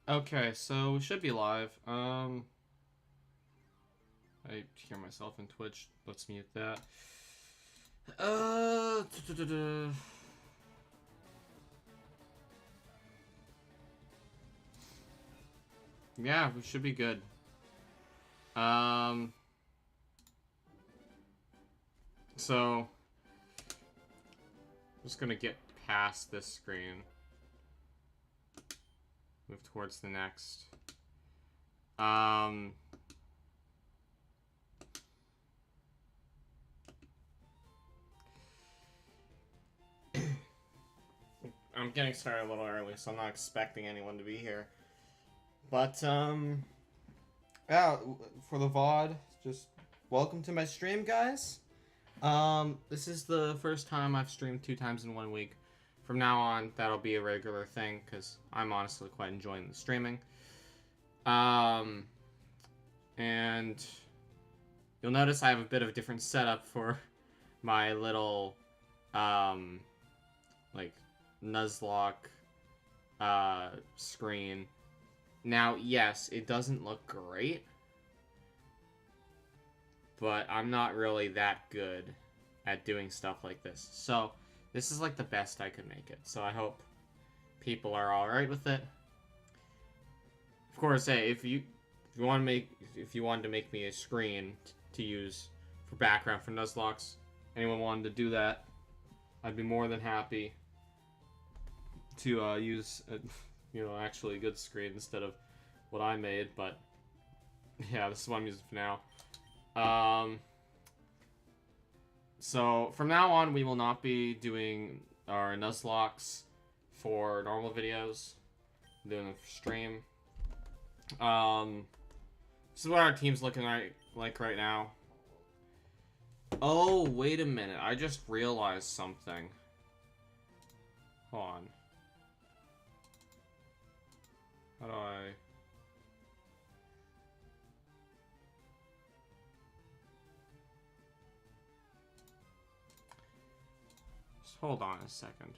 Okay, so we should be live. I hear myself in Twitch. Let's mute that. Uh, yeah, we should be good. So I'm just gonna get past this screen. Move towards the next. I'm getting started a little early, so I'm not expecting anyone to be here. But, yeah, for the VOD, just welcome to my stream, guys. This is the first time I've streamed 2 times in 1 week. From now on, that'll be a regular thing, because I'm honestly quite enjoying the streaming. And you'll notice I have a bit of a different setup for my little, like, Nuzlocke, screen. Now, yes, it doesn't look great, but I'm not really that good at doing stuff like this. So, this is like the best I could make it. So I hope people are alright with it. Of course, hey, if you wanted to make me a screen to use for background for Nuzlocke, anyone wanted to do that, I'd be more than happy to use actually a good screen instead of what I made. But yeah, this is what I'm using for now. So from now on, we will not be doing our Nuzlocke for normal videos. I'm doing them for stream. This is what our team's looking like right now. Oh, wait a minute. I just realized something. Hold on. How do I... Just hold on a second.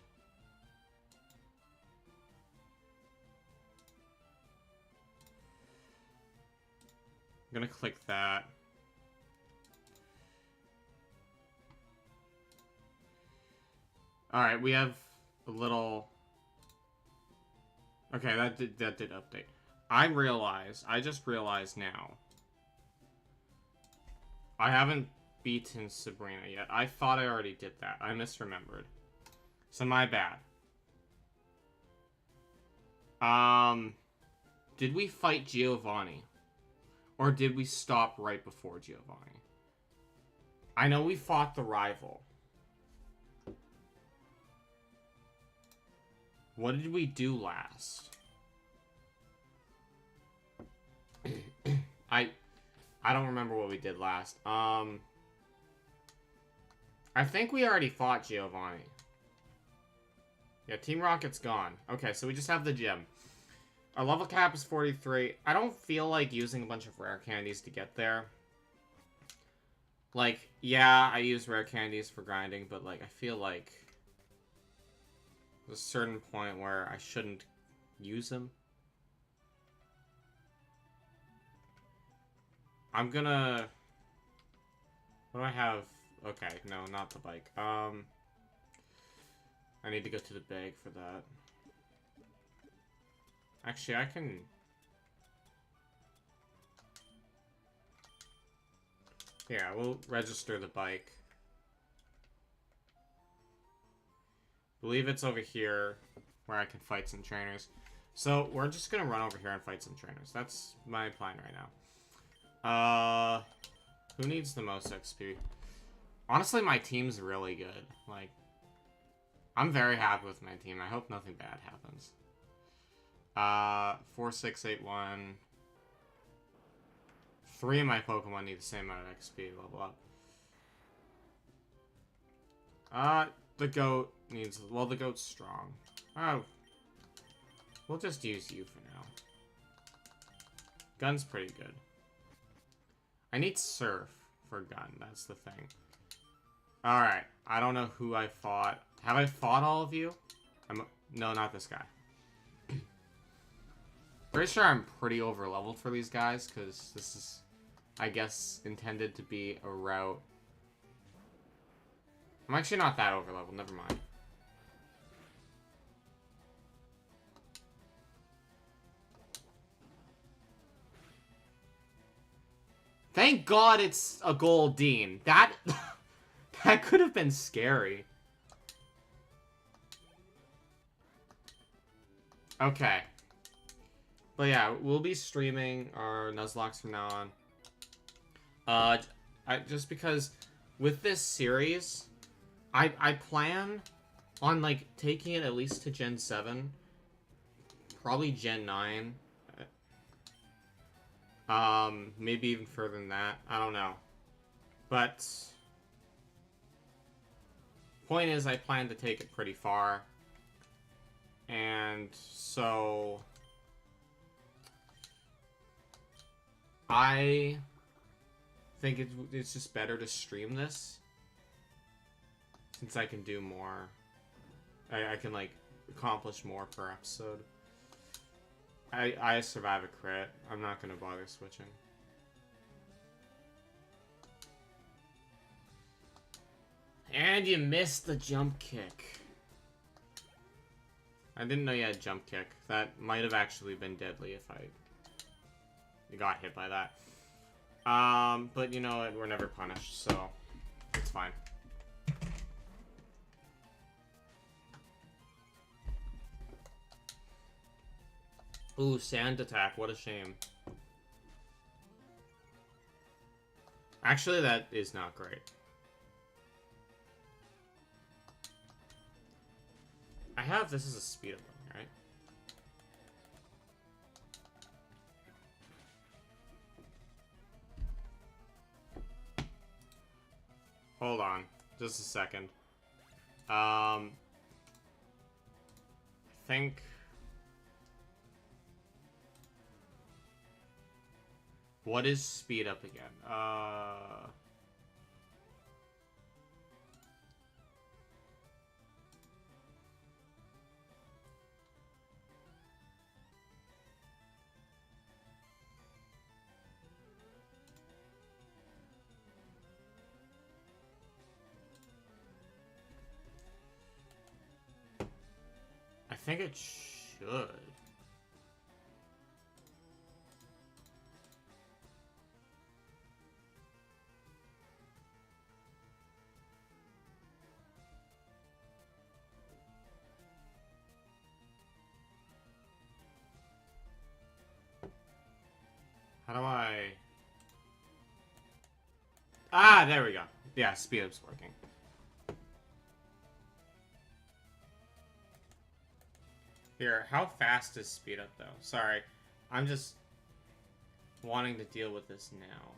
I'm gonna click that. Alright, we have a little... Okay, that did update. I just realized now. I haven't beaten Sabrina yet. I thought I already did that. I misremembered. So my bad. Did we fight Giovanni? Or did we stop right before Giovanni? I know we fought the rival. What did we do last? I don't remember what we did last. I think we already fought Giovanni. Yeah, Team Rocket's gone. Okay, so we just have the gym. Our level cap is 43. I don't feel like using a bunch of rare candies to get there. Like, yeah, I use rare candies for grinding, but, like, I feel like there's a certain point where I shouldn't use them. I'm gonna... What do I have? Okay, no, not the bike. I need to go to the bag for that. Actually, I can... Yeah, we'll register the bike. I believe it's over here where I can fight some trainers. So, we're just gonna run over here and fight some trainers. That's my plan right now. Who needs the most XP? Honestly, my team's really good. Like, I'm very happy with my team. I hope nothing bad happens. 4, 6, 8, 1. 3 of my Pokemon need the same amount of XP to level up. The goat needs... Well, the goat's strong. Oh. We'll just use you for now. Gun's pretty good. I need Surf for gun. That's the thing. Alright. I don't know who I fought. Have I fought all of you? No, not this guy. Pretty sure I'm pretty over leveled for these guys, because this is, I guess, intended to be a route. I'm actually not that over leveled, never mind. Thank God it's a Goldeen. That that could have been scary. Okay. But yeah, we'll be streaming our Nuzlocke from now on. Just because with this series, I plan on like taking it at least to Gen 7, probably Gen 9. Maybe even further than that. I don't know. But point is, I plan to take it pretty far. And so I think it's just better to stream this, since I can do more. I can like accomplish more per episode. I survive a crit. I'm not gonna bother switching. And you missed the jump kick. I didn't know you had jump kick. That might have actually been deadly if I got hit by that. But you know what? We're never punished, so it's fine. Ooh, sand attack. What a shame. Actually, that is not great. I have this as a speed up one, right? Hold on. Just a second. I think... What is speed up again? I think it should. How do I... Ah, there we go. Yeah, speed up's working. Here, how fast is speed up though? Sorry, I'm just wanting to deal with this now.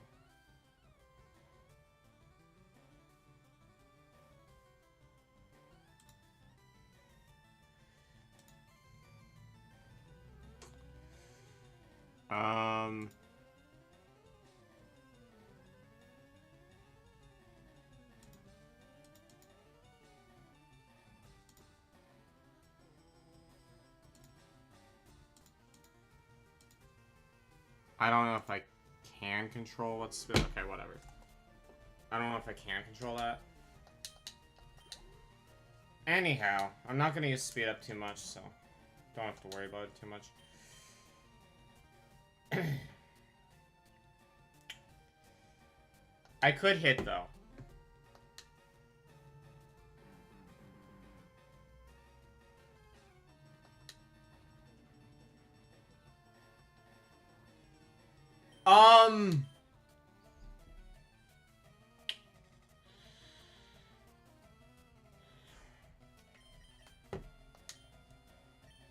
I don't know if I can control what's... Okay, whatever. I don't know if I can control that. Anyhow, I'm not going to use speed up too much, so don't have to worry about it too much. I could hit, though.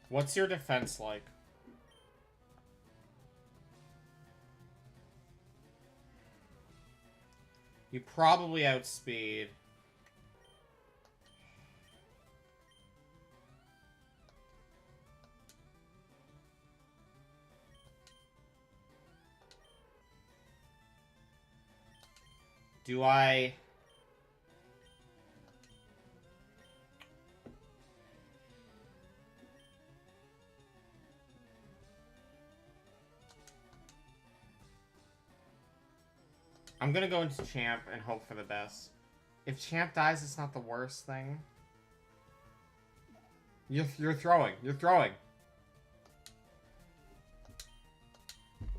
What's your defense like? You probably outspeed. Do I... I'm gonna go into Champ and hope for the best. If Champ dies, it's not the worst thing. You're throwing. You're throwing.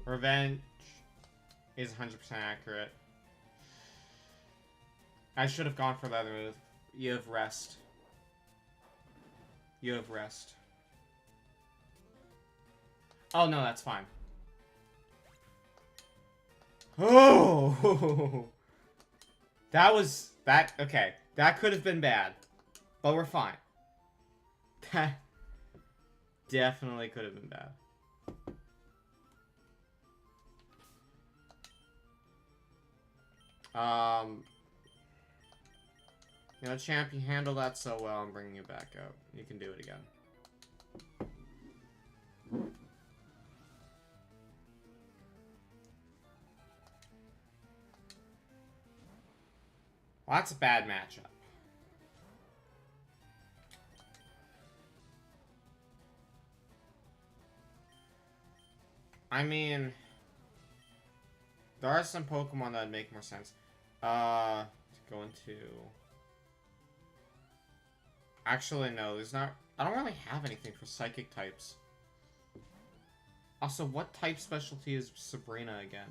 Revenge is 100% accurate. I should have gone for the other move. You have rest. You have rest. Oh, no, that's fine. Oh! That was... That... Okay. That could have been bad. But we're fine. That definitely could have been bad. You know, Champ, you handled that so well. I'm bringing you back out. You can do it again. Well, that's a bad matchup. I mean, there are some Pokemon that would make more sense. To go into... Actually, no, there's not... I don't really have anything for Psychic types. Also, what type specialty is Sabrina again?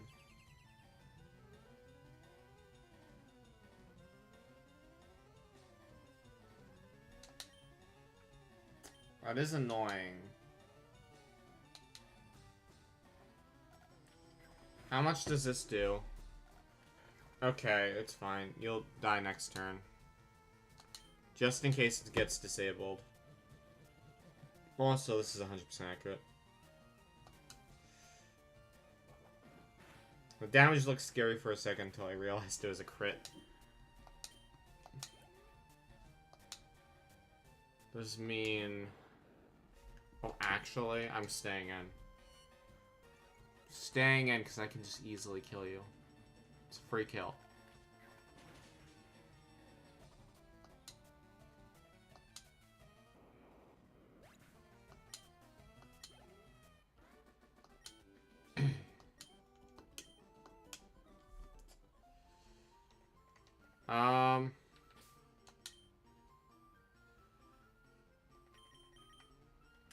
That is annoying. How much does this do? Okay, it's fine. You'll die next turn. Just in case it gets disabled. Also, this is 100% accurate. The damage looked scary for a second until I realized it was a crit. Does mean... Oh, actually, I'm staying in. Staying in because I can just easily kill you. It's a free kill.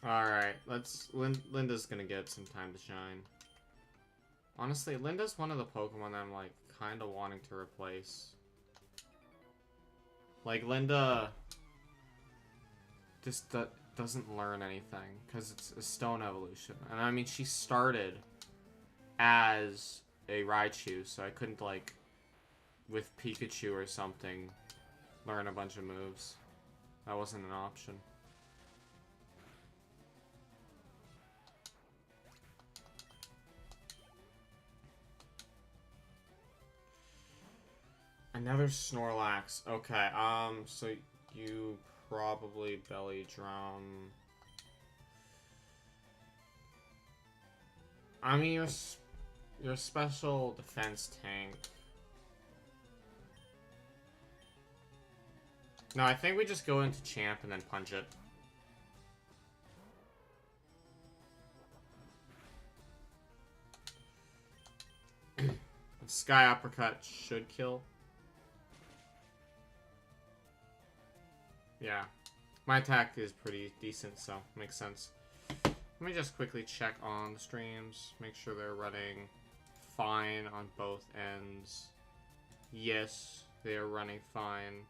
Alright, Linda's gonna get some time to shine. Honestly, Linda's one of the Pokemon that I'm, like, kinda wanting to replace. Like, Linda just doesn't learn anything, because it's a Stone evolution. And I mean, she started as a Raichu, so I couldn't, like, with Pikachu or something, learn a bunch of moves. That wasn't an option. Another Snorlax. Okay, so you probably Belly Drum. I mean, your special defense tank. No, I think we just go into Champ and then punch it. Sky Uppercut should kill. Yeah. My attack is pretty decent, so makes sense. Let me just quickly check on the streams. Make sure they're running fine on both ends. Yes, they are running fine.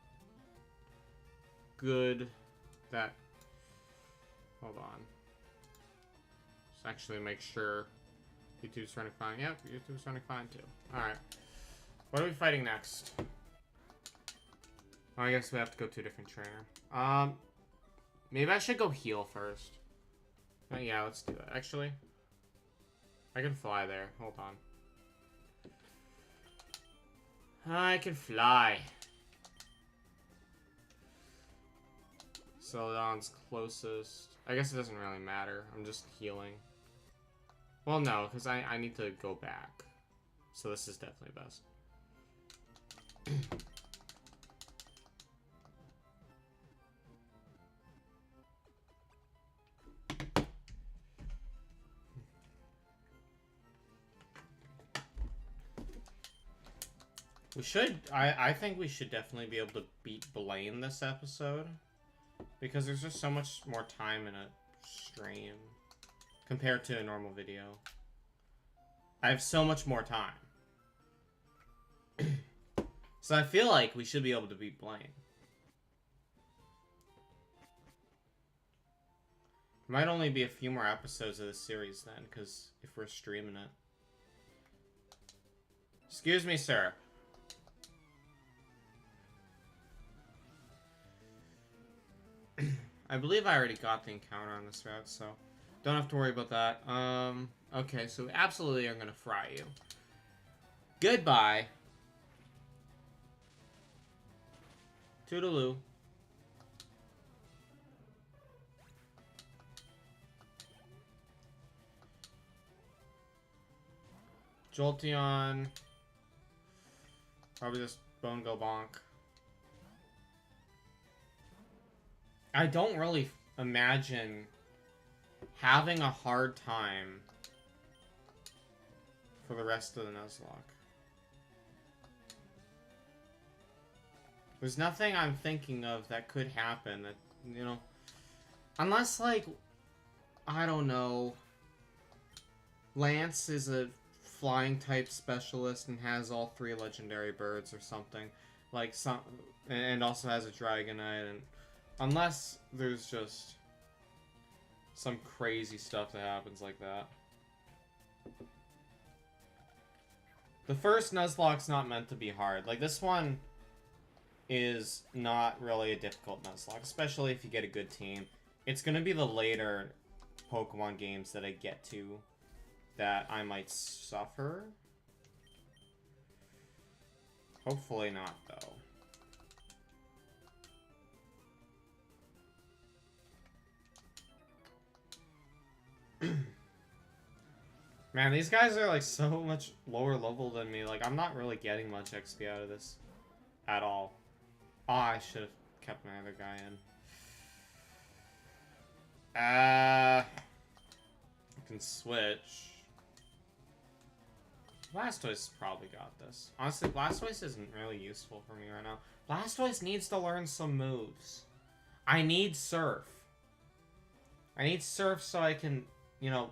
Good. That... Hold on. Let's actually make sure YouTube's running fine. Yep, YouTube's running fine too. Alright. What are we fighting next? Oh, I guess we have to go to a different trainer. Maybe I should go heal first. Yeah, let's do that. Actually, I can fly there. Hold on. I can fly. Celadon's closest. I guess it doesn't really matter. I'm just healing. Well, no, because I need to go back. So this is definitely best. We should, I think we should definitely be able to beat Blaine this episode. Because there's just so much more time in a stream compared to a normal video. I have so much more time. So I feel like we should be able to beat Blaine. Might only be a few more episodes of this series then, because if we're streaming it. Excuse me, sir. I believe I already got the encounter on this route, so don't have to worry about that. Okay, so we absolutely are gonna fry you. Goodbye. Toodaloo. Jolteon. Probably just Bone Go Bonk. I don't really imagine having a hard time for the rest of the Nuzlocke. There's nothing I'm thinking of that could happen that, you know, unless, like, I don't know, Lance is a flying type specialist and has all 3 legendary birds or something, like some, and also has a Dragonite, and unless there's just some crazy stuff that happens like that. The first Nuzlocke's not meant to be hard. Like, this one is not really a difficult Nuzlocke, especially if you get a good team. It's gonna be the later Pokemon games that I get to that I might suffer. Hopefully not, though. Man, these guys are, like, so much lower level than me. Like, I'm not really getting much XP out of this at all. Oh, I should have kept my other guy in. I can switch. Blastoise probably got this. Honestly, Blastoise isn't really useful for me right now. Blastoise needs to learn some moves. I need Surf. I need Surf so I can, you know,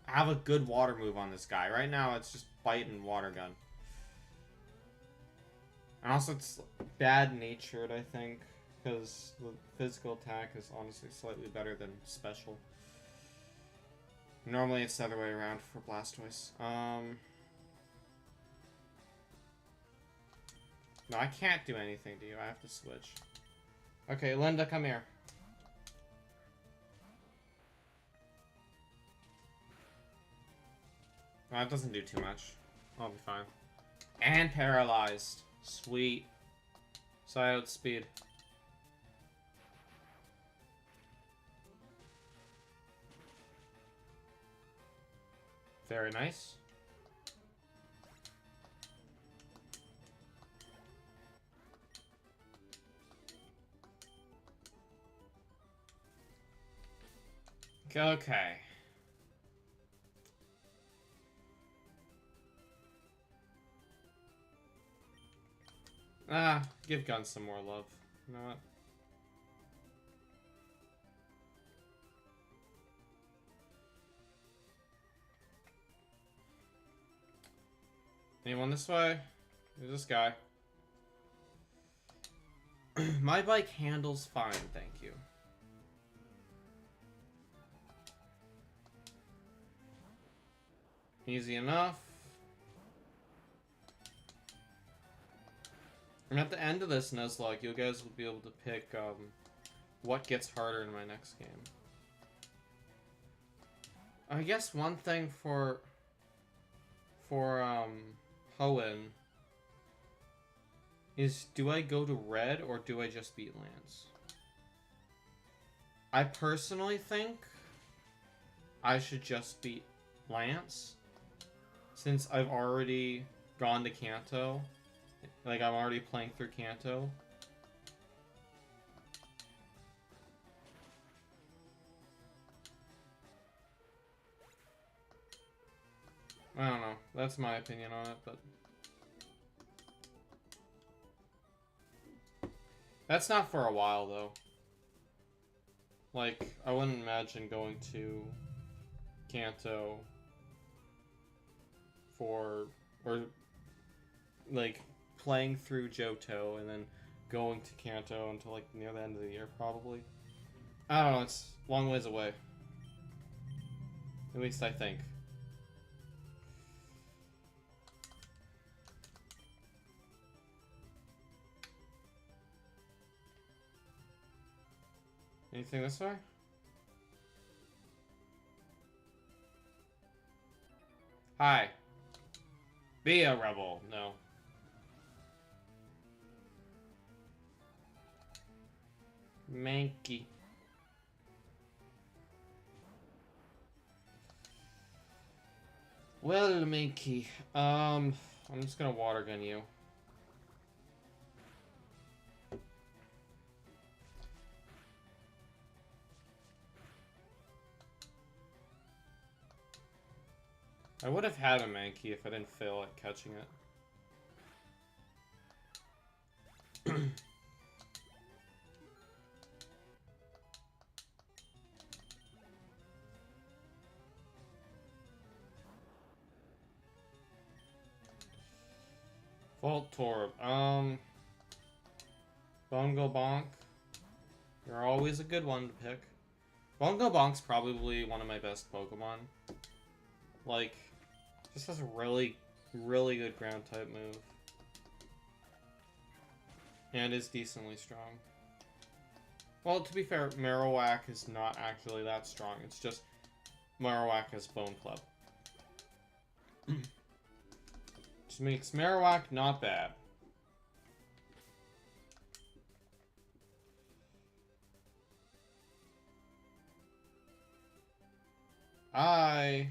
have a good water move on this guy. Right now, it's just Bite and Water Gun. And also, it's bad-natured, I think, because the physical attack is honestly slightly better than special. Normally, it's the other way around for Blastoise. No, I can't do anything to you. I have to switch. Okay, Linda, come here. Well, that doesn't do too much. I'll be fine. And paralyzed. Sweet. So I outspeed. Very nice. Okay. Give Gun some more love. You know what? Anyone this way? There's this guy. My bike handles fine, thank you. Easy enough. And at the end of this Nuzlocke, you guys will be able to pick what gets harder in my next game. I guess one thing for Hoenn is, do I go to Red or do I just beat Lance? I personally think I should just beat Lance, since I've already gone to Kanto. Like, I'm already playing through Kanto. I don't know. That's my opinion on it, but... That's not for a while, though. Like, I wouldn't imagine going to Kanto for... Or, like, playing through Johto and then going to Kanto until, like, near the end of the year, probably. I don't know, it's a long ways away. At least I think. Anything this way? Hi. Be a rebel. No. Mankey. Well, Mankey. I'm just gonna water gun you. I would have had a Mankey if I didn't fail at catching it. Voltorb. Bongo Bonk. You're always a good one to pick. Bongo Bonk's probably one of my best Pokemon. Like, just has a really, really good ground type move. And is decently strong. Well, to be fair, Marowak is not actually that strong. It's just Marowak has Bone Club. Which makes Marowak not bad. I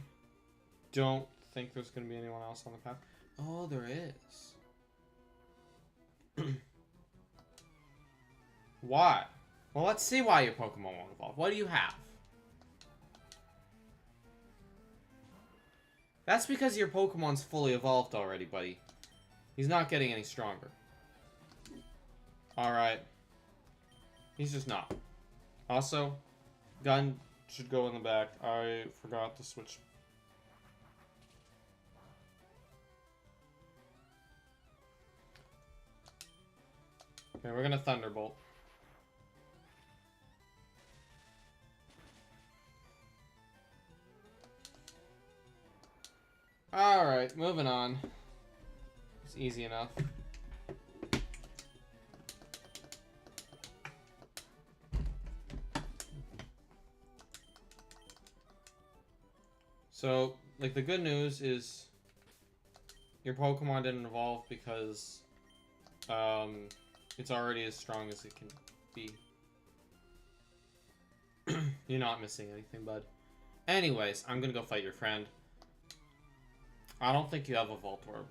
don't think there's going to be anyone else on the path. Oh, there is. Why? Well, let's see why your Pokemon won't evolve. What do you have? That's because your Pokemon's fully evolved already, buddy. He's not getting any stronger. Alright. He's just not. Also, gun should go in the back. I forgot to switch. Okay, we're gonna Thunderbolt. Alright, moving on. It's easy enough. So, like, the good news is your Pokemon didn't evolve because it's already as strong as it can be. You're not missing anything, bud. Anyways, I'm gonna go fight your friend. I don't think you have a Voltorb.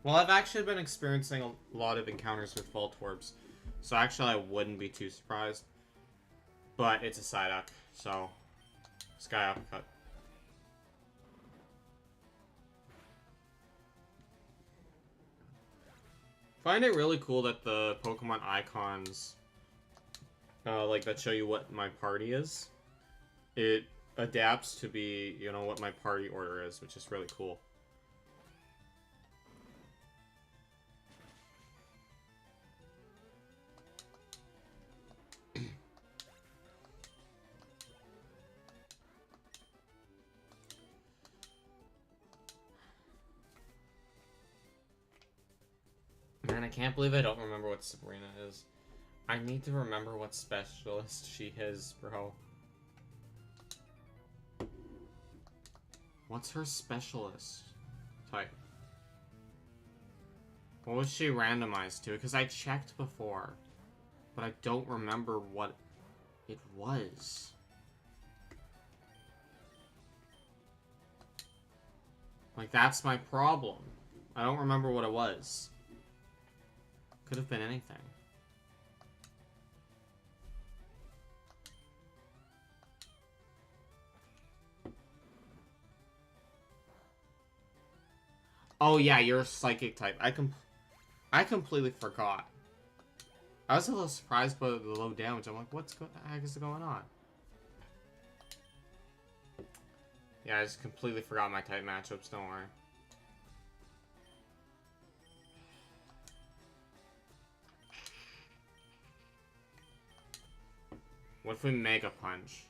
Well, I've actually been experiencing a lot of encounters with Voltorbs, so actually I wouldn't be too surprised. But it's a Psyduck, so Sky Uppercut. Find it really cool that the Pokemon icons, like, that show you what my party is, it adapts to be, you know, what my party order is, which is really cool. Man, I can't believe I don't remember what Sabrina is. I need to remember what specialist she is, bro. What's her specialist type? What was she randomized to? Because I checked before, but I don't remember what it was. Like, that's my problem. I don't remember what it was. Could have been anything. Oh yeah, you're a psychic type. I completely forgot. I was a little surprised by the low damage. I'm like, what the heck is going on? Yeah, I just completely forgot my type matchups, don't worry. What if we Mega Punch?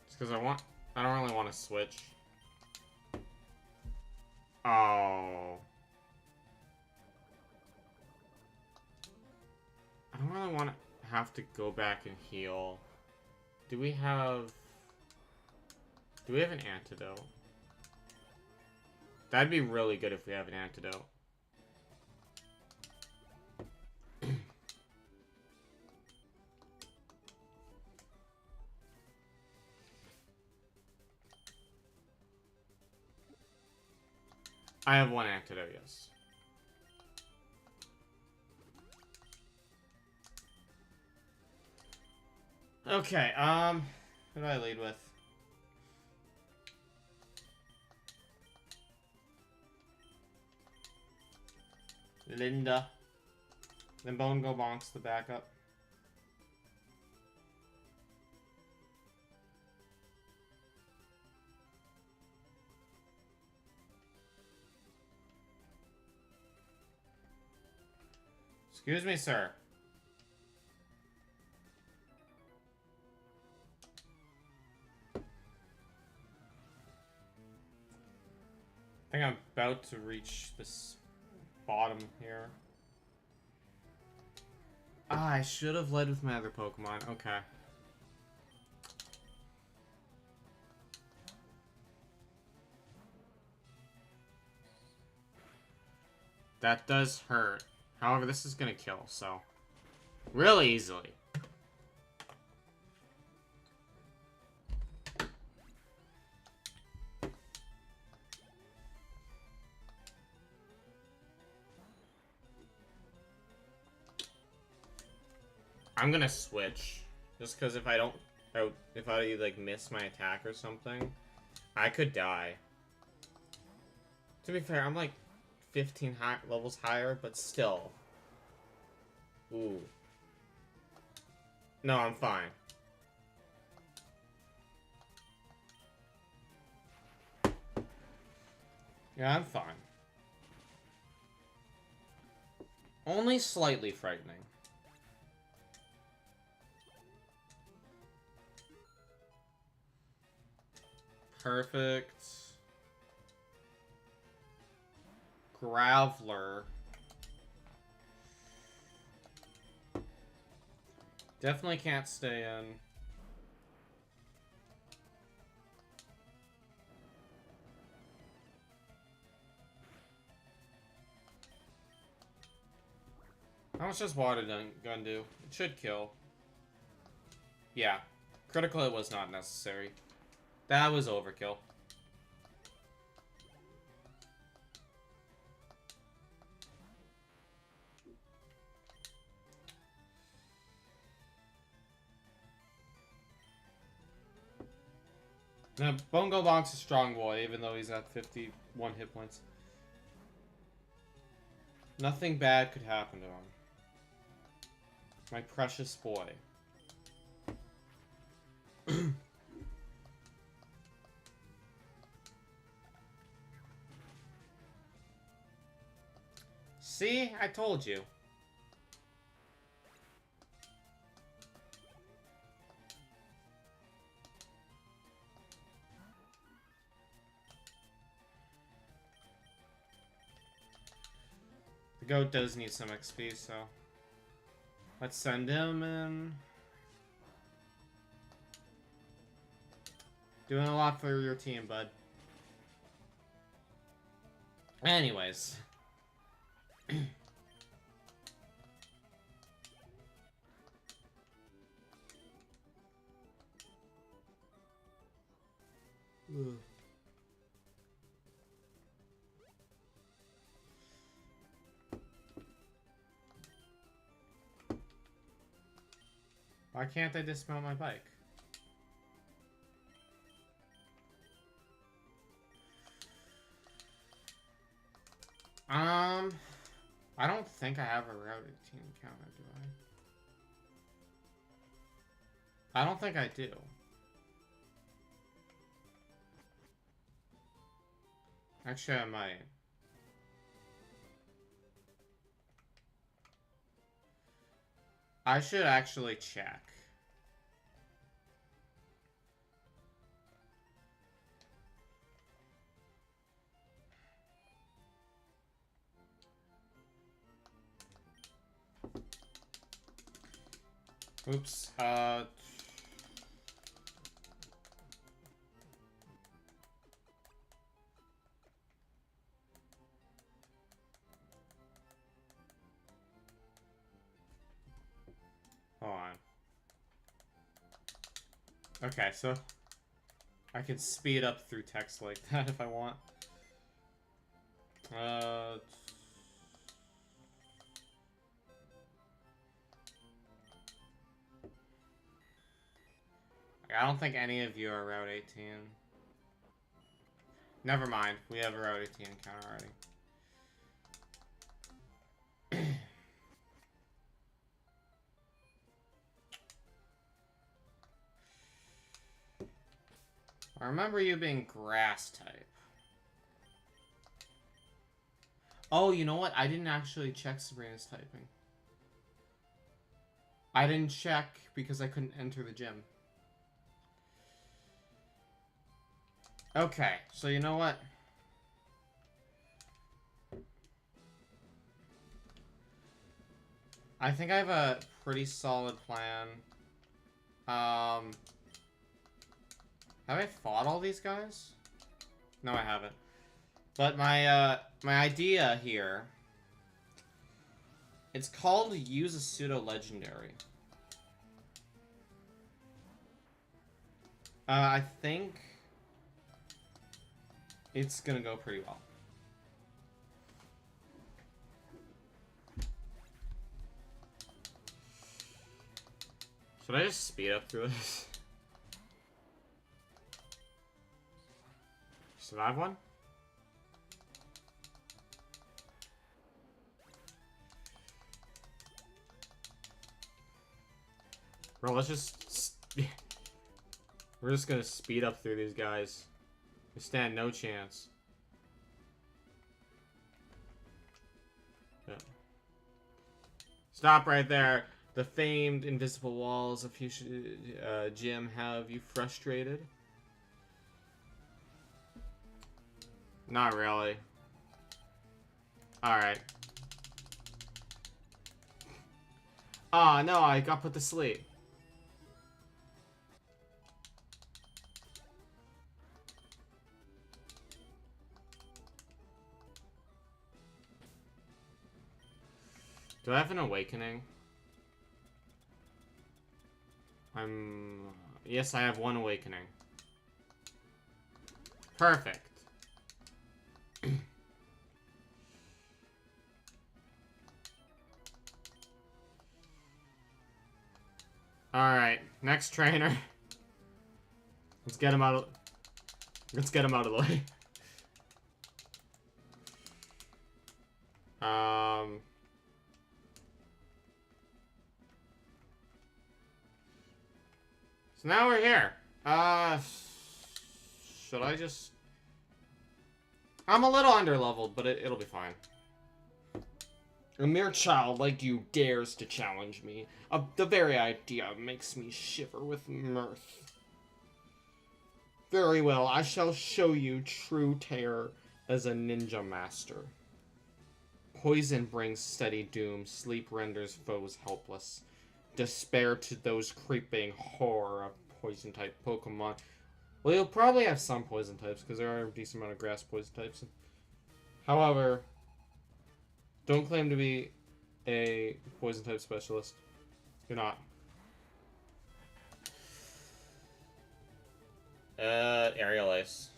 It's because I don't really want to switch. Oh. I don't really want to have to go back and heal. Do we have an antidote? That'd be really good if we have an antidote. I have one antidote, yes. Okay, who do I lead with? Linda. Then Bongo Bonk's the backup. Excuse me, sir. I think I'm about to reach this bottom here. Ah, I should have led with my other Pokemon. Okay. That does hurt. However, this is gonna kill, so... really easily. I'm gonna switch. Just because if I don't... if I, like, miss my attack or something, I could die. To be fair, I'm, like, 15 levels higher, but still. Ooh. No, I'm fine. Yeah, I'm fine. Only slightly frightening. Perfect. Graveler. Definitely can't stay in. How much does water gun do? It should kill. Yeah. Critical it was not necessary. That was overkill. Now, Bongo Bonk's a strong boy, even though he's at 51 hit points. Nothing bad could happen to him. My precious boy. See? I told you. The goat does need some XP, so... let's send him in. Doing a lot for your team, bud. Anyways. Why can't I dismount my bike? Um, I don't think I have a Route 18 counter, do I? I don't think I do. Actually, I might. I should actually check. Oops. Hold on. Okay, so I can speed up through text like that if I want. I don't think any of you are Route 18. Never mind. We have a Route 18 encounter already. I remember you being grass type. Oh, you know what? I didn't actually check Sabrina's typing. I didn't check because I couldn't enter the gym. Okay, so you know what? I think I have a pretty solid plan. Have I fought all these guys? No, I haven't. But my idea here, it's called use a pseudo-legendary. I think it's gonna go pretty well. Should I just speed up through this? Survive one? Bro, let's just... We're just gonna speed up through these guys. We stand no chance. Yeah. Stop right there. The famed invisible walls of Fuchsia Gym have you frustrated? Not really. Alright. Ah, no, I got put to sleep. Do I have an awakening? Yes, I have one awakening. Perfect. Alright, next trainer. Let's get him out of the way. So now we're here. Should I just... I'm a little underleveled, but it'll be fine. A mere child like you dares to challenge me. The very idea makes me shiver with mirth. Very well, I shall show you true terror as a ninja master. Poison brings steady doom, sleep renders foes helpless. Despair to those creeping horror of poison-type Pokemon. Well, you'll probably have some poison types, because there are a decent amount of grass poison types. However, don't claim to be a poison-type specialist. You're not. Aerial Ace.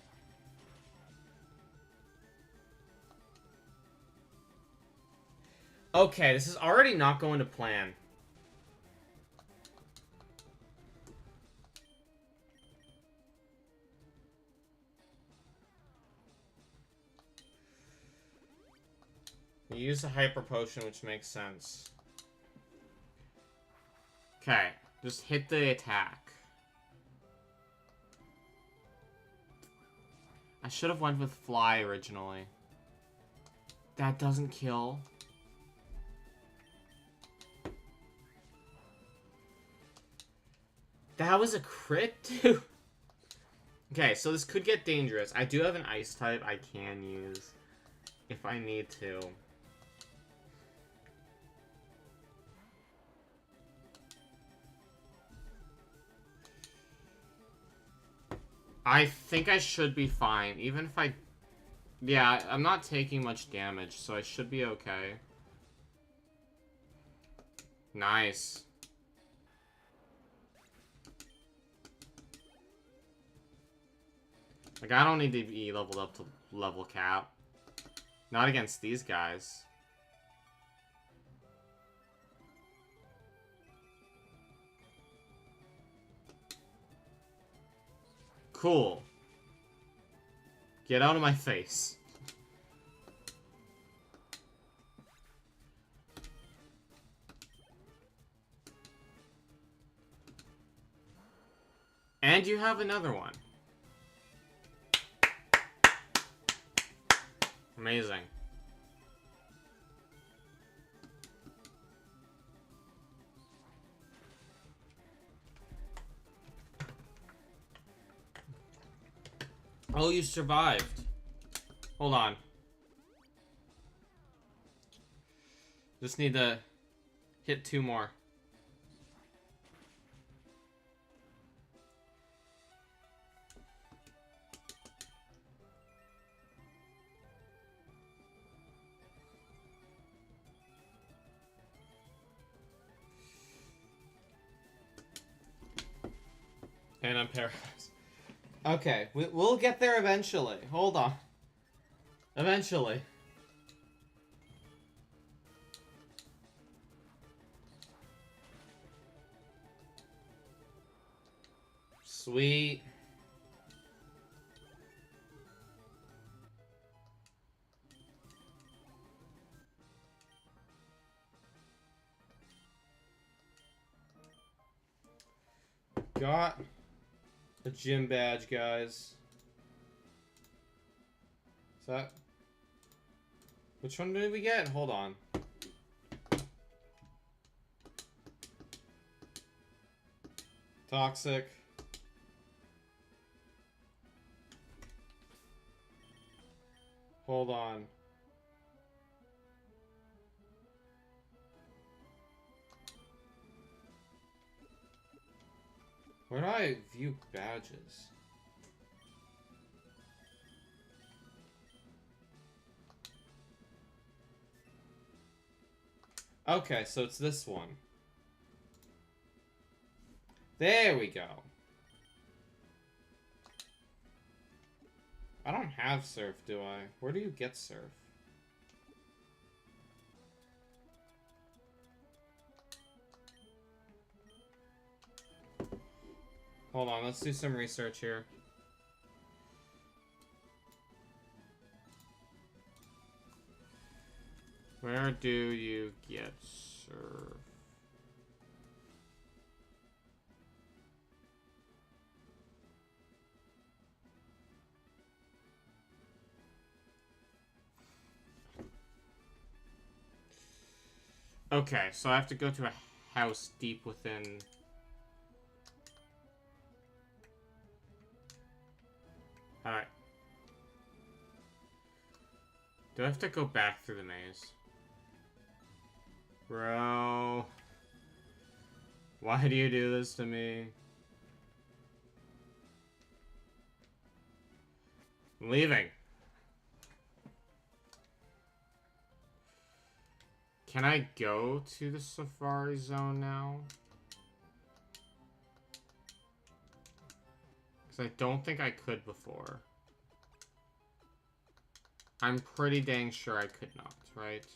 Okay, this is already not going to plan. You use a hyper potion, which makes sense. Okay, just hit the attack. I should have went with fly originally. That doesn't kill. That was a crit, too. Okay, so this could get dangerous. I do have an ice type I can use if I need to. I think I should be fine, even if I... Yeah, I'm not taking much damage, so I should be okay. Nice. Like, I don't need to be leveled up to level cap. Not against these guys. Cool. Get out of my face. And you have another one. Amazing. Oh, you survived. Hold on. Just need to hit 2 more. And I'm paralyzed. Okay, we'll get there eventually. Hold on. Eventually. Sweet. Got a gym badge, guys. Is that... Which one did we get? Hold on. Toxic. Hold on. Where do I view badges? Okay, so it's this one. There we go. I don't have surf, do I? Where do you get surf? Hold on, let's do some research here. Where do you get surf? Okay, so I have to go to a house deep within... Alright. Do I have to go back through the maze? Bro... Why do you do this to me? I'm leaving. Can I go to the Safari Zone now? Because I don't think I could before. I'm pretty dang sure I could not, right?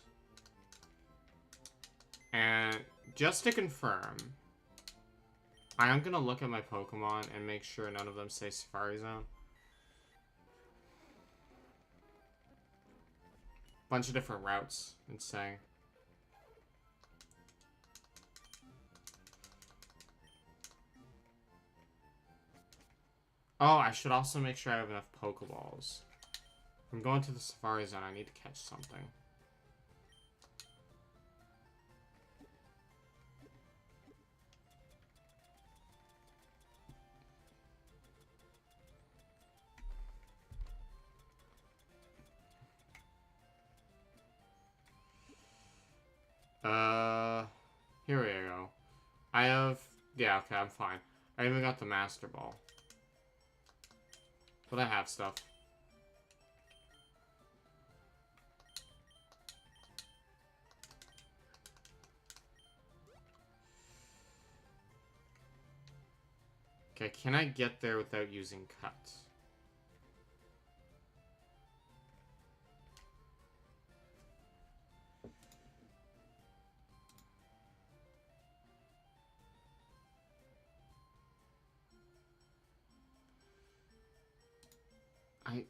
And just to confirm, I am going to look at my Pokemon and make sure none of them say Safari Zone. bunch of different routes. Insane. Oh, I should also make sure I have enough Pokeballs. If I'm going to the Safari Zone, I need to catch something. Here we go. I have... Yeah, okay, I'm fine. I even got the Master Ball. But I have stuff. Okay, can I get there without using cuts?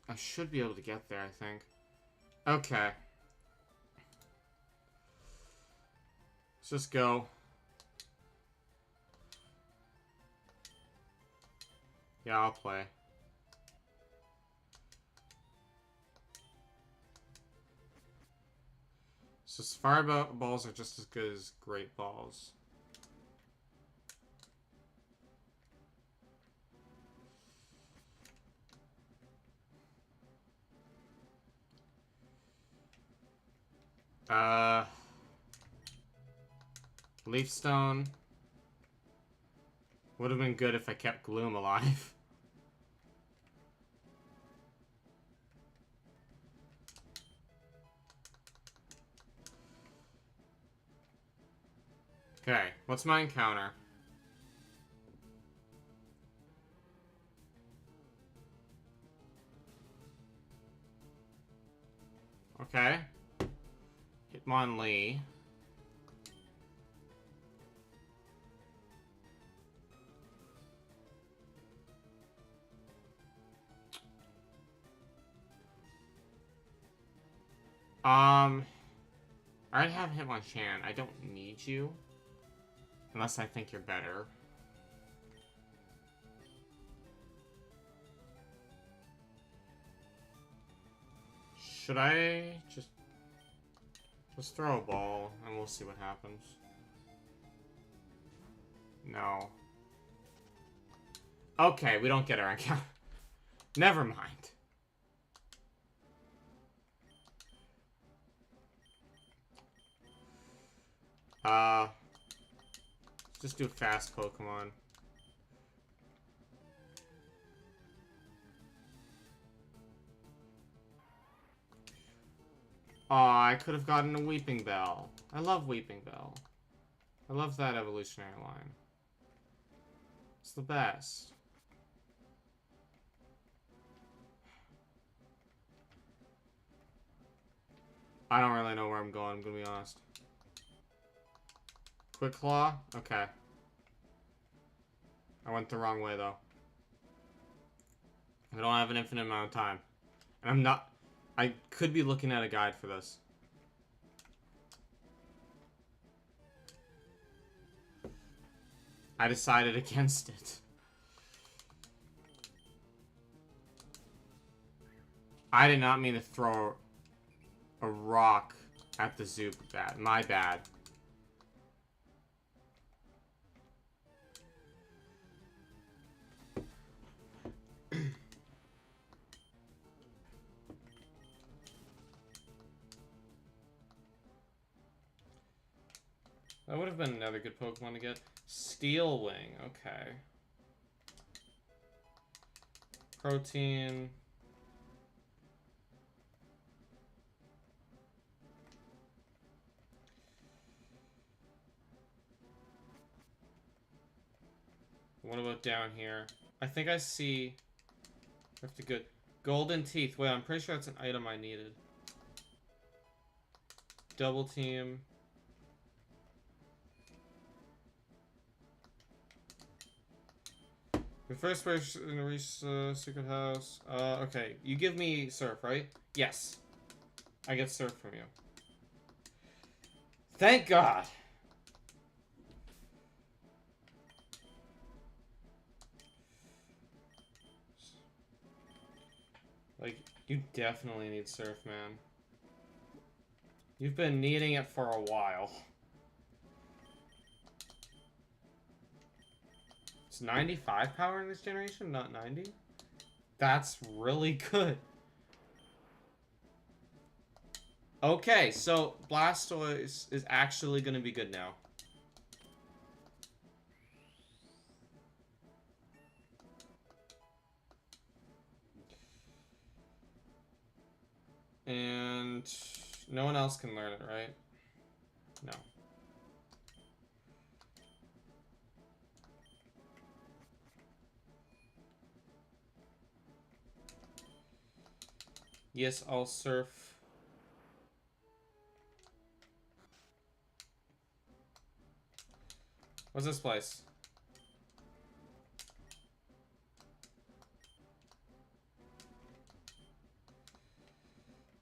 I should be able to get there, I think. Okay. Let's just go. Yeah, I'll play. So fireballs are just as good as great balls. Leaf Stone. Would have been good if I kept Gloom alive. Okay, what's my encounter? Okay. Hitmonlee. I'd have Hitmonchan. I don't need you. Unless I think you're better. Should I just throw a ball and we'll see what happens? No. Okay, we don't get our encounter. Never mind. Just do fast Pokemon. Aw, I could have gotten a Weeping Bell. I love Weeping Bell. I love that evolutionary line. It's the best. I don't really know where I'm going, I'm gonna be honest. Quick Claw? Okay. I went the wrong way, though. I don't have an infinite amount of time. And I'm not... I could be looking at a guide for this. I decided against it. I did not mean to throw a rock at the Zubat. My bad. That would have been another good Pokemon to get. Steel Wing, okay. Protein. What about down here? I think I see... I have to go... Golden Teeth. Wait, I'm pretty sure that's an item I needed. Double Team. The first person to reach the secret house. Okay, you give me Surf, right? Yes. I get surf from you. Thank God! Like, you definitely need surf, man. You've been needing it for a while. It's 95 power in this generation, not 90? That's really good. Okay, so Blastoise is actually going to be good now. And no one else can learn it, right? No. Yes, I'll surf. What's this place?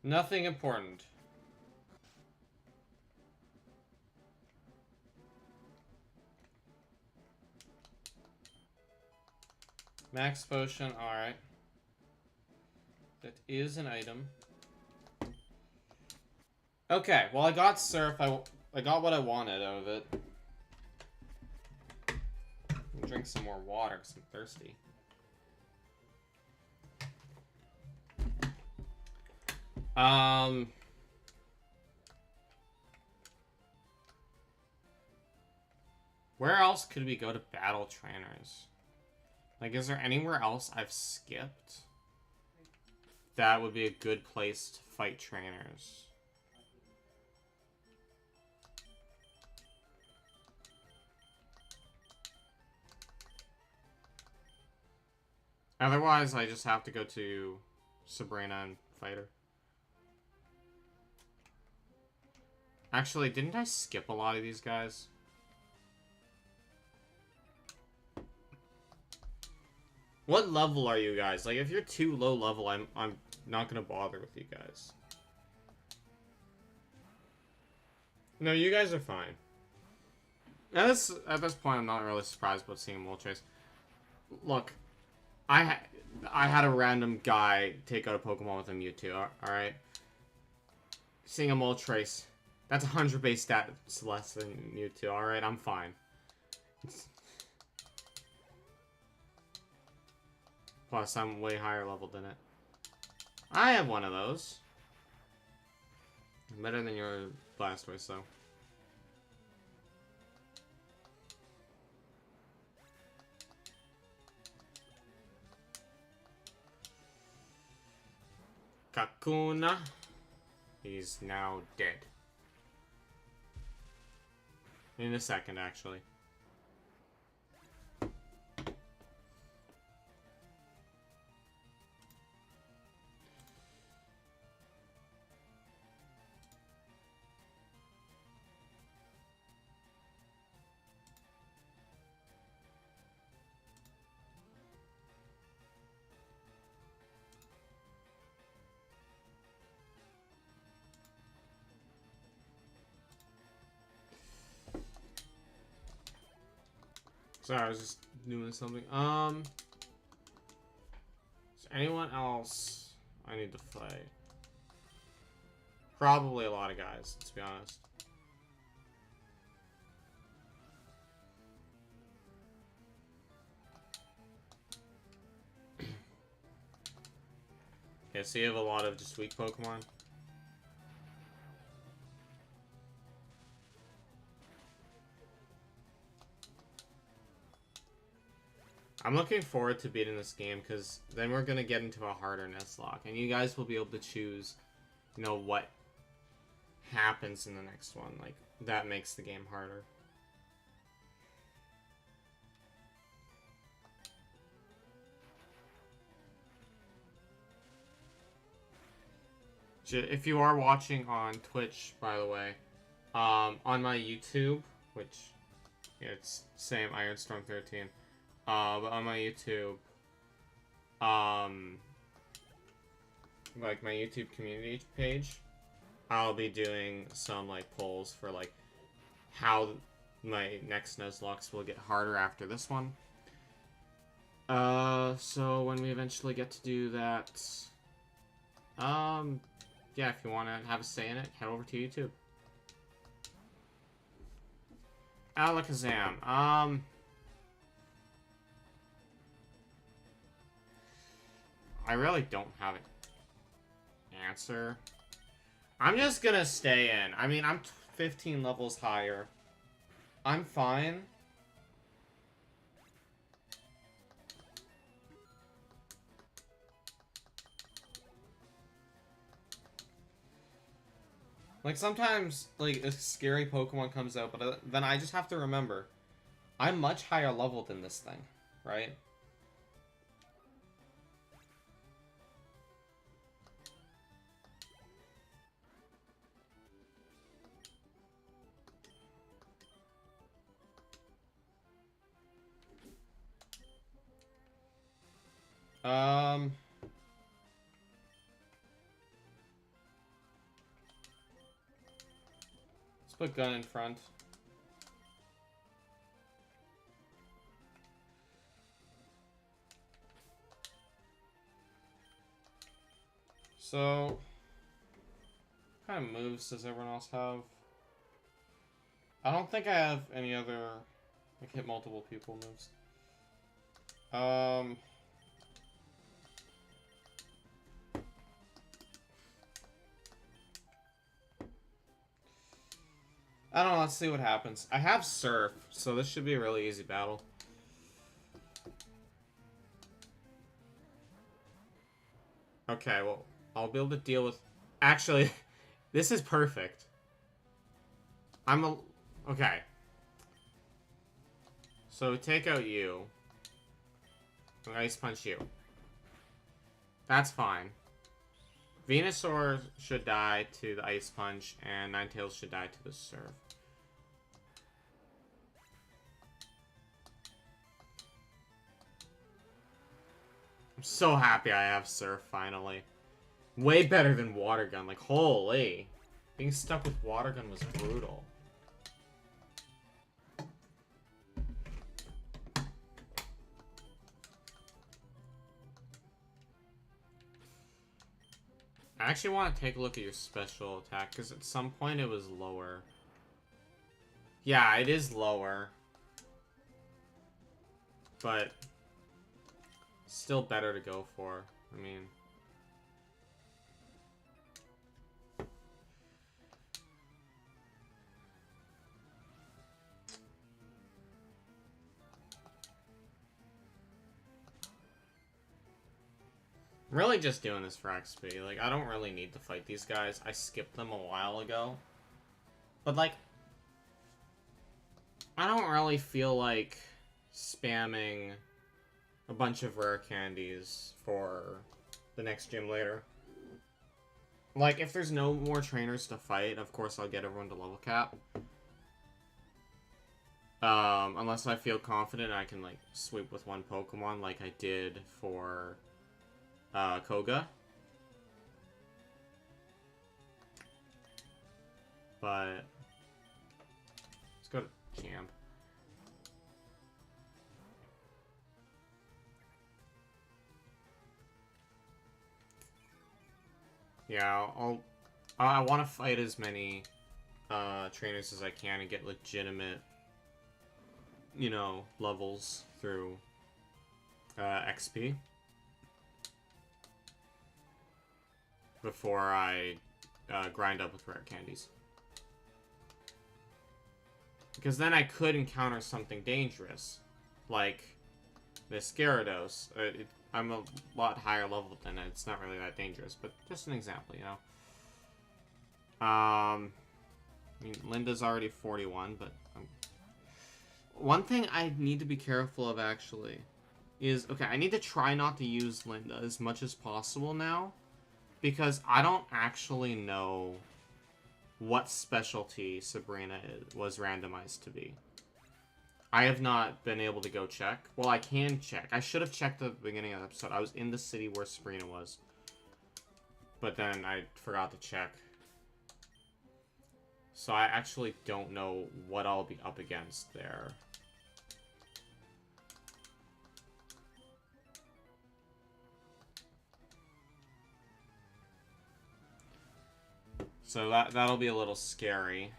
Nothing important. Max potion, alright. That is an item. Okay, well I got surf. I got what I wanted out of it. I'll drink some more water because I'm thirsty. Where else could we go to battle trainers? Like, is there anywhere else I've skipped that would be a good place to fight trainers? Otherwise, I just have to go to Sabrina and fight her. Actually, didn't I skip a lot of these guys? What level are you guys? Like, if you're too low level, I'm not gonna bother with you guys. No, you guys are fine. At this point, I'm not really surprised about seeing Moltres. Look, I had a random guy take out a Pokemon with a Mewtwo. All right, seeing a Moltres, that's 100 base stats less than Mewtwo. All right, I'm fine. Plus, I'm way higher level than it. I have one of those. Better than your Blastoise, though. Kakuna. He's now dead. In a second, actually. Sorry, I was just doing something. Is there anyone else I need to fight? Probably a lot of guys, to be honest. Okay, so you have a lot of just weak Pokemon. I'm looking forward to beating this game, because then we're going to get into a harder Nuzlocke, and you guys will be able to choose, you know, what happens in the next one. Like, that makes the game harder. If you are watching on Twitch, by the way, on my YouTube, which, yeah, it's same, Ironstorm13, but on my YouTube, like my YouTube community page, I'll be doing some, like, polls for, like, how my next Nuzlocks will get harder after this one. So when we eventually get to do that, yeah, if you want to have a say in it, head over to YouTube. Alakazam, I really don't have an answer. I'm just gonna stay in. I mean, I'm 15 levels higher. I'm fine. Like, sometimes, like, a scary Pokemon comes out, but then I just have to remember, I'm much higher level than this thing, right? Let's put gun in front. So, what kind of moves does everyone else have? I don't think I have any other, like, hit multiple people moves. I don't know, let's see what happens. I have Surf, so this should be a really easy battle. Okay, well, I'll be able to deal with... Actually, this is perfect. Okay. So, take out you. Ice Punch you. That's fine. Venusaur should die to the Ice Punch, and Ninetales should die to the Surf. I'm so happy I have Surf, finally. Way better than Water Gun. Like, holy. Being stuck with Water Gun was brutal. I actually want to take a look at your special attack, because at some point it was lower. Yeah, it is lower. But still better to go for. I mean... I'm really just doing this for XP. Like, I don't really need to fight these guys. I skipped them a while ago. But, like, I don't really feel like spamming a bunch of rare candies for the next gym later. Like, if there's no more trainers to fight, of course I'll get everyone to level cap. Unless I feel confident I can, like, sweep with one Pokemon like I did for... Koga. But let's go to Champ. Yeah, I want to fight as many trainers as I can and get legitimate, you know, levels through XP. Before I grind up with rare candies. Because then I could encounter something dangerous. Like this Gyarados. I'm a lot higher level than it. It's not really that dangerous, but just an example, you know. I mean, Linda's already 41, but... One thing I need to be careful of, actually, is... Okay, I need to try not to use Linda as much as possible now. Because I don't actually know what specialty Sabrina was randomized to be. I have not been able to go check. Well, I can check. I should have checked at the beginning of the episode. I was in the city where Sabrina was. But then I forgot to check. So I actually don't know what I'll be up against there. So that'll be a little scary.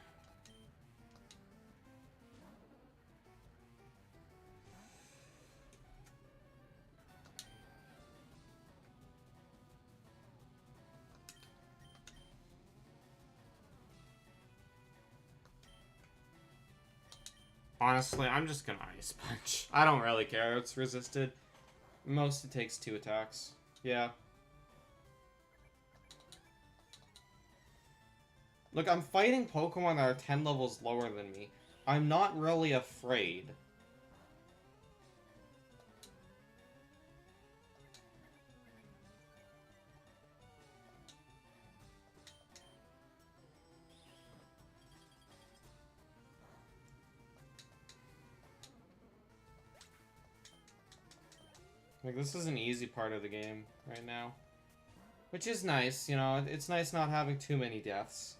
Honestly, I'm just gonna Ice Punch. I don't really care. It's resisted. Most it takes 2 attacks. Yeah. Look, I'm fighting Pokemon that are 10 levels lower than me. I'm not really afraid. Like, this is an easy part of the game right now. Which is nice, you know, it's nice not having too many deaths.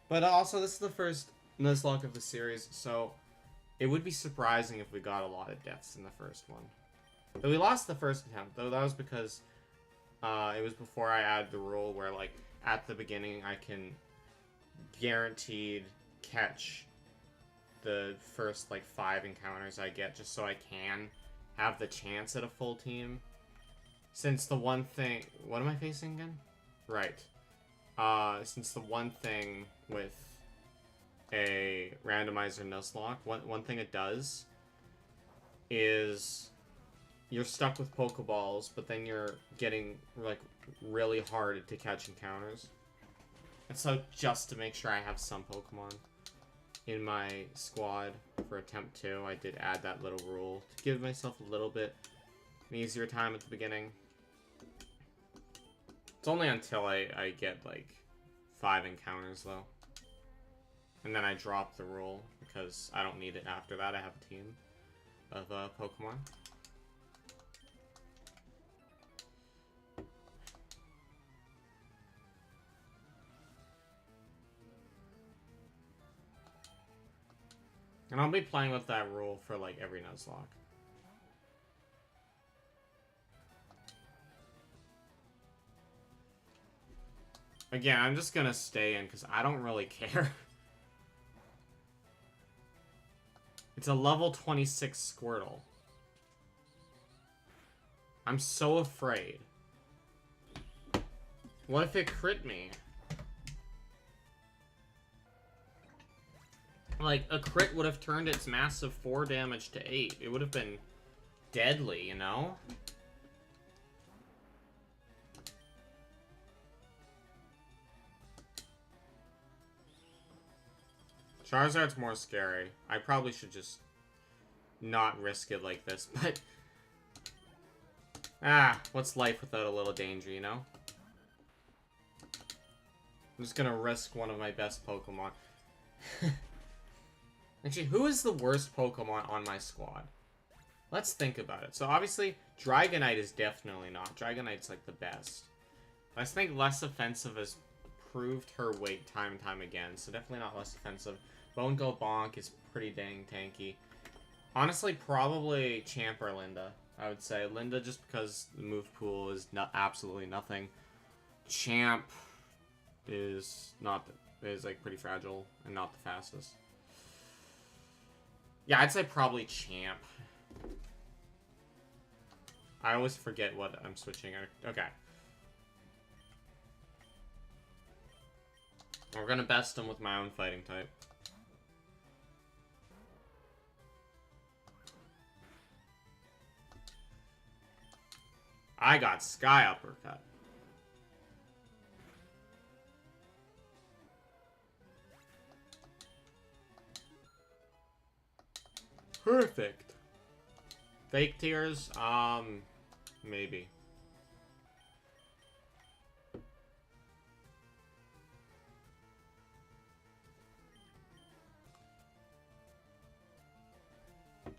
But also, this is the first Nuzlocke of the series, so it would be surprising if we got a lot of deaths in the first one. But we lost the first attempt, though that was because it was before I added the rule where, like, at the beginning I can guaranteed catch the first, like, 5 encounters I get just so I can have the chance at a full team. Since the one thing... What am I facing again? Right. Since the one thing with a randomizer Nuzlocke, one thing it does is you're stuck with Pokeballs, but then you're getting, like, really hard to catch encounters. And so, just to make sure I have some Pokemon in my squad for attempt 2, I did add that little rule to give myself a little bit an easier time at the beginning. It's only until I get, like, 5 encounters, though. And then I drop the rule, because I don't need it after that. I have a team of Pokemon. And I'll be playing with that rule for, like, every Nuzlocke. Again, I'm just gonna stay in, because I don't really care. It's a level 26 Squirtle. I'm so afraid. What if it crit me? Like, a crit would have turned its massive 4 damage to 8. It would have been deadly, you know? Charizard's more scary. I probably should just not risk it like this, but... Ah, what's life without a little danger, you know? I'm just gonna risk one of my best Pokemon. Actually, who is the worst Pokemon on my squad? Let's think about it. So obviously, Dragonite is definitely not. Dragonite's like the best. I think Less Offensive has proved her weight time and time again, so definitely not Less Offensive. Bone Go Bonk is pretty dang tanky. Honestly, probably Champ or Linda, I would say. Linda just because the move pool is absolutely nothing. Champ is like pretty fragile and not the fastest. Yeah, I'd say probably Champ. I always forget what I'm switching. Okay. We're gonna best him with my own fighting type. I got Sky Uppercut. Perfect. Fake Tears? Maybe.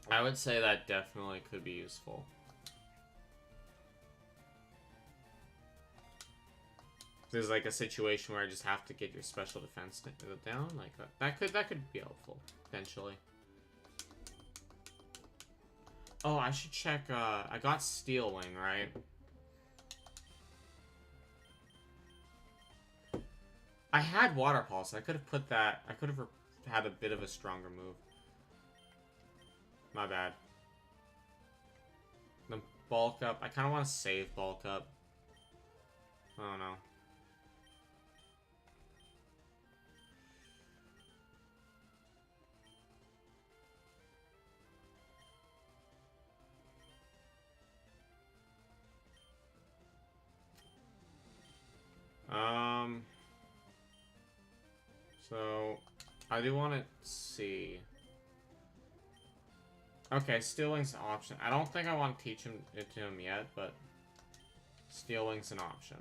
I would say that definitely could be useful. there's like a situation where I just have to get your special defense down, like that could be helpful potentially. Oh, I should check. I got Steel Wing, right? I had Water Pulse. I could have put that. I could have had a bit of a stronger move. My bad. The Bulk Up. I kind of want to save Bulk Up. I don't know. So, I do want to see. Okay, Steel Wing's an option. I don't think I want to teach it to him yet, but Steel Wing's an option.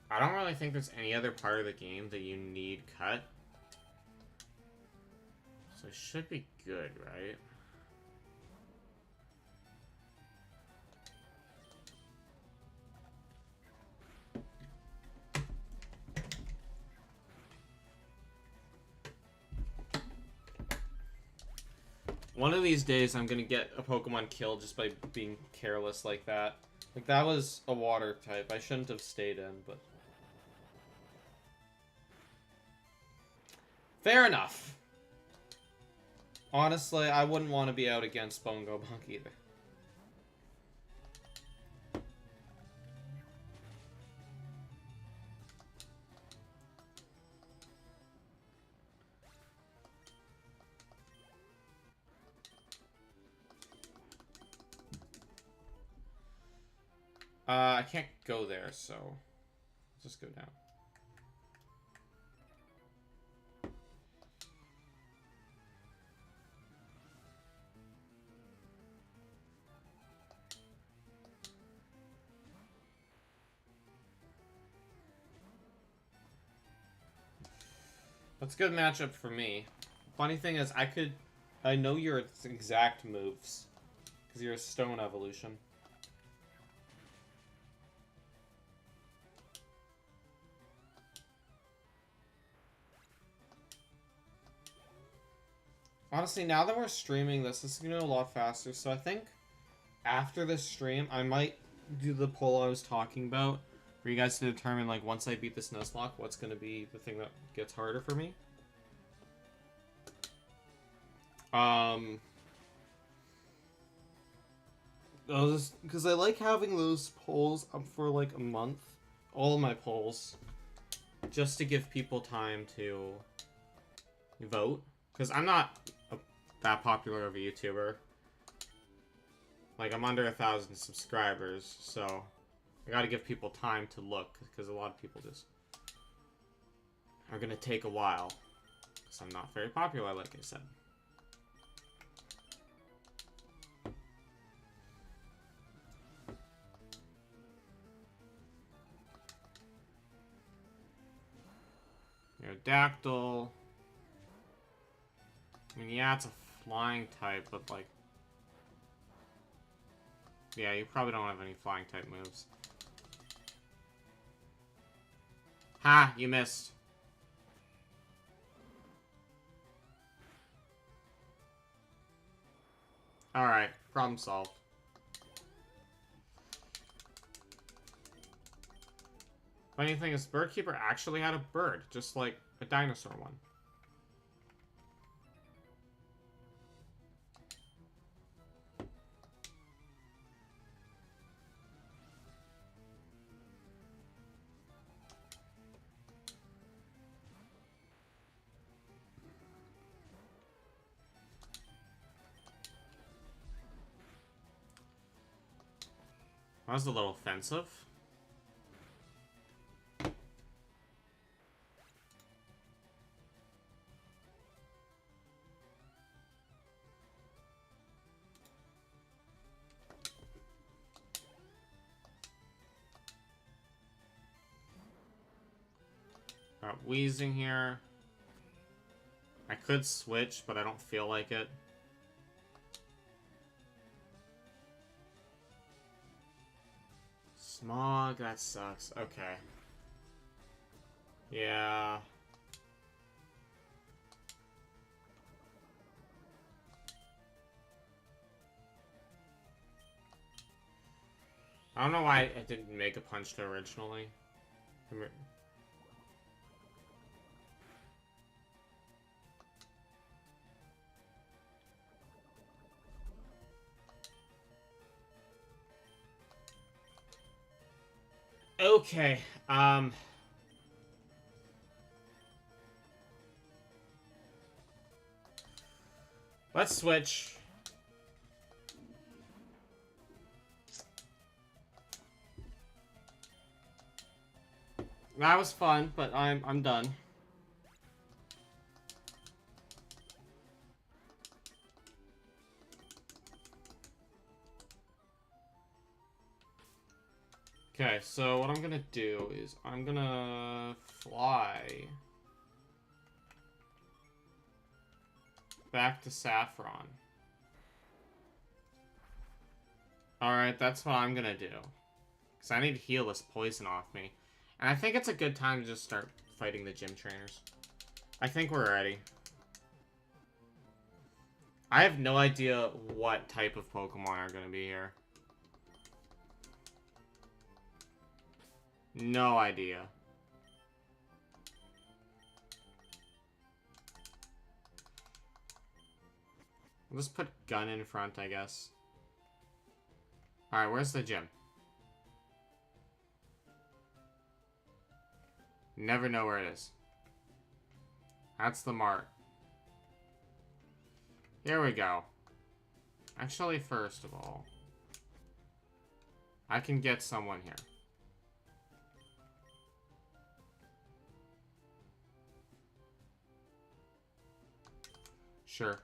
I don't really think there's any other part of the game that you need cut. So it should be good, right? One of these days, I'm gonna get a Pokemon killed just by being careless like that. Like, that was a water type. I shouldn't have stayed in, but... Fair enough. Honestly, I wouldn't want to be out against Bongo Bunk either. I can't go there, so let's just go down. That's a good matchup for me. Funny thing is, I know your exact moves because you're a Stone Evolution. Honestly, now that we're streaming this is going to go a lot faster, so I think after this stream, I might do the poll I was talking about for you guys to determine, like, once I beat this Nuzlocke, what's going to be the thing that gets harder for me. Because I like having those polls up for, like, a month. All of my polls. Just to give people time to vote. Because I'm not that popular of a YouTuber. Like, I'm under 1,000 subscribers, so I gotta give people time to look, because a lot of people just are gonna take a while. Because I'm not very popular, like I said. Aerodactyl. I mean, yeah, it's a flying type, but, like... Yeah, you probably don't have any flying type moves. Ha! You missed. Alright, problem solved. Funny thing is, Birdkeeper actually had a bird, just like a dinosaur one. That was a little offensive. Got Wheezing here. I could switch, but I don't feel like it. Smog, that sucks. Okay. Yeah. I don't know why I didn't make a punch to originally. Okay, let's switch. That was fun, but I'm done. Okay, so what I'm gonna do is I'm gonna fly back to Saffron. Alright, that's what I'm gonna do. Because I need to heal this poison off me. And I think it's a good time to just start fighting the gym trainers. I think we're ready. I have no idea what type of Pokemon are gonna be here. No idea. I'll just put gun in front, I guess. Alright, where's the gym? Never know where it is. That's the mart. Here we go. Actually, first of all, I can get someone here. Sure.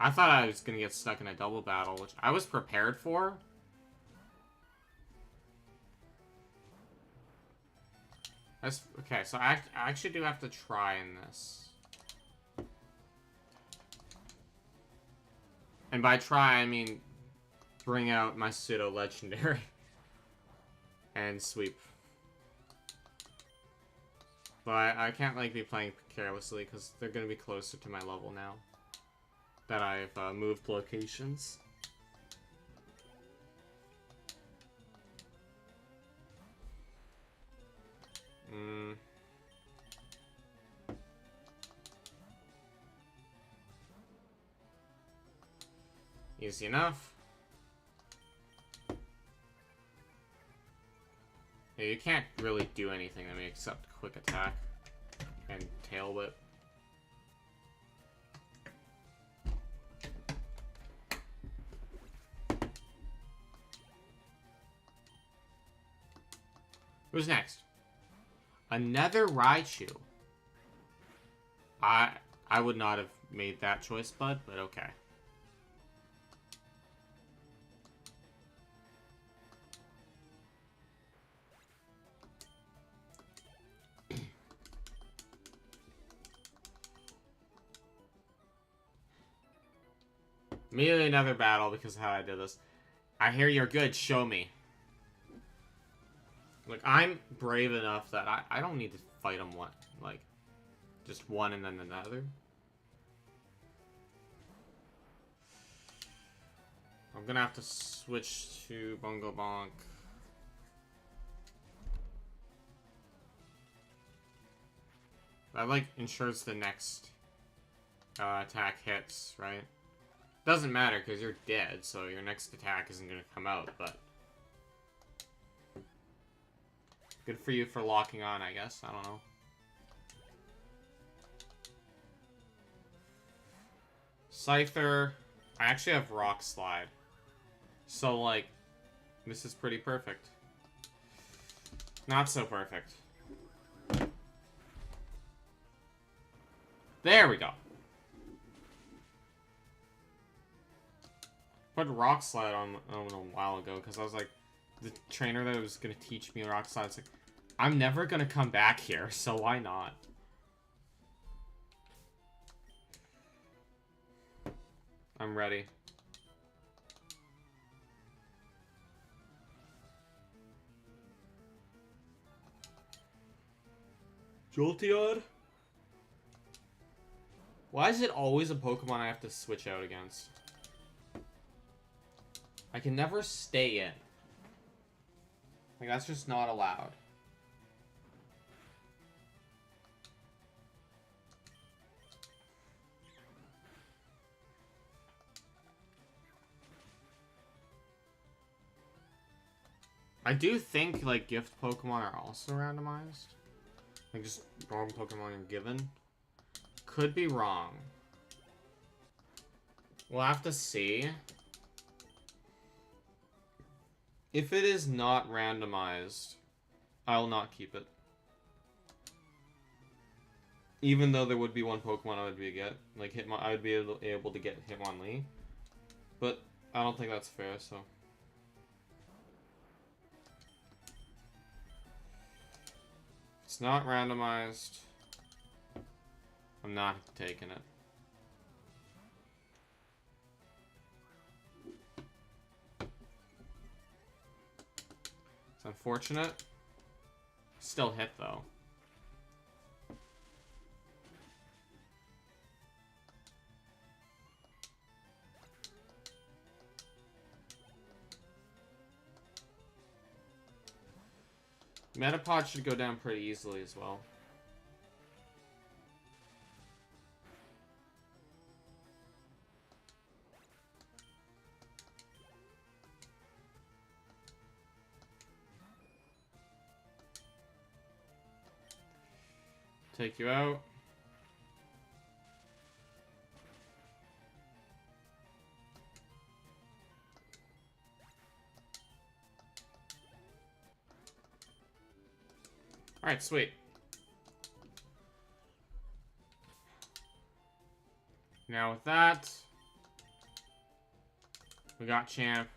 I thought I was gonna get stuck in a double battle, which I was prepared for. Okay, so I actually do have to try in this. And by try, I mean bring out my pseudo-legendary. And sweep. But I can't, like, be playing carelessly, because they're gonna be closer to my level now. That I've moved locations. Easy enough. Yeah, you can't really do anything to me except quick attack and tail whip. Who's next? Another Raichu. I would not have made that choice, bud, but okay. Immediately another battle because of how I did this. I hear you're good, show me. Like, I'm brave enough that I don't need to fight him one. Like, just one and then another. I'm gonna have to switch to Bungo Bonk. That, like, ensures the next attack hits, right? Doesn't matter, because you're dead, so your next attack isn't gonna come out, but... Good for you for locking on, I guess. I don't know. Scyther. I actually have Rock Slide. So, like, this is pretty perfect. Not so perfect. There we go. Put Rock Slide on a while ago, because I was like, the trainer that was gonna teach me rock slide. It's like, I'm never gonna come back here, so why not? I'm ready. Jolteon? Why is it always a Pokemon I have to switch out against? I can never stay in. Like, that's just not allowed. I do think, like, gift Pokemon are also randomized. Like, just normal Pokemon are given. Could be wrong. We'll have to see. If it is not randomized, I'll not keep it. Even though there would be one Pokemon I would be get, like I would be able to get Hitmonlee, but I don't think that's fair. So it's not randomized. I'm not taking it. It's unfortunate. Still hit though. Metapod should go down pretty easily as well. Take you out. Alright, sweet. Now with that, we got Champ.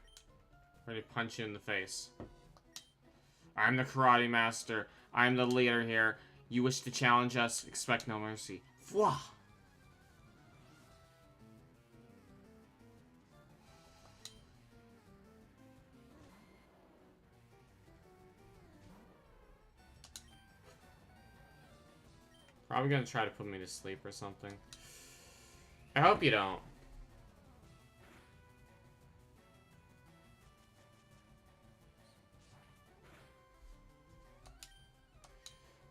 Ready to punch you in the face. I'm the Karate Master. I'm the leader here. You wish to challenge us, expect no mercy. Fwah! Probably gonna try to put me to sleep or something. I hope you don't.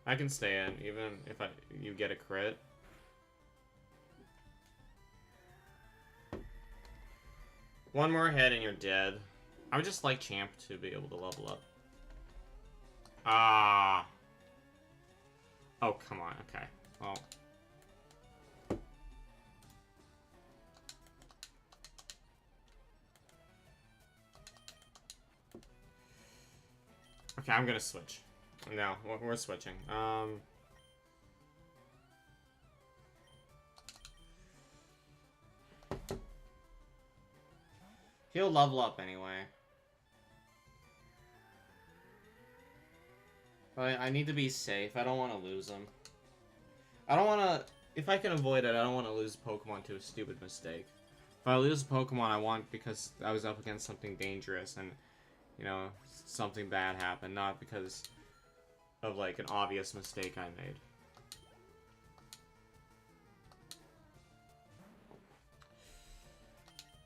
I can stay in, even if you get a crit. One more hit and you're dead. I would just like Champ to be able to level up. Ah. Oh, come on. Okay. Well. Okay, I'm gonna switch. No, we're switching. He'll level up anyway. But I need to be safe. I don't want to lose him. I don't want to... If I can avoid it, I don't want to lose Pokemon to a stupid mistake. If I lose a Pokemon, I want because I was up against something dangerous and, you know, something bad happened, not because of, like, an obvious mistake I made.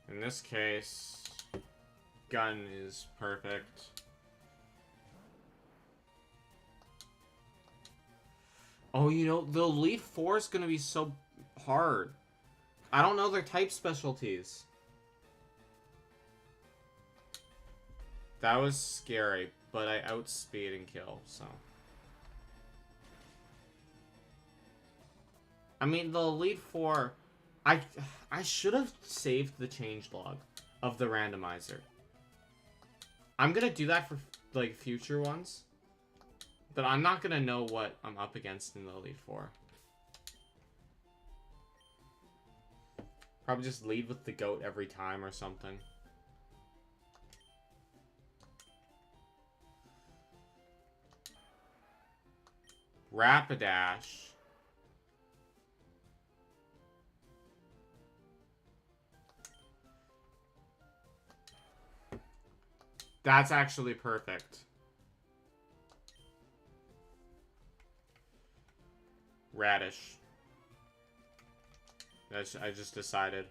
In this case, gun is perfect. Oh, you know, the Elite Four is gonna be so hard. I don't know their type specialties. That was scary, but I outspeed and kill, so. I mean, the Elite Four... I should have saved the changelog of the randomizer. I'm gonna do that for, like, future ones. But I'm not gonna know what I'm up against in the Elite Four. Probably just lead with the goat every time or something. Rapidash. That's actually perfect. Radish. I just decided.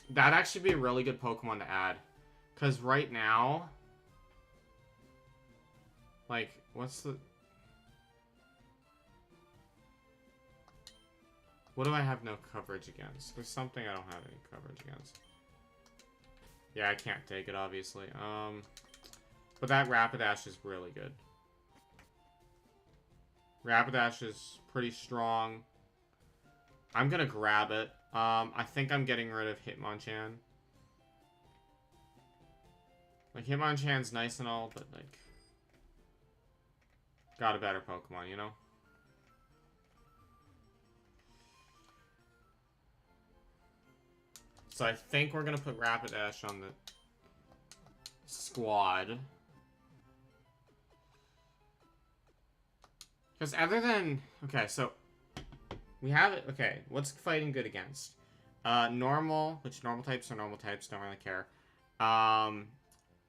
That'd actually be a really good Pokemon to add. Because right now... Like, what's the... What do I have no coverage against? There's something I don't have any coverage against. Yeah, I can't take it, obviously. But that Rapidash is really good. Rapidash is pretty strong. I'm gonna grab it. I think I'm getting rid of Hitmonchan. Like, Hitmonchan's nice and all, but, like... Got a better Pokemon, you know? So I think we're gonna put Rapidash on the squad. Because other than... Okay, so... We have it... Okay, what's fighting good against? Normal, which normal types are normal types, don't really care.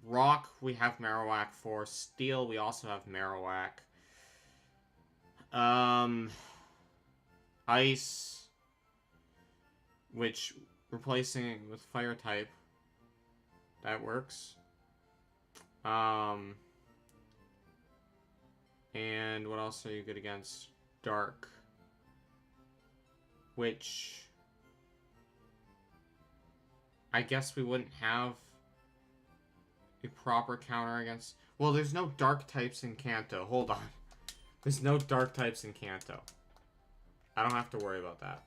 Rock, we have Marowak for. Steel, we also have Marowak. Ice, which replacing with fire type, that works. And what else are you good against? Dark, which I guess we wouldn't have a proper counter against. Well, there's no dark types in Kanto. Hold on. There's no dark types in Kanto. I don't have to worry about that.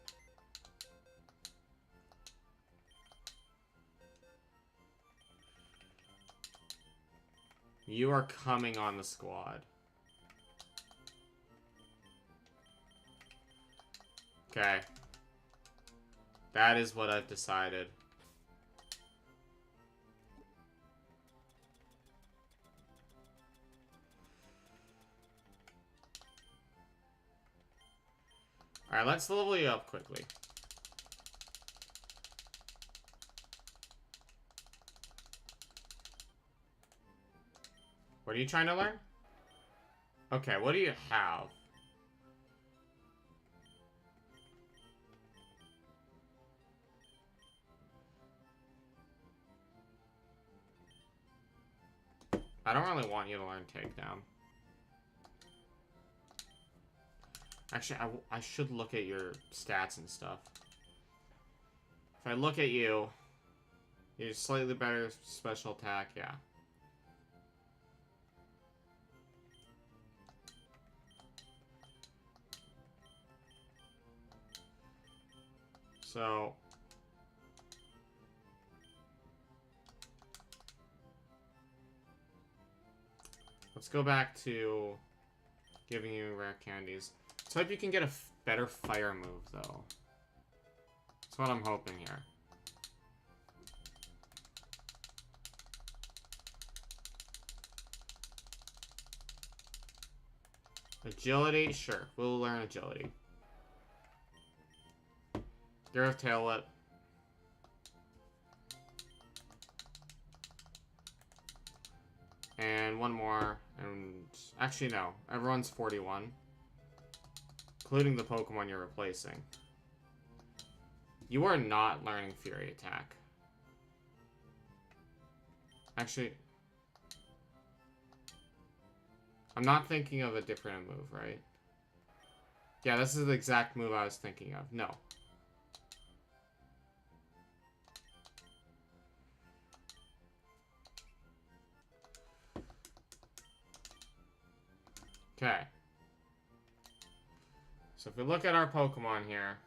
You are coming on the squad. Okay. That is what I've decided. Alright, let's level you up quickly. What are you trying to learn? Okay, what do you have? I don't really want you to learn Takedown. Actually, I should look at your stats and stuff. If I look at you, you're slightly better special attack, yeah. So... Let's go back to giving you rare candies. Let's hope you can get a better fire move, though. That's what I'm hoping here. Agility? Sure. We'll learn agility. Get rid of Tail Whip. And one more. And actually, no. Everyone's 41. Including the Pokemon you're replacing. You are not learning Fury Attack. Actually... I'm not thinking of a different move, right? Yeah, this is the exact move I was thinking of. No. Okay. So if we look at our Pokemon here...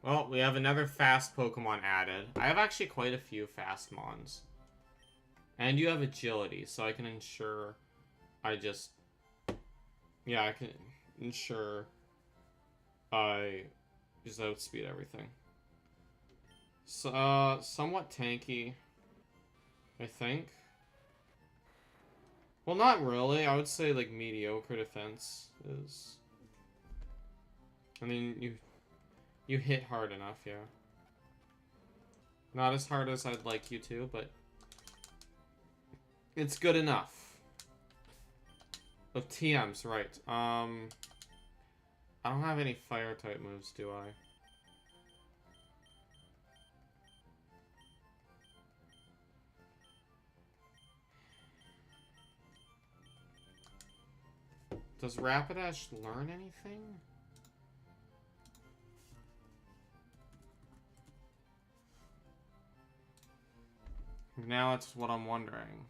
Well, we have another fast Pokemon added. I have actually quite a few fast Mons. And you have agility, so I can ensure I just... Yeah, I can ensure I Just outspeed everything. So, somewhat tanky, I think. Well, not really. I would say, like, mediocre defense is... I mean, you hit hard enough, yeah. Not as hard as I'd like you to, but... it's good enough. Oh, TMs, right. I don't have any fire-type moves, do I? Does Rapidash learn anything? Now that's what I'm wondering.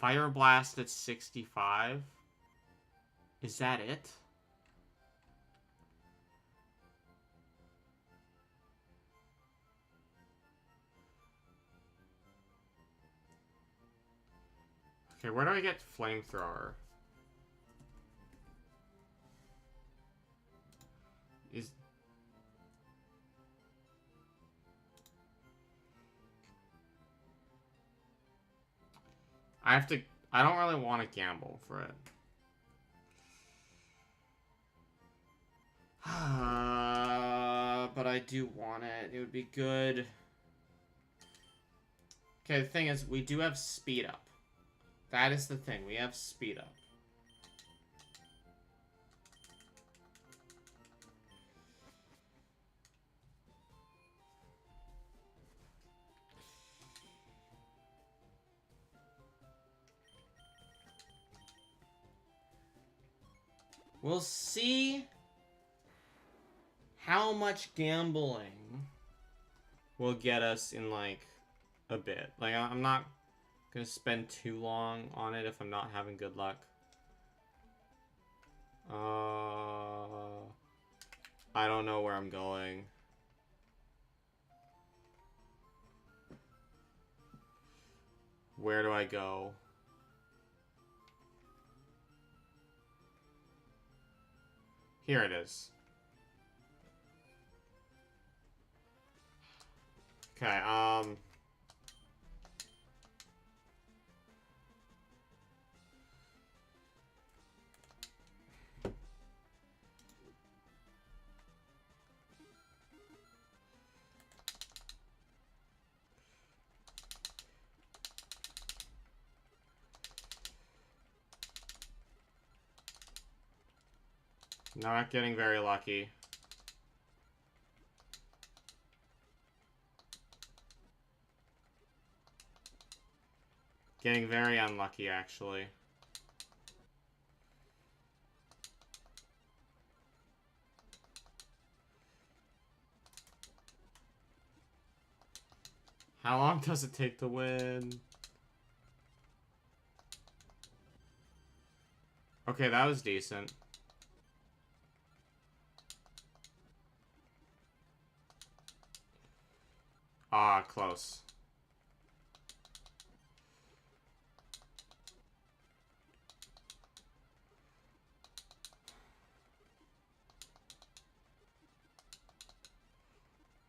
Fire Blast at 65? Is that it? Okay, where do I get Flamethrower? Is... I have to... I don't really want to gamble for it. But I do want it. It would be good. Okay, the thing is, we do have speed up. That is the thing. We have speed up. We'll see how much gambling will get us in, like, a bit. Like, I'm not gonna spend too long on it if I'm not having good luck. I don't know where I'm going. Where do I go? Here it is. Okay, not getting very lucky. Getting very unlucky, actually. How long does it take to win? Okay, that was decent. Ah, close.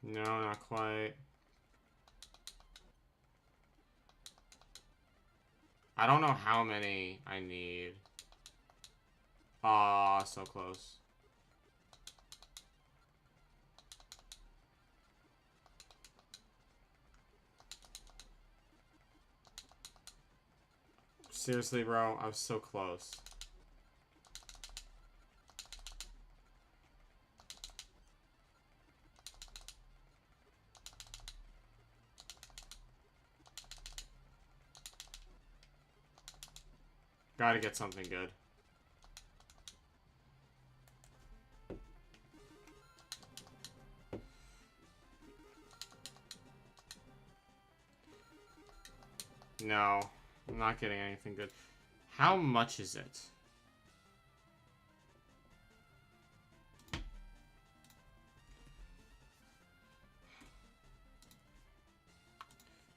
No, not quite. I don't know how many I need. Ah, so close. Seriously, bro, I was so close. Gotta get something good. No, I'm not getting anything good. How much is it?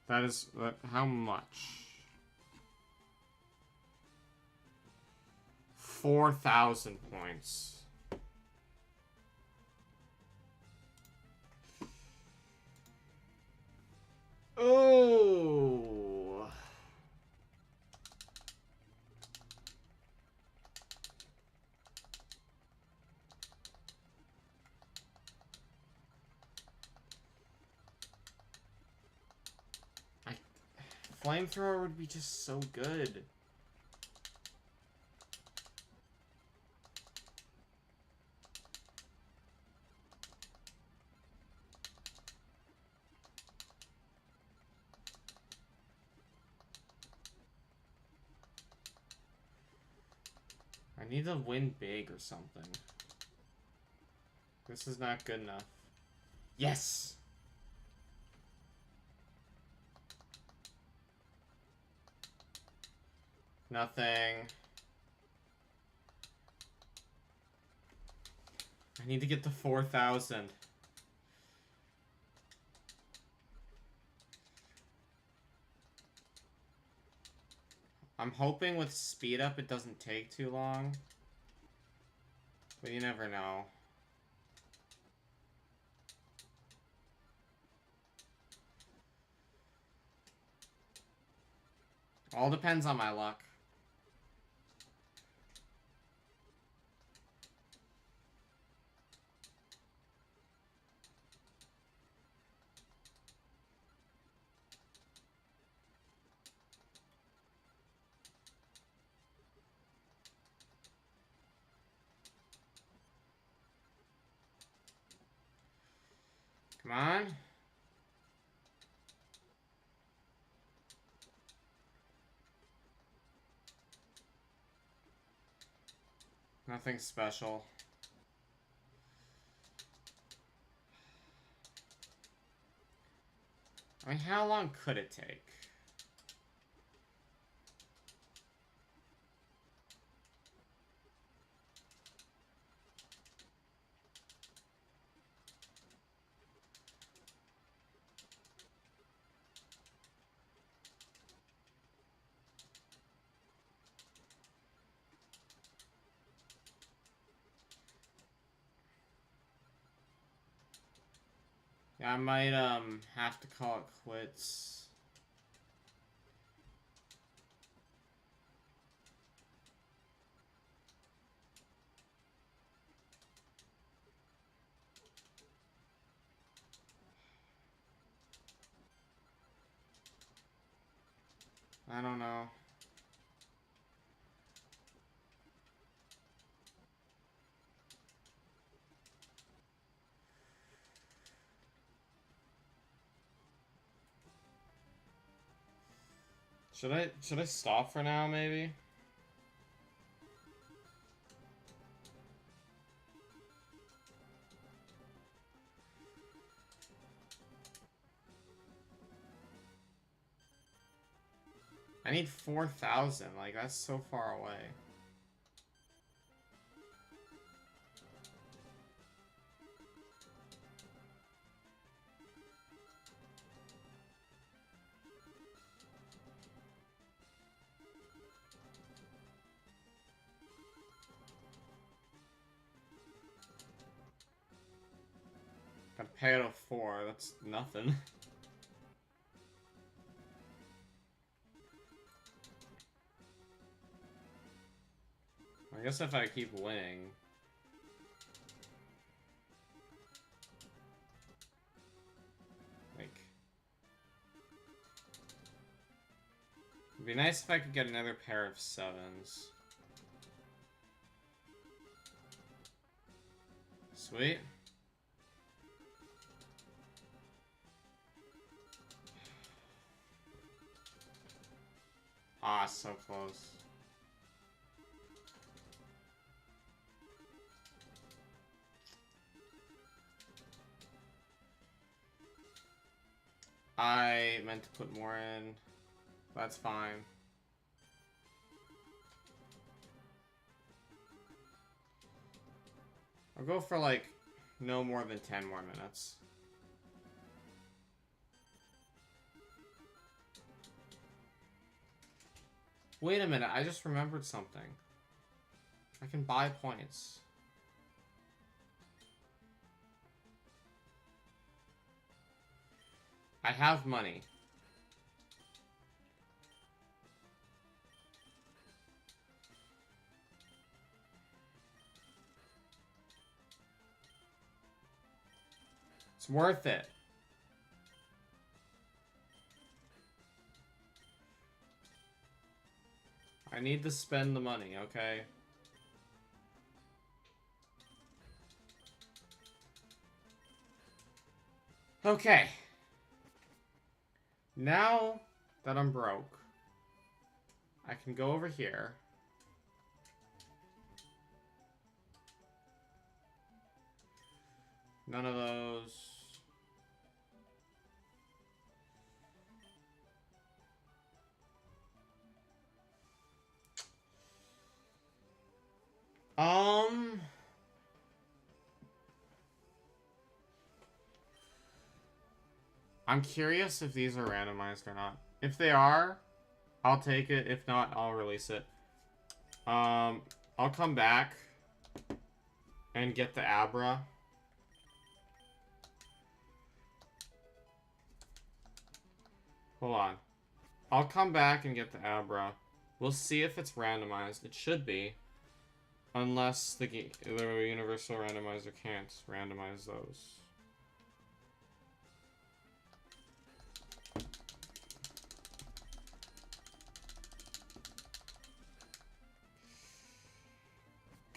That is... how much? 4,000 points. Oh. Flamethrower would be just so good. I need to win big or something. This is not good enough. Yes! Nothing. I need to get to 4,000. I'm hoping with speed up it doesn't take too long. But you never know. All depends on my luck. Come on. Nothing special. I mean, how long could it take? Yeah, I might, have to call it quits. I don't know. Should I stop for now, maybe? I need 4,000, like, that's so far away. Gotta pay out of 4, that's nothing. I guess if I keep winning... Like... It'd be nice if I could get another pair of 7s. Sweet. Ah, so close. I meant to put more in. That's fine. I'll go for like no more than 10 more minutes. Wait a minute, I just remembered something. I I can buy points. I have money. It's worth it. I need to spend the money, okay? Okay. Now that I'm broke, I can go over here. None of those. I'm curious if these are randomized or not. If they are, I'll take it. If not, I'll release it. I'll come back and get the Abra. Hold on. I'll come back and get the Abra. We'll see if it's randomized. It should be. Unless the universal randomizer can't randomize those.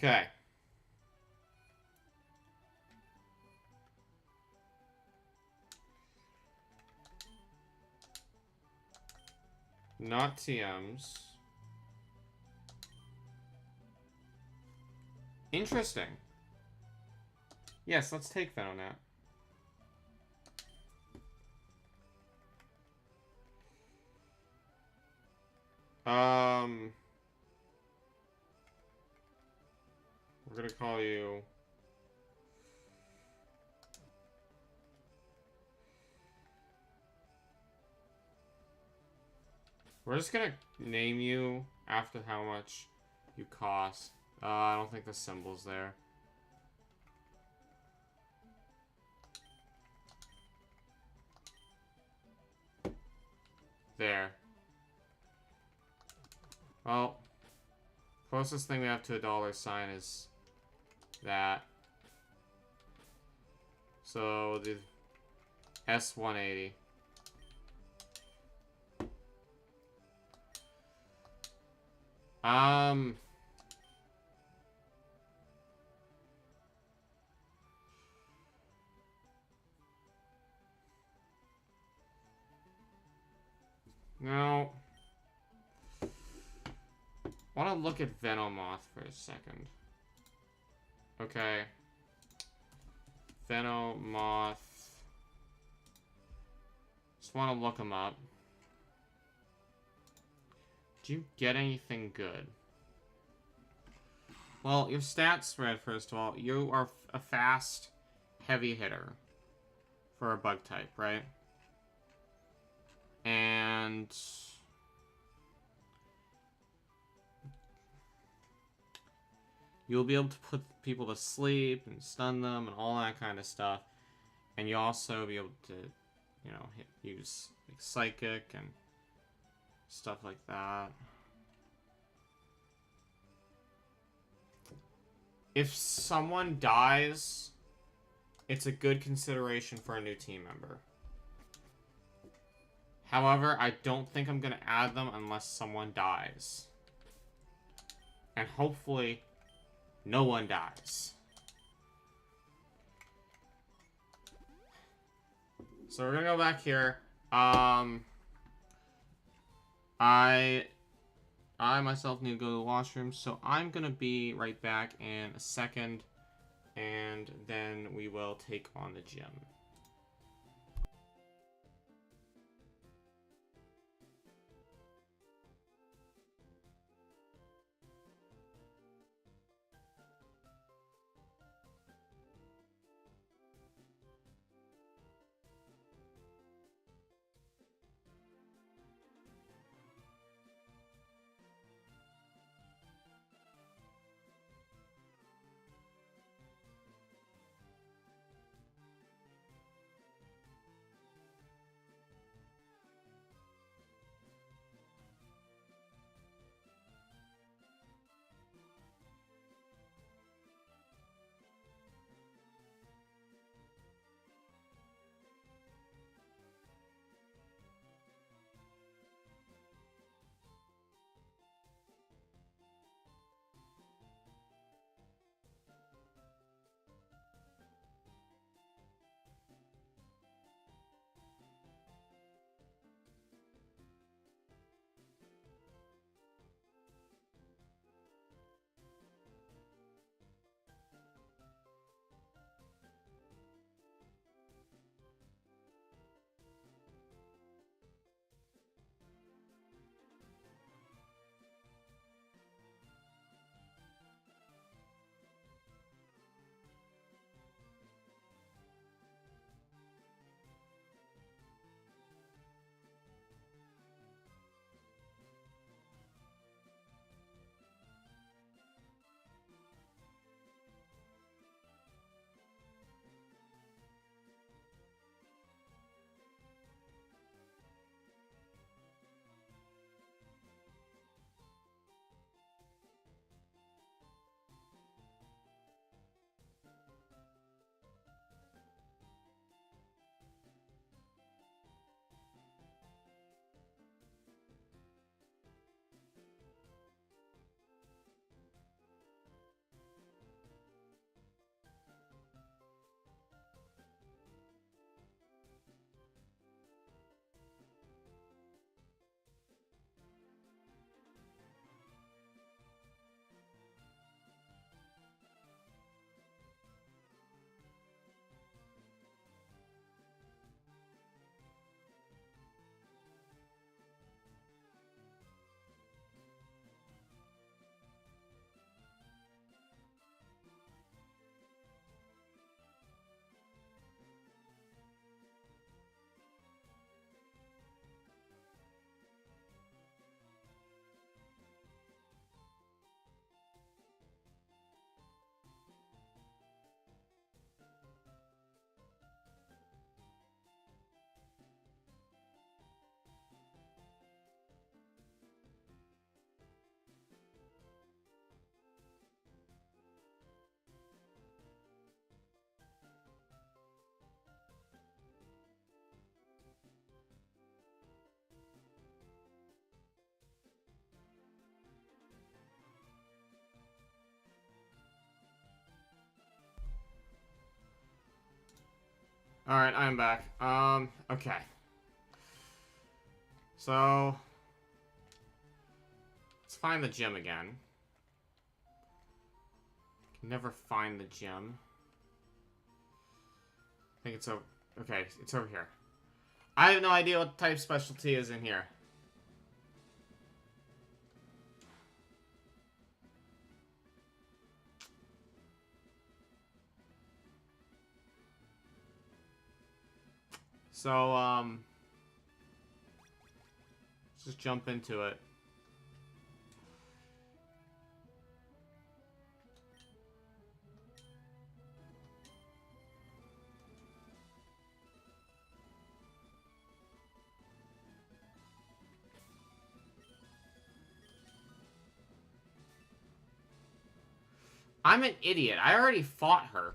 Okay. Not TMs. Interesting. Yes, let's take Venonat. We're gonna call you... We're just gonna name you after how much you cost. I don't think the symbol's there. There. Well, closest thing we have to a $sign is that. So the S180. Now, I want to look at Venomoth for a second. Okay. Venomoth. Just want to look him up. Do you get anything good? Well, your stats spread, first of all. You are a fast, heavy hitter for a bug type, right? And you'll be able to put people to sleep and stun them and all that kind of stuff. And you'll also be able to, you know, use like, psychic and stuff like that. If someone dies, it's a good consideration for a new team member. However, I don't think I'm going to add them unless someone dies. And hopefully, no one dies. So we're going to go back here. I myself need to go to the washroom, so I'm going to be right back in a second. And then we will take on the gym. Alright, I'm back. Okay. So... let's find the gym again. Can never find the gym. I think it's over... okay, it's over here. I have no idea what type specialty is in here. So, let's just jump into it. I'm an idiot. I already fought her.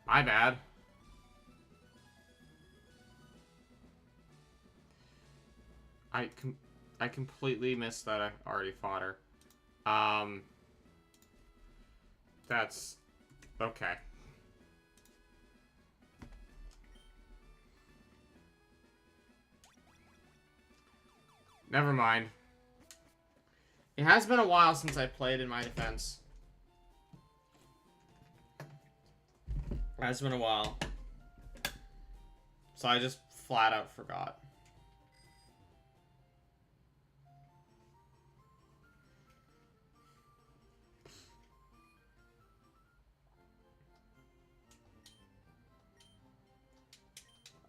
My bad. I completely missed that I already fought her. That's... okay. Never mind. It has been a while since I played, in my defense. It has been a while. So I just flat out forgot.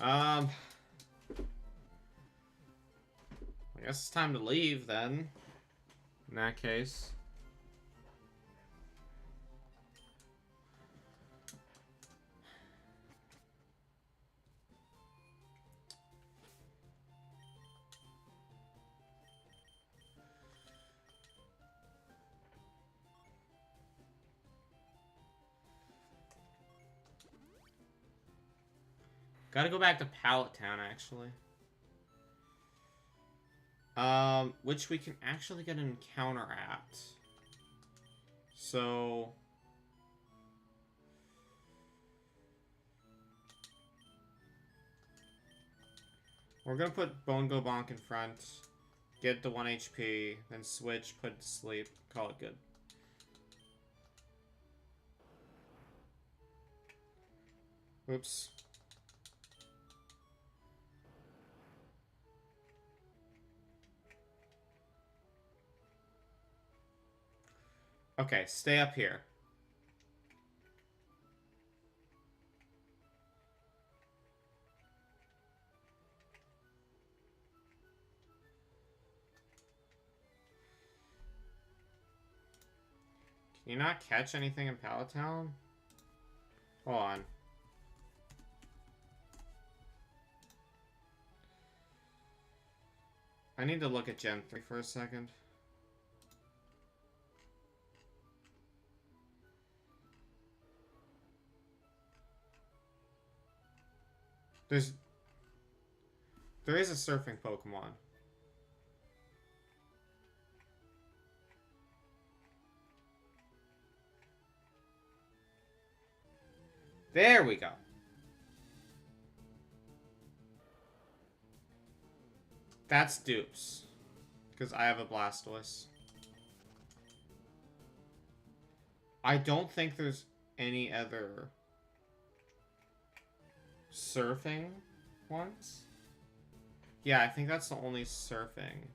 I guess it's time to leave, then. In that case. Gotta go back to Pallet Town, actually. Which we can actually get an encounter at. So... we're gonna put Bongo Bonk in front. Get the 1 HP. Then switch, put it to sleep. Call it good. Oops. Okay, stay up here. Can you not catch anything in Pallet Town? Hold on. I need to look at Gen 3 for a second. There is a surfing Pokemon. There we go. That's Dupes. Because I have a Blastoise. I don't think there's any other surfing ones. Yeah, I think that's the only surfing.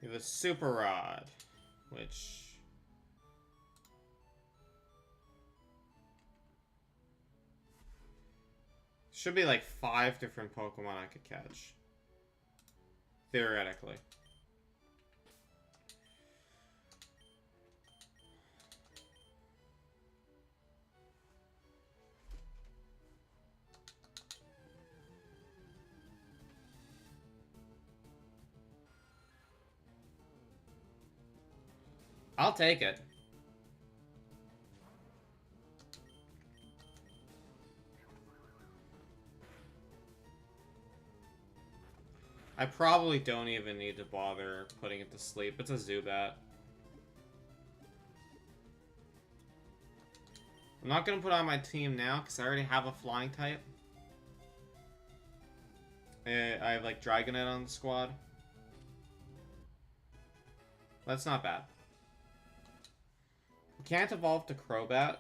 We have a Super Rod, which... Should be like 5 different Pokemon I could catch. Theoretically. I'll take it. I probably don't even need to bother putting it to sleep. It's a Zubat. I'm not going to put on my team now because I already have a flying type. I have like Dragonite on the squad. That's not bad. Can't evolve to Crobat,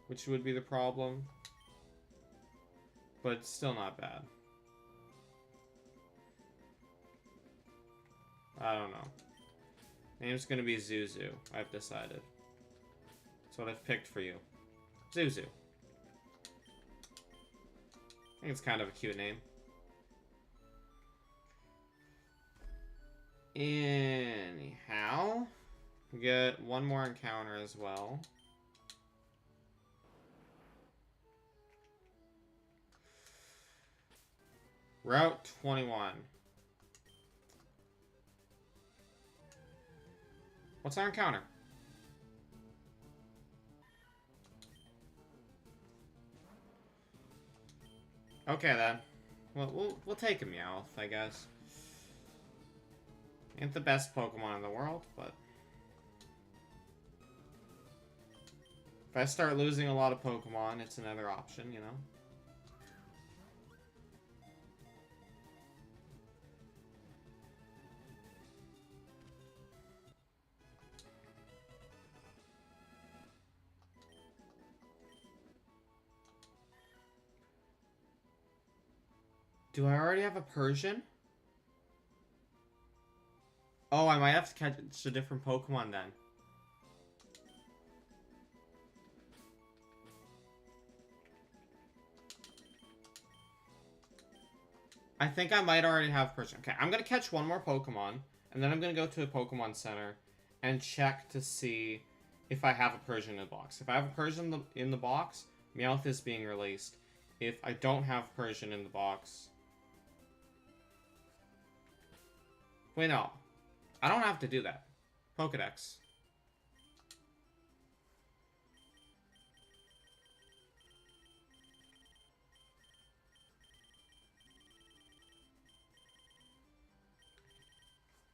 which would be the problem, but it's still not bad. I don't know. Name's gonna be Zuzu, I've decided. That's what I've picked for you. Zuzu. I think it's kind of a cute name. Anyhow, we get one more encounter as well. Route 21. What's our encounter? Okay then. Well, we'll take a Meowth, I guess. Ain't the best Pokemon in the world, but if I start losing a lot of Pokemon, it's another option, you know? Do I already have a Persian? Oh, I might have to catch a different Pokemon then. I think I might already have Persian. Okay, I'm going to catch one more Pokemon, and then I'm going to go to a Pokemon Center and check to see if I have a Persian in the box. If I have a Persian in the box, Meowth is being released. If I don't have Persian in the box... Wait, no. I don't have to do that. Pokedex.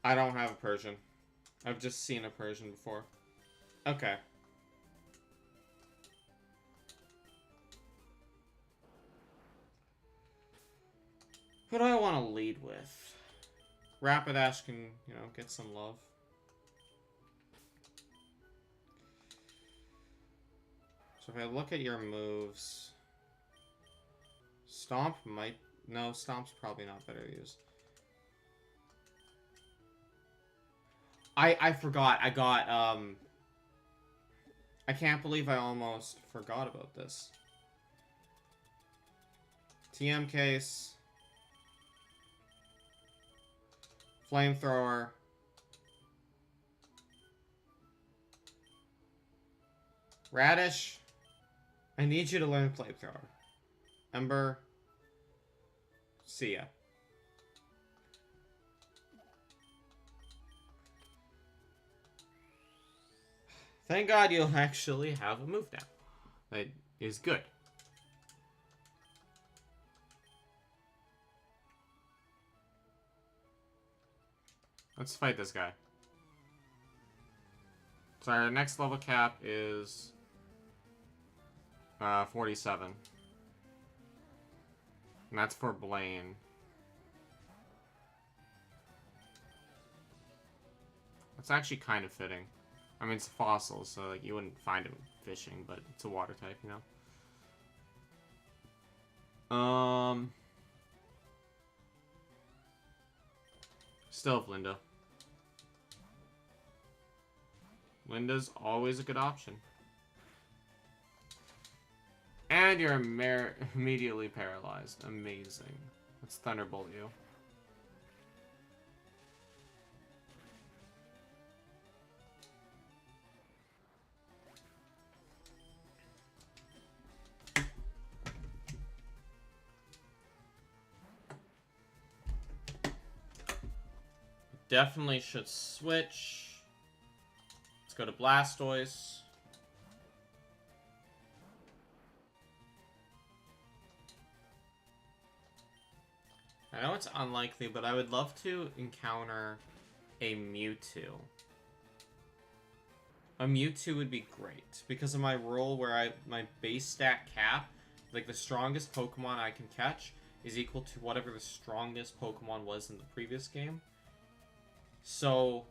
I don't have a Persian. I've just seen a Persian before. Okay. Who do I want to lead with? Rapidash can, you know, get some love. So if I look at your moves... Stomp might... No, Stomp's probably not better to use. I forgot. I got, I can't believe I almost forgot about this. TM case. Flamethrower. Radish. I need you to learn Flamethrower. Ember. See ya. Thank God you'll actually have a move now. That is good. Let's fight this guy. So our next level cap is 47. And that's for Blaine. That's actually kind of fitting. I mean, it's a fossil, so like you wouldn't find him fishing, but it's a water type, you know? Still have Linda. Linda's always a good option. And And you're immediately paralyzed. Amazing. Let's Thunderbolt you. Definitely should switch. Let's go to Blastoise. I know it's unlikely, but I would love to encounter a Mewtwo. A Mewtwo would be great, because of my rule where my base stat cap, like the strongest Pokemon I can catch, is equal to whatever the strongest Pokemon was in the previous game. So,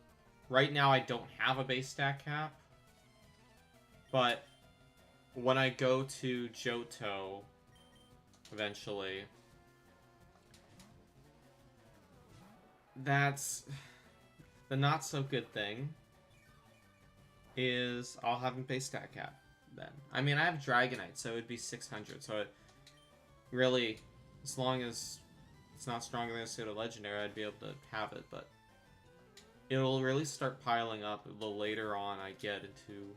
right now I don't have a base stat cap, but when I go to Johto, eventually, that's the not so good thing, is I'll have a base stat cap then. I mean, I have Dragonite, so it would be 600, so it really, as long as it's not stronger than a pseudo legendary, I'd be able to have it, but it'll really start piling up the later on I get into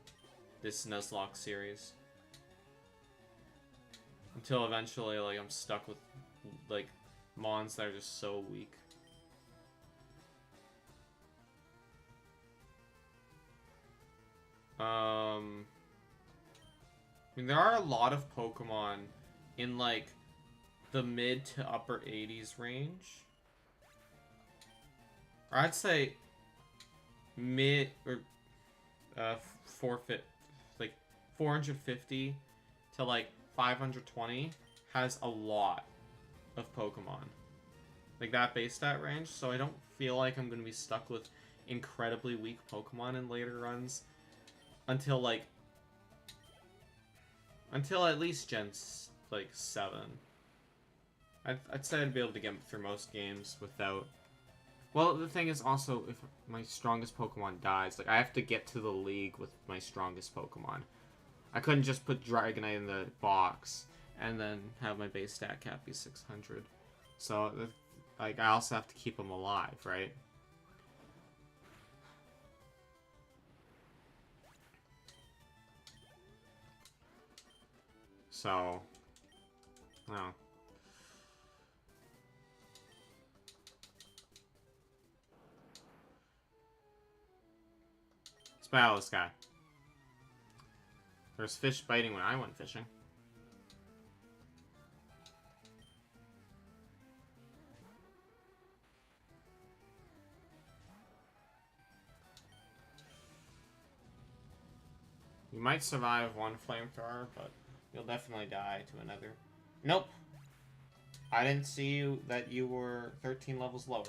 this Nuzlocke series. Until eventually, like, I'm stuck with, like, mons that are just so weak. I mean, there are a lot of Pokemon in, like, the mid to upper 80s range. Or I'd say mid, or, 450 to, like, 520 has a lot of Pokemon. Like, that base stat range, so I don't feel like I'm going to be stuck with incredibly weak Pokemon in later runs until, like, until at least Gen, like, 7. I'd say I'd be able to get through most games without... Well, the thing is also, if my strongest Pokemon dies, like, I have to get to the league with my strongest Pokemon. I couldn't just put Dragonite in the box and then have my base stat cap be 600. So, like, I also have to keep them alive, right? So, no. Let's battle this guy. There's fish biting when I went fishing. You might survive one flamethrower, but you'll definitely die to another. Nope. I didn't see that you were 13 levels lower.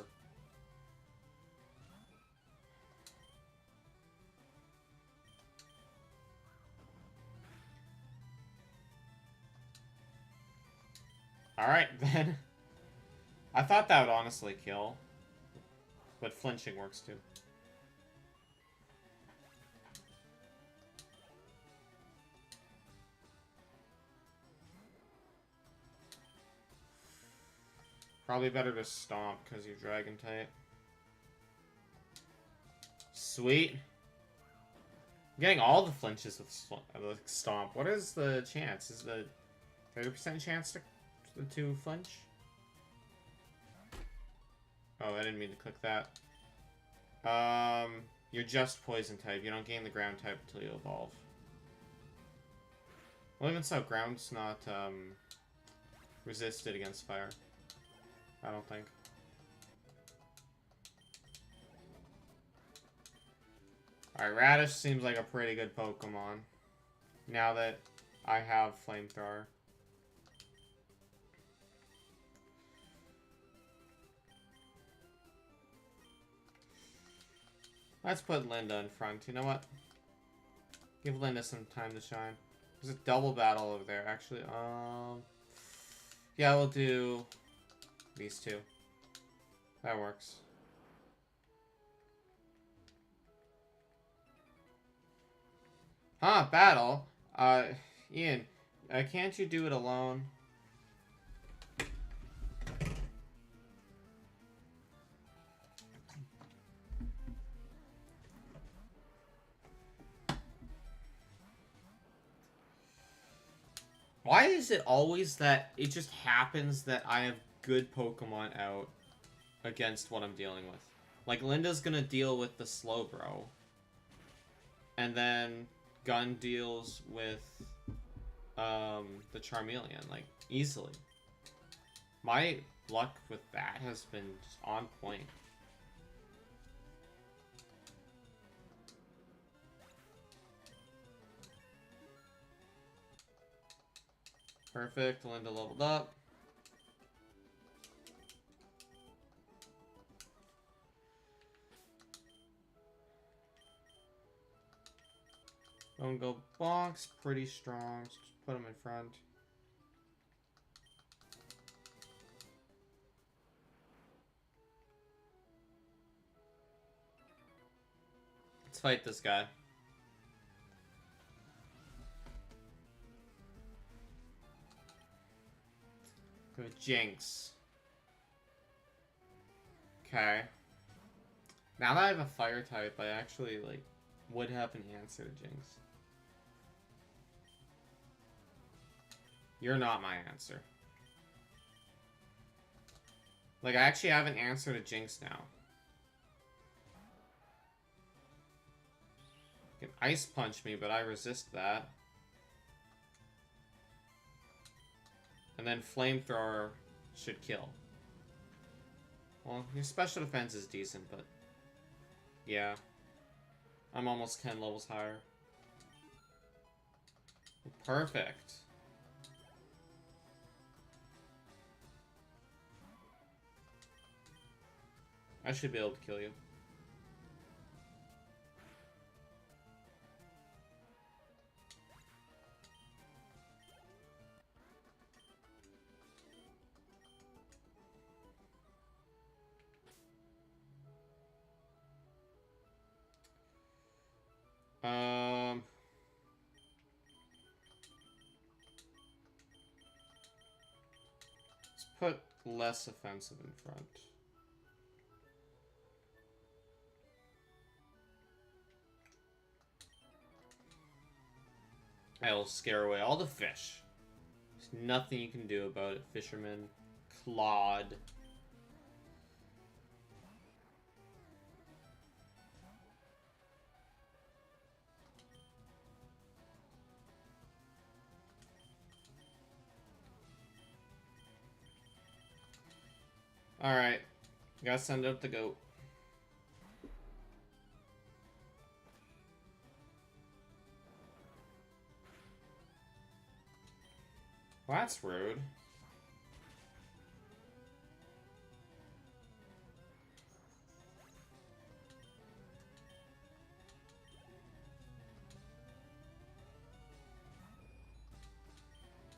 Alright, then. I thought that would honestly kill. But flinching works too. Probably better to stomp because you're dragon type. Sweet. I'm getting all the flinches with stomp. What is the chance? Is the 30% chance to flinch? Oh, I didn't mean to click that. You're just poison type. You don't gain the ground type until you evolve. Well, even so, ground's not resisted against fire. I don't think. Alright, Radish seems like a pretty good Pokemon. Now that I have Flamethrower. Let's put Linda in front. You know what? Give Linda some time to shine. There's a double battle over there, actually. Yeah, we'll do these two. That works. Huh, battle? Ian, Can't you do it alone? Why is it always that it just happens that I have good Pokemon out against what I'm dealing with? Like, Linda's gonna deal with the Slowbro. And then Gun deals with the Charmeleon, like, easily. My luck with that has been just on point. Perfect, Linda leveled up. Don't go bonks, pretty strong. So just put him in front. Let's fight this guy. Go with Jinx. Okay. Now that I have a fire type, I actually, like, would have an answer to Jinx. You're not my answer. Like, I actually have an answer to Jinx now. You can Ice Punch me, but I resist that. And then Flamethrower should kill. Well, your special defense is decent, but... yeah. I'm almost 10 levels higher. Perfect. I should be able to kill you. Let's put less offensive in front. I'll scare away all the fish. There's nothing you can do about it, fisherman. Claude. Alright. Gotta send out the goat. Well, that's rude.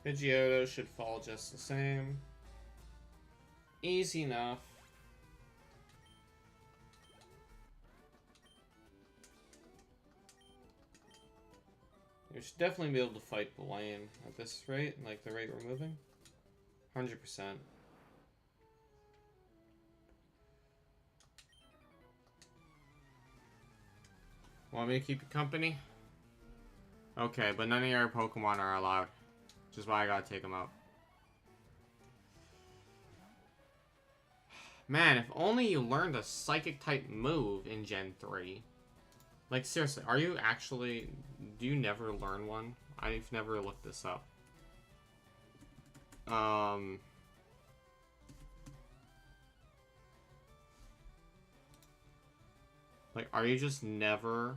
Pidgeotto should fall just the same. Easy enough. You should definitely be able to fight Blaine at this rate, like the rate we're moving. 100%. Want me to keep you company? Okay, but none of your Pokemon are allowed. Which is why I gotta take them out. Man, if only you learned a Psychic-type move in Gen 3. Like, seriously, are you actually... do you never learn one? I've never looked this up. Like, are you just never...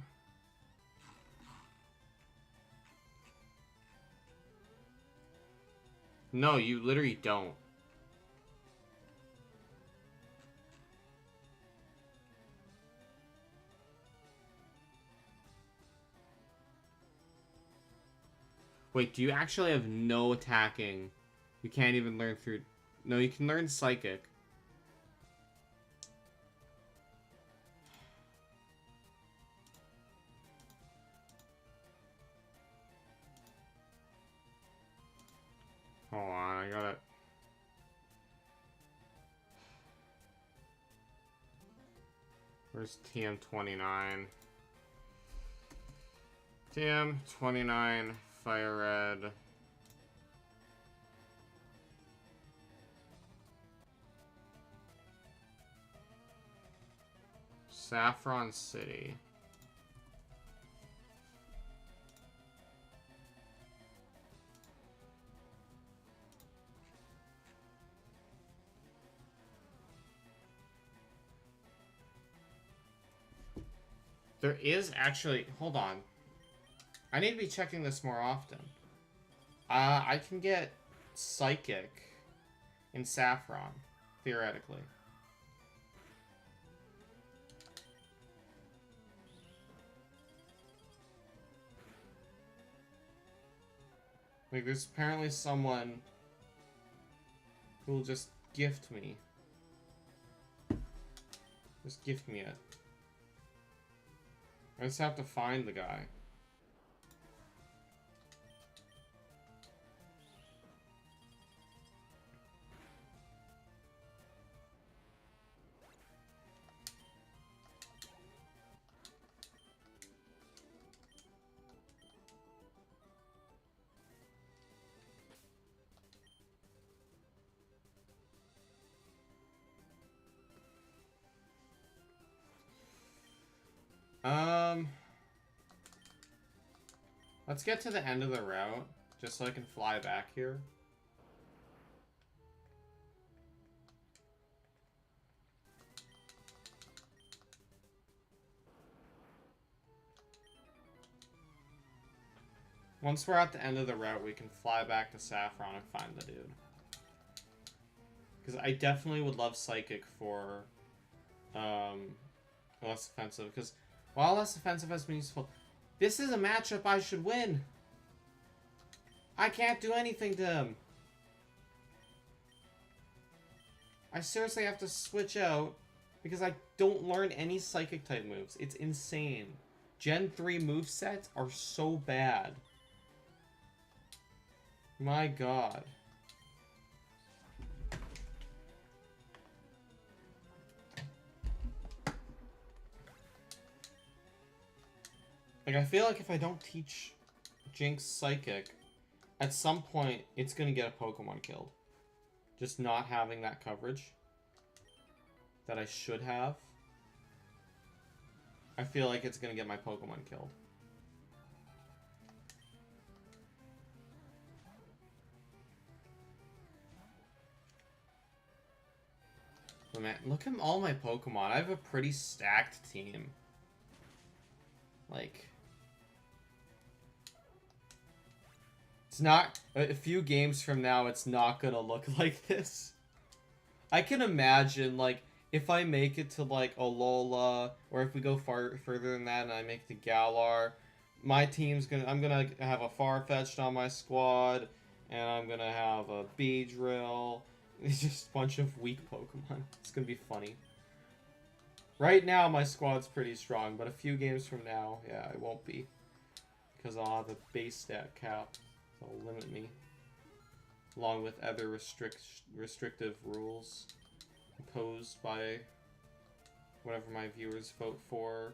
No, you literally don't. Wait, do you actually have no attacking? You can't even learn through... No, you can learn Psychic. Where's TM29? TM29 Firered. Saffron City. There is actually... Hold on. I need to be checking this more often. I can get Psychic in Saffron, theoretically. Like, there's apparently someone who will just gift me. Just gift me it. I just have to find the guy. Let's get to the end of the route, just so I can fly back here. Once we're at the end of the route, we can fly back to Saffron and find the dude. Because I definitely would love Psychic for less offensive. Because while less offensive has been useful, this is a matchup I should win. I can't do anything to him. I seriously have to switch out because I don't learn any Psychic type moves. It's insane. Gen 3 movesets are so bad. My god. Like, I feel like if I don't teach Jinx Psychic, at some point, it's gonna get a Pokemon killed. Just not having that coverage that I should have. I feel like it's gonna get my Pokemon killed. But man, look at all my Pokemon. I have a pretty stacked team. Like... It's not... A few games from now, it's not gonna look like this. I can imagine, like, if I make it to, like, Alola, or if we go further than that and I make the Galar, my team's gonna... I'm gonna have a Farfetch'd on my squad, and I'm gonna have a Beedrill. It's just a bunch of weak Pokemon. It's gonna be funny. Right now, my squad's pretty strong, but a few games from now, yeah, it won't be. Because I'll have a base stat cap. That'll limit me. Along with other restrictive rules imposed by whatever my viewers vote for.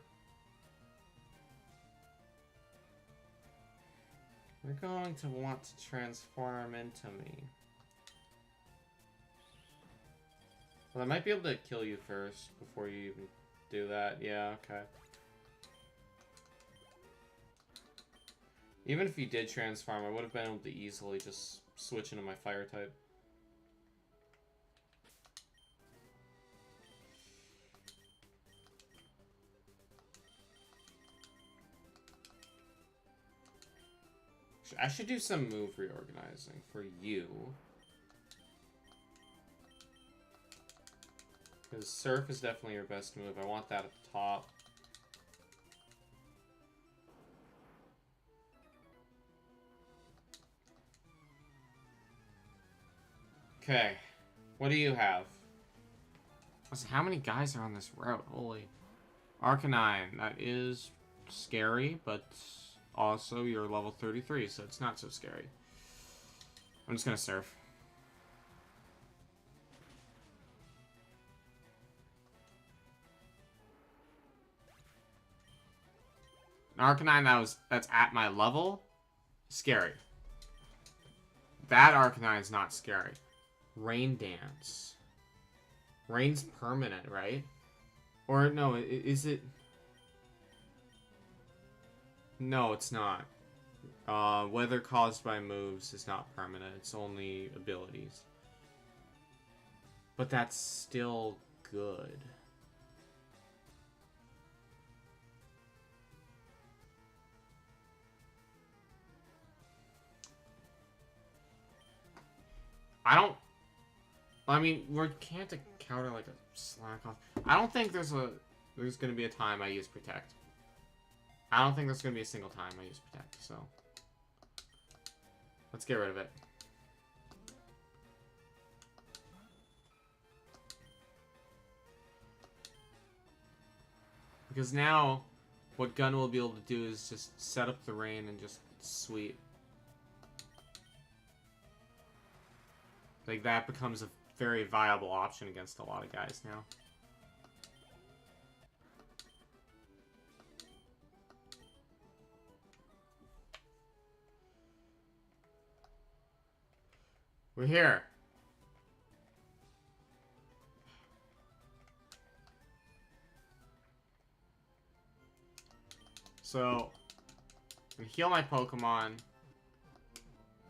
They're going to want to transform into me. Well, I might be able to kill you first before you even do that. Yeah, okay. Even if you did transform, I would have been able to easily just switch into my fire type. I should do some move reorganizing for you. Because Surf is definitely your best move. I want that at the top. Okay. What do you have? How many guys are on this route? Holy. Arcanine. That is scary, but also you're level 33, so it's not so scary. I'm just gonna Surf. Arcanine that's at my level, scary. That Arcanine is not scary. Rain Dance. Rain's permanent, right? Or no, is it? No, it's not. Weather caused by moves is not permanent. It's only abilities. But that's still good. I mean, we can't counter like a slack off. I don't think there's gonna be a time I use Protect. I don't think there's gonna be a single time I use Protect, so let's get rid of it. Because now, what Gun will be able to do is just set up the rain and just sweep. Like, that becomes a very viable option against a lot of guys now. We're here. So, I'm gonna heal my Pokemon.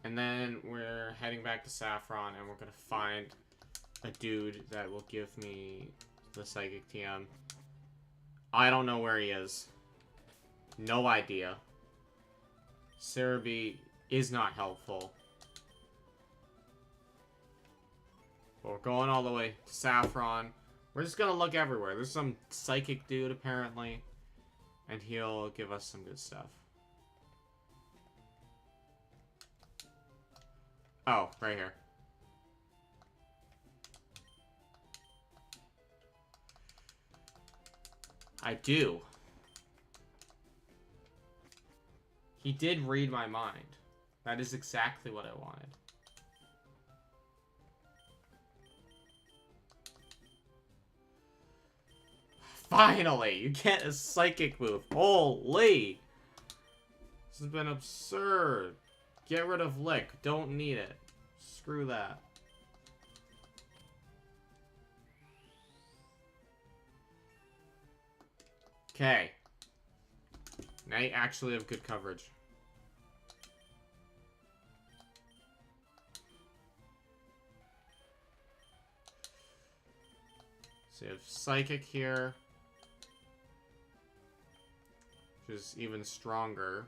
And then we're heading back to Saffron, and we're gonna find a dude that will give me the Psychic TM. I don't know where he is. No idea. Cerebi is not helpful. But we're going all the way to Saffron. We're just gonna look everywhere. There's some psychic dude, apparently. And he'll give us some good stuff. Oh, right here. I do. He did read my mind. That is exactly what I wanted. Finally! You get a psychic move. Holy! This has been absurd. Get rid of Lick. Don't need it. Screw that. Okay. Now you actually have good coverage. So you have Psychic here. Which is even stronger.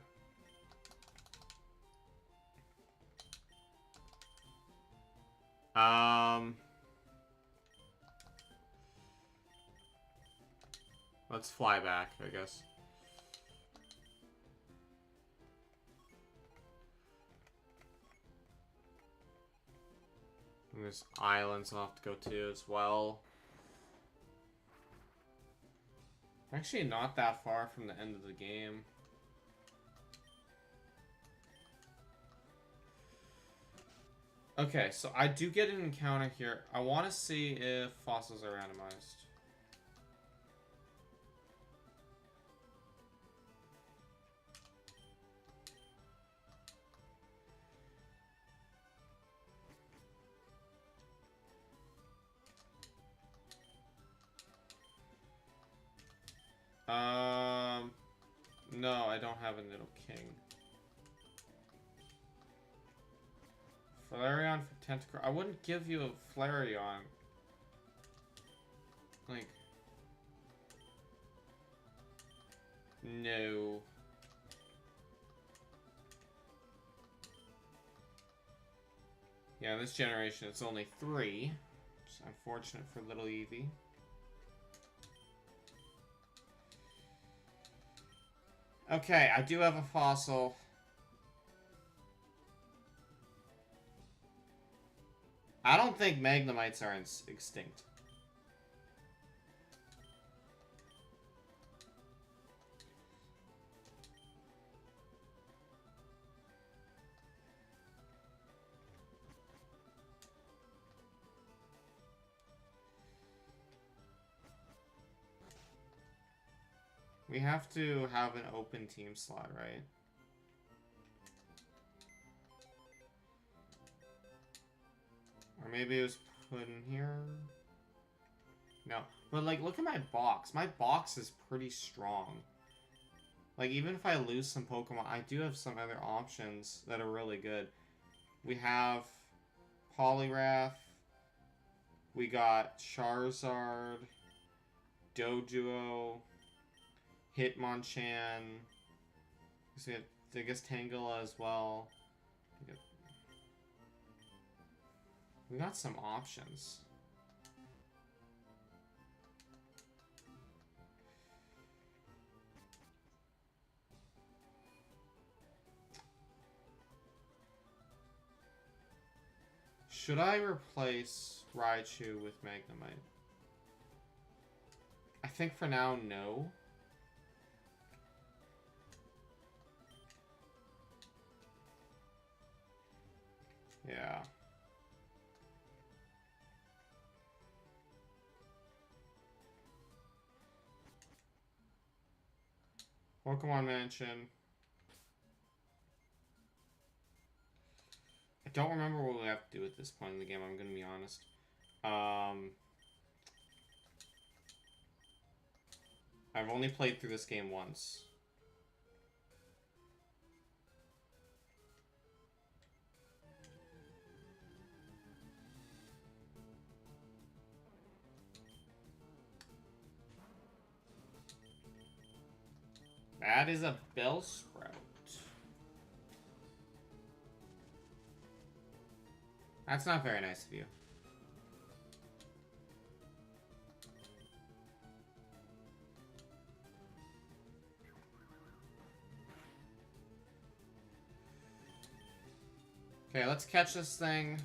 Let's fly back, I guess. And there's islands I'll have to go to as well. Actually, not that far from the end of the game. Okay, so I do get an encounter here. I want to see if fossils are randomized. No, I don't have a Nidoking. Flareon for Tentacruel. I wouldn't give you a Flareon. Like... No. Yeah, this generation it's only 3. Which is unfortunate for little Eevee. Okay, I do have a fossil. I don't think Magnemites are extinct. We have to have an open team slot, right? Or maybe it was put in here? No. But, like, look at my box. My box is pretty strong. Like, even if I lose some Pokemon, I do have some other options that are really good. We have Poliwrath. We got Charizard. Doduo. Hitmonchan. So we have, I guess, Tangela as well. We got some options. Should I replace Raichu with Magnemite? I think for now, no. Yeah. Pokemon Mansion. I don't remember what we have to do at this point in the game, I'm gonna be honest. I've only played through this game once. That is a Bellsprout. That's not very nice of you. Okay, let's catch this thing.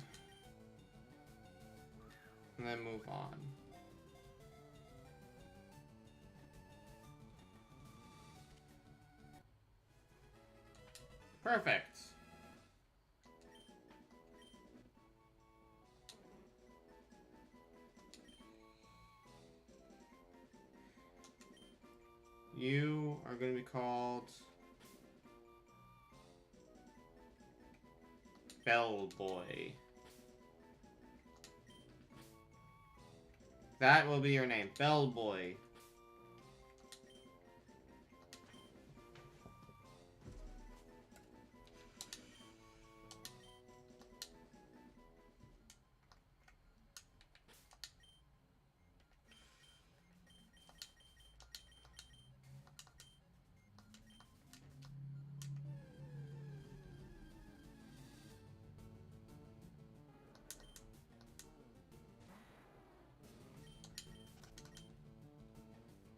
And then move on. Perfect. You are going to be called Bellboy. That will be your name, Bellboy.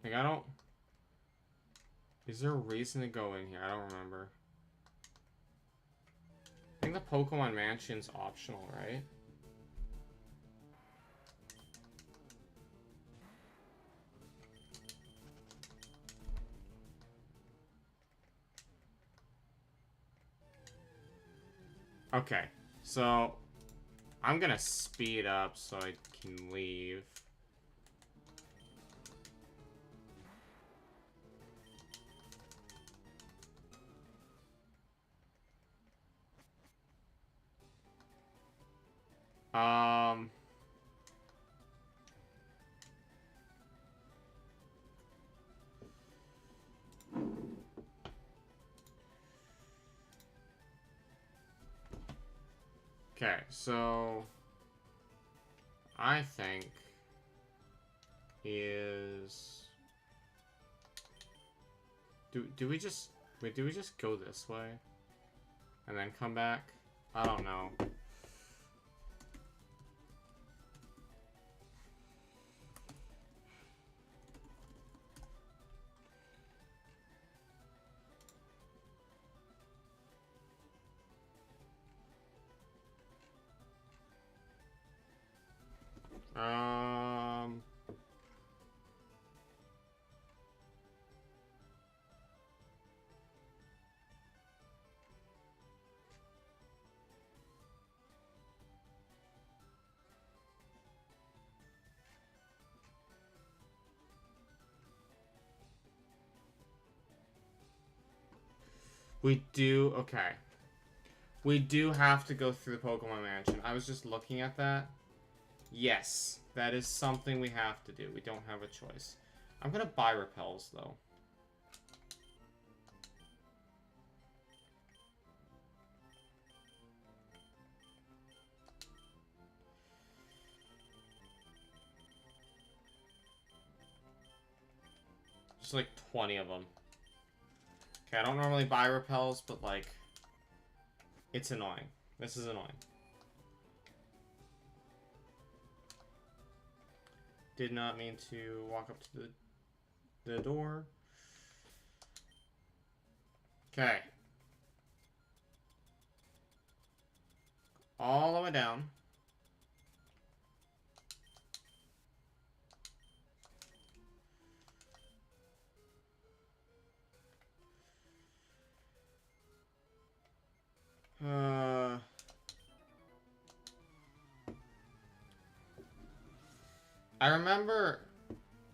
Like, I don't... Is there a reason to go in here? I don't remember. I think the Pokemon Mansion's optional, right? Okay, so I'm gonna speed up so I can leave. Okay, so I think is do we just wait, do we just go this way and then come back? I don't know. We do... Okay. We do have to go through the Pokemon Mansion. I was just looking at that. Yes. That is something we have to do. We don't have a choice. I'm gonna buy repels, though. Just like 20 of them. Okay, I don't normally buy repels, but like... It's annoying. This is annoying. Did not mean to walk up to the door. Okay. All the way down.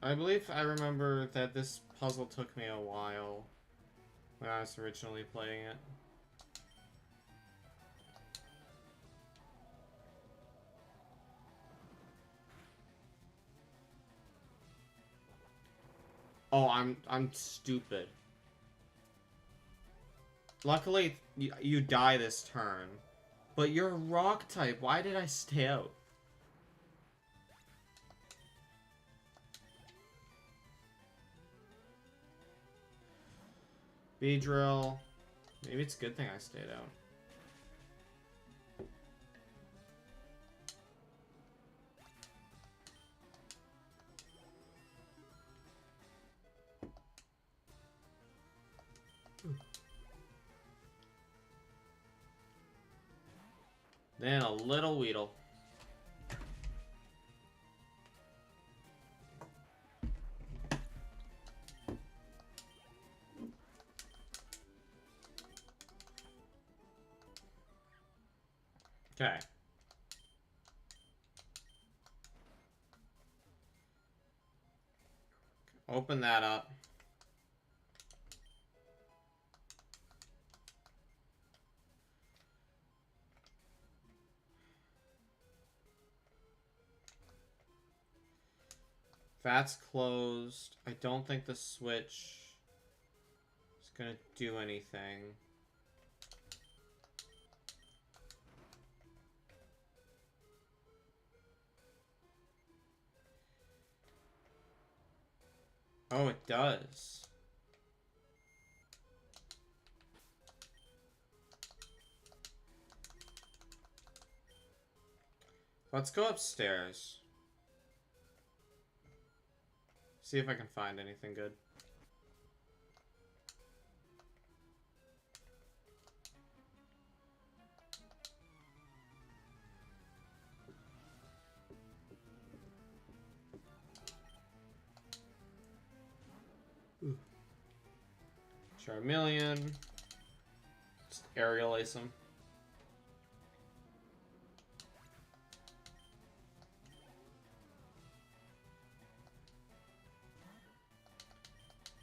I believe I remember that this puzzle took me a while when I was originally playing it. Oh, I'm stupid. Luckily, you die this turn. But you're a rock type. Why did I stay out? Beedrill. Maybe it's a good thing I stayed out. Then a little Weedle. Okay. Open that up. That's closed. I don't think the switch is gonna do anything. Oh, it does. Let's go upstairs. See if I can find anything good. Charmeleon. Just aerial ace him.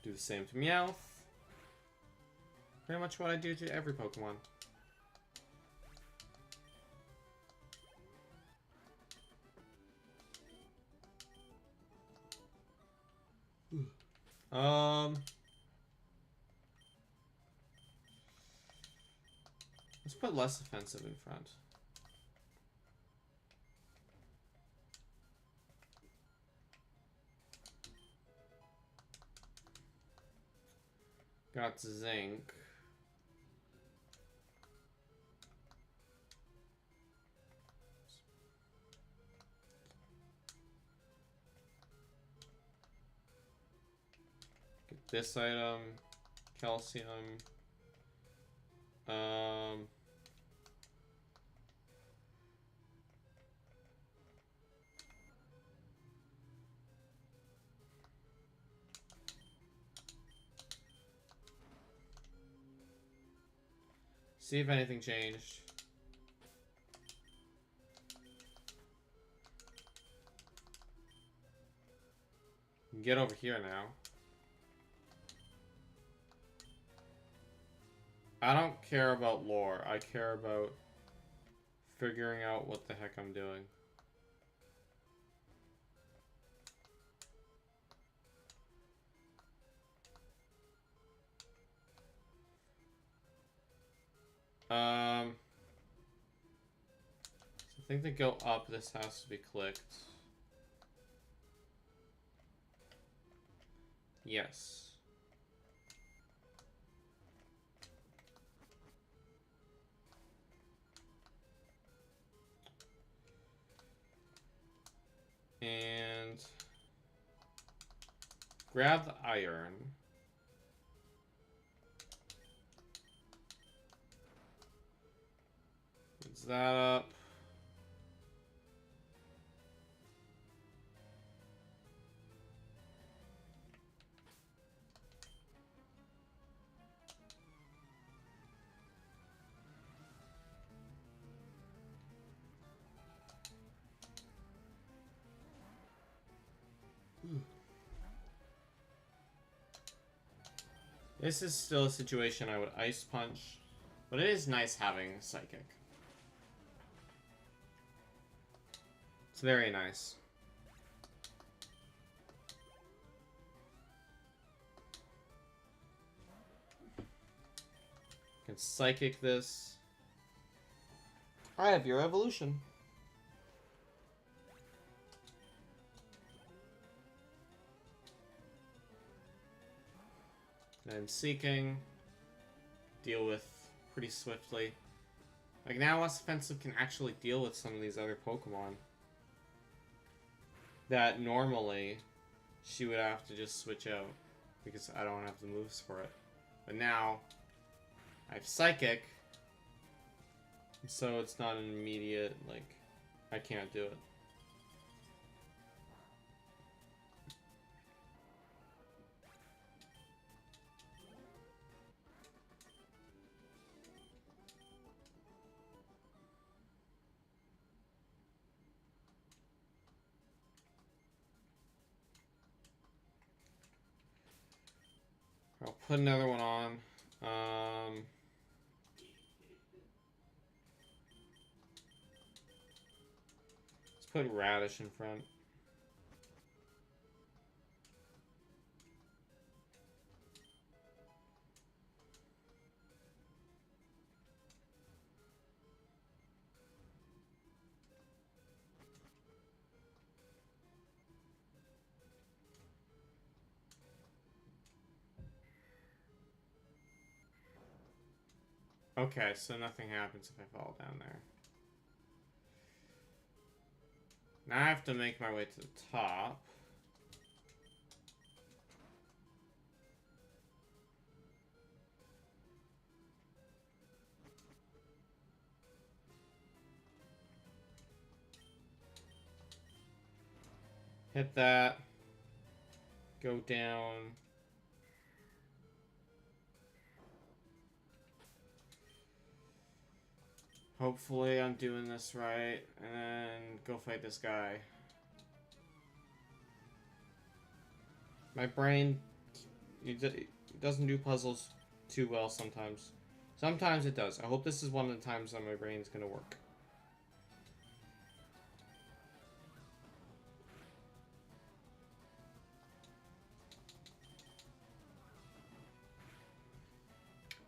Do the same to Meowth. Pretty much what I do to every Pokemon. Let's put less offensive in front. Got Zinc. Get this item. Calcium. See if anything changed. Get over here now. I don't care about lore. I care about figuring out what the heck I'm doing. So I think to go up, this has to be clicked. Yes. And grab the iron. Is that up? This is still a situation I would ice punch, but it is nice having psychic. It's very nice. Can psychic this. I have your evolution. I'm seeking. Deal with pretty swiftly. Like now Less Offensive can actually deal with some of these other Pokemon that normally she would have to just switch out because I don't have the moves for it. But now I have Psychic, so it's not an immediate, like, I can't do it. I'll put another one on. Let's put Radish in front. Okay, so nothing happens if I fall down there. Now I have to make my way to the top. Hit that. Go down. Hopefully I'm doing this right, and then go fight this guy. My brain, it doesn't do puzzles too well sometimes. Sometimes it does. I hope this is one of the times that my brain's gonna work.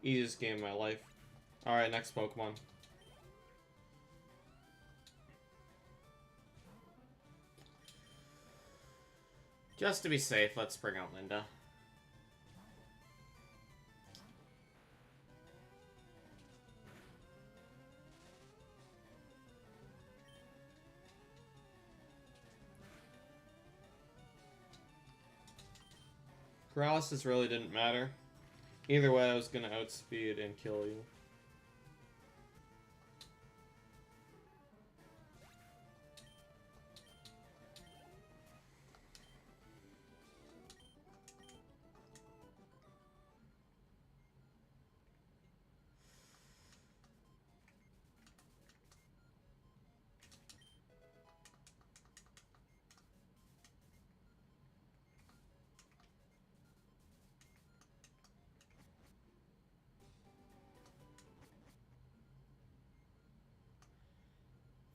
Easiest game of my life. Alright, next Pokemon. Just to be safe, let's bring out Linda. Paralysis really didn't matter. Either way, I was gonna outspeed and kill you.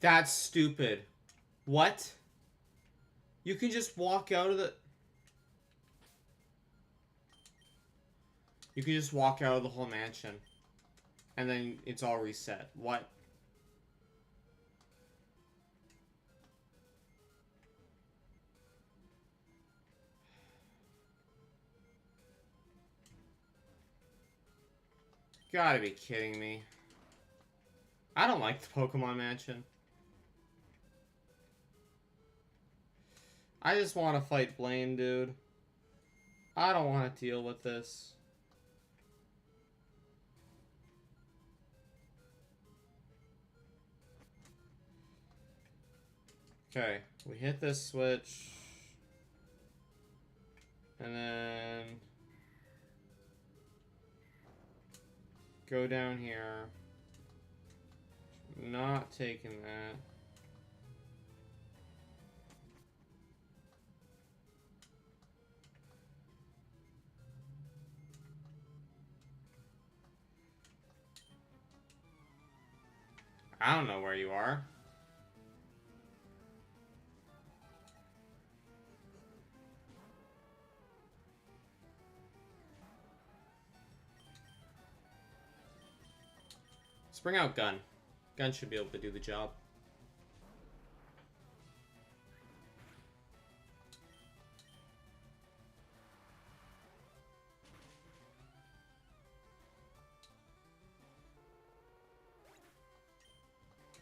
That's stupid. What? You can just walk out of the... You can just walk out of the whole mansion. And then it's all reset. What? Gotta be kidding me. I don't like the Pokemon Mansion. I just want to fight Blaine, dude. I don't want to deal with this. Okay, we hit this switch. And then... go down here. Not taking that. I don't know where you are. Let's bring out Gun. Gun should be able to do the job.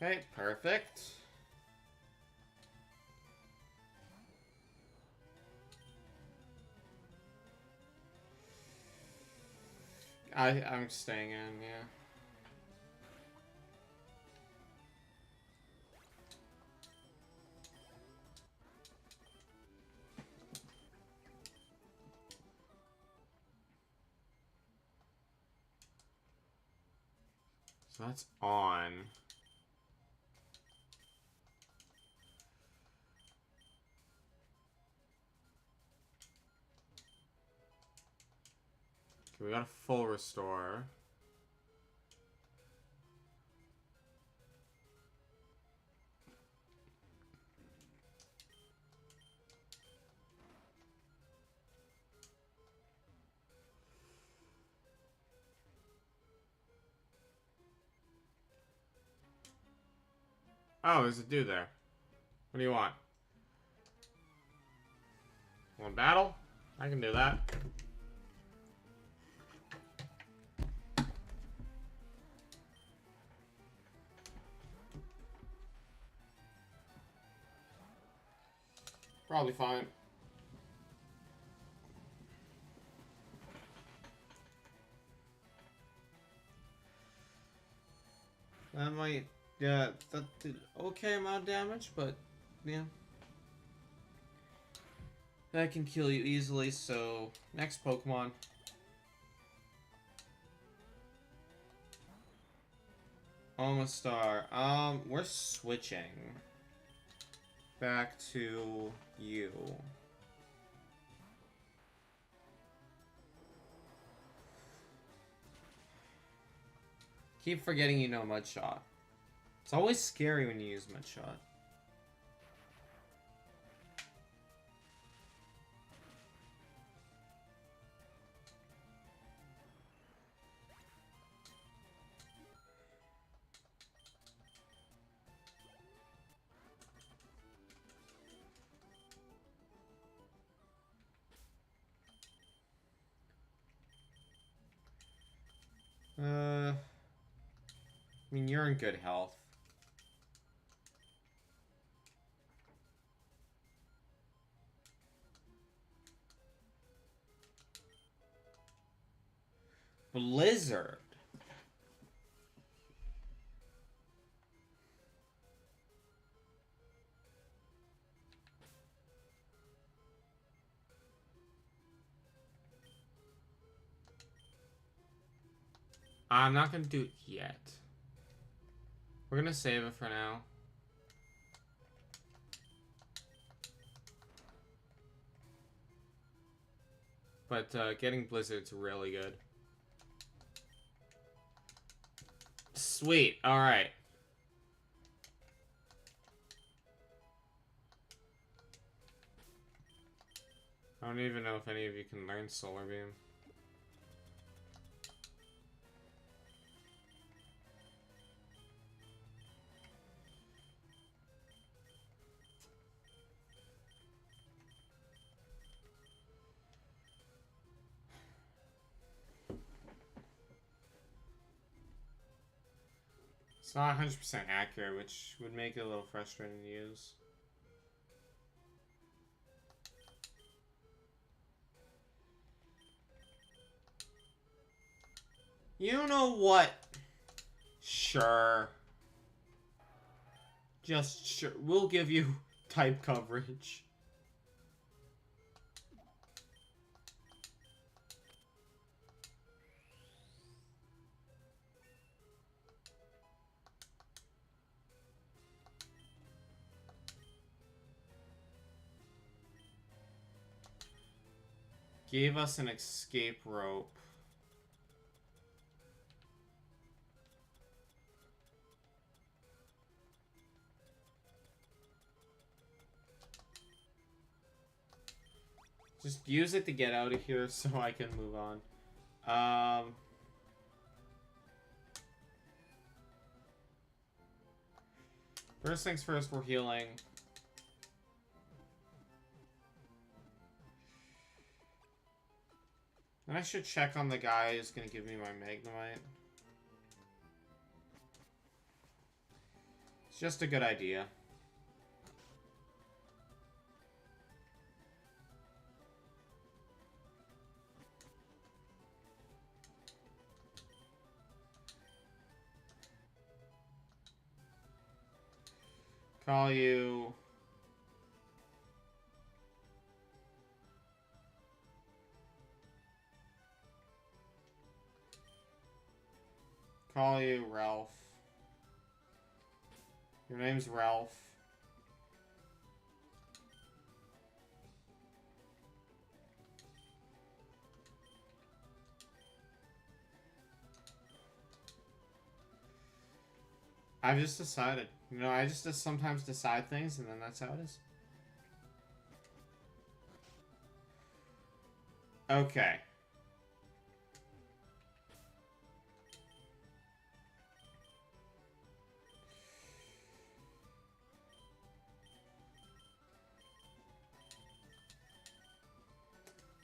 Okay, perfect. I'm staying in, yeah. So that's on. Okay, we got a full restore. Oh, there's a dude there. What do you want? Want battle? I can do that. Probably fine. That might, yeah, that did okay amount of damage, but yeah. That can kill you easily, so next Pokemon. Omastar. We're switching back to you. Keep forgetting you know Mudshot. It's always scary when you use Mudshot. I mean, you're in good health. Blizzard. I'm not gonna do it yet. We're gonna save it for now. But getting Blizzard's really good. Sweet, alright. I don't even know if any of you can learn Solar Beam. It's not 100% accurate, which would make it a little frustrating to use. You know what? Sure. Just sure. We'll give you type coverage. Gave us an escape rope. Just use it to get out of here so I can move on. First things first, we're healing. And I should check on the guy who's gonna give me my Magnemite. It's just a good idea. Call you... Call you Ralph. Your name's Ralph. I've just decided. You know, I just sometimes decide things and then that's how it is. Okay.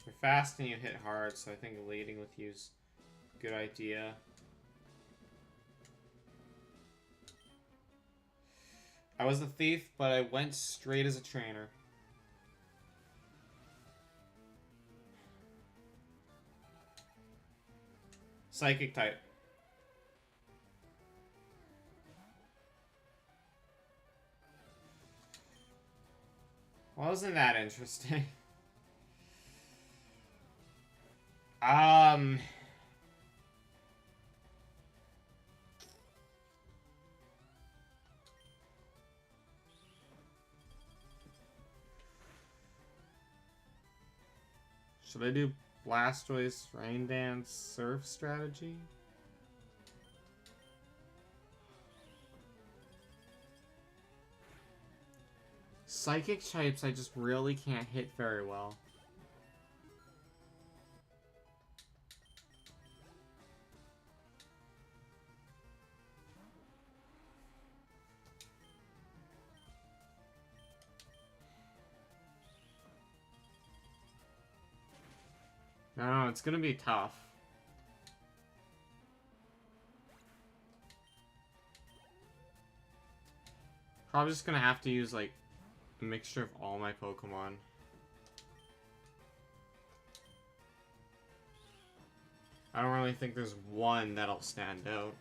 You're fast and you hit hard, so I think leading with you's a good idea. I was a thief, but I went straight as a trainer. Psychic type. Wasn't that interesting? Should I do Blastoise, Rain Dance, Surf strategy? Psychic types I just really can't hit very well. No, it's gonna be tough. Probably just gonna have to use, like, a mixture of all my Pokemon. I don't really think there's one that'll stand out.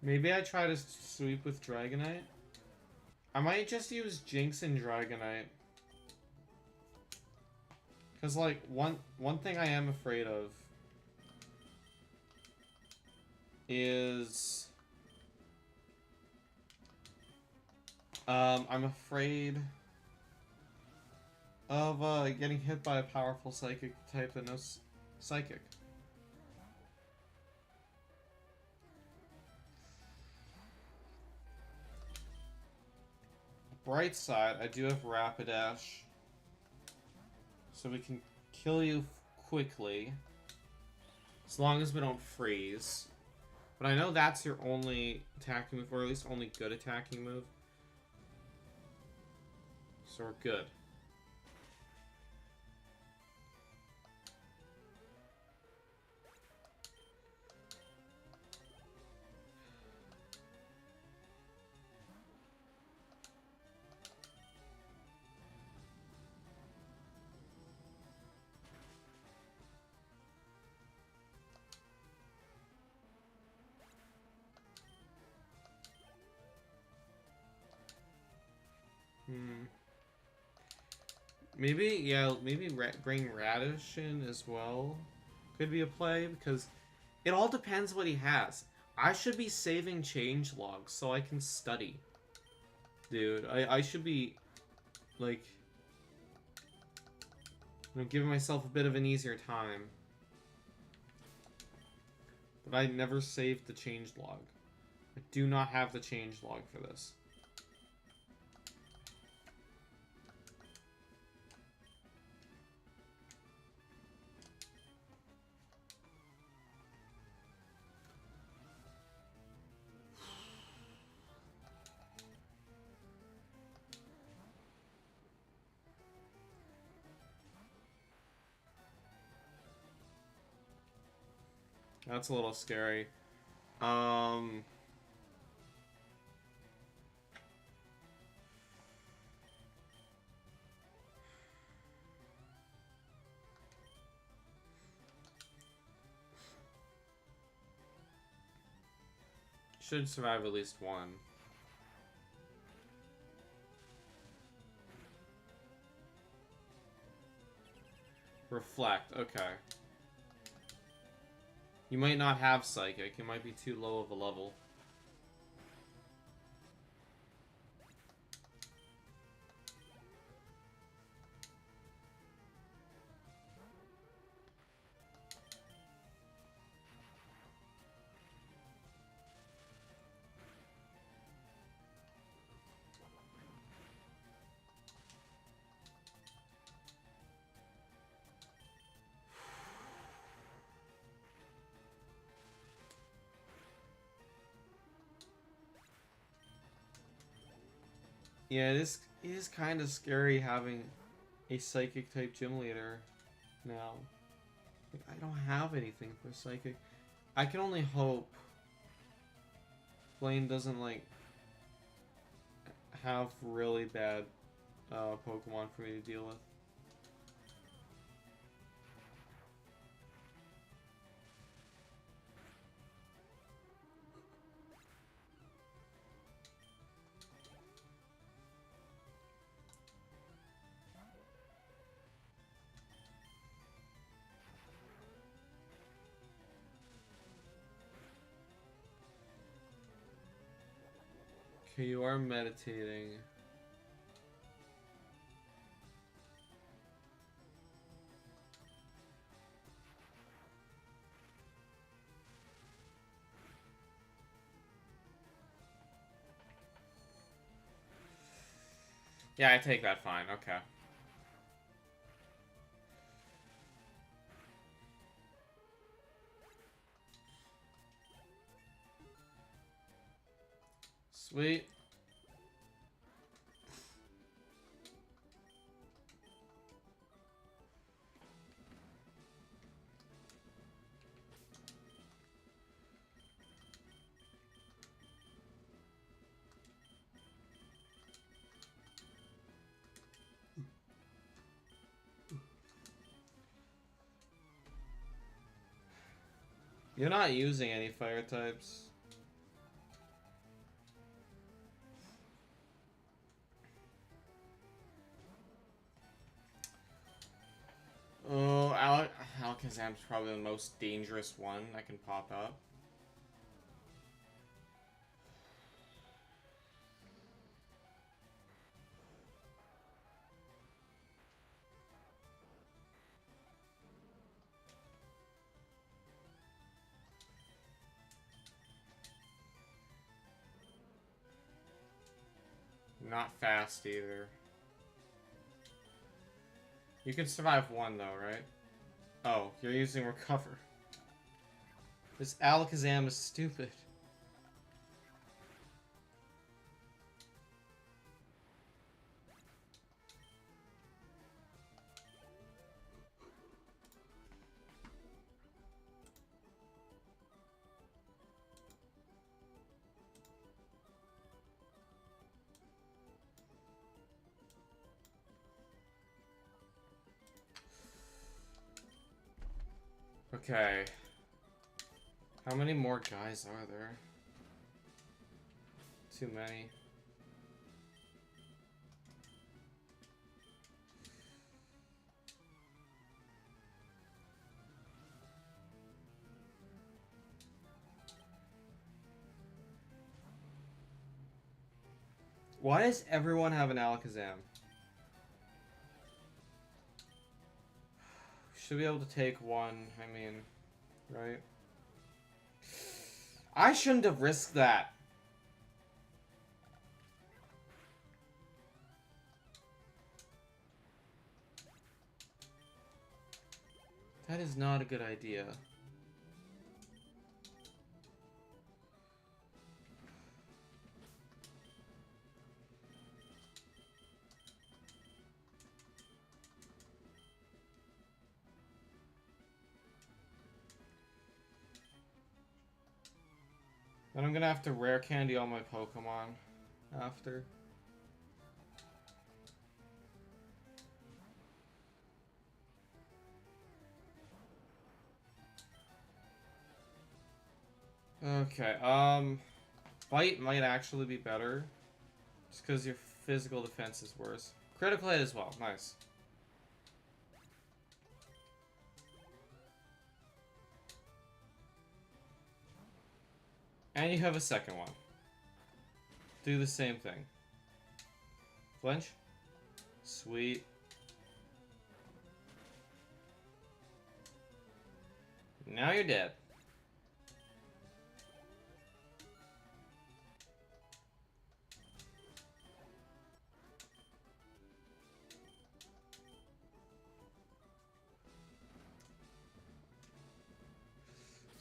Maybe I try to sweep with Dragonite. I might just use Jinx and Dragonite. Cause like one thing I am afraid of is I'm afraid of getting hit by a powerful psychic type that knows psychic. Bright side, I do have Rapidash, so we can kill you quickly, as long as we don't freeze. But I know that's your only attacking move, or at least only good attacking move. So we're good. Maybe, yeah, maybe bring Radish in as well. Could be a play, because it all depends what he has. I should be saving change logs so I can study. Dude, I should be, like, giving myself a bit of an easier time. But I never saved the change log. I do not have the change log for this. That's a little scary. Should survive at least one. Reflect, okay. You might not have Psychic. You might be too low of a level. Yeah, it is kind of scary having a Psychic type gym leader now. Like, I don't have anything for Psychic. I can only hope Blaine doesn't, like, have really bad Pokemon for me to deal with. Okay, you are meditating. Yeah, I take that fine. Okay. Sweet. You're not using any fire types. Oh, Alakazam's probably the most dangerous one that can pop up. Not fast either. You can survive one though, right? Oh, you're using recover. This Alakazam is stupid. Okay. How many more guys are there? Too many. Why does everyone have an Alakazam? Should be able to take one, I mean, right? I shouldn't have risked that. That is not a good idea. Then I'm gonna have to rare candy all my Pokemon after. Okay, Bite might actually be better. Just because your physical defense is worse. Critical hit as well, nice. And you have a second one. Do the same thing. Flinch. Sweet. Now you're dead.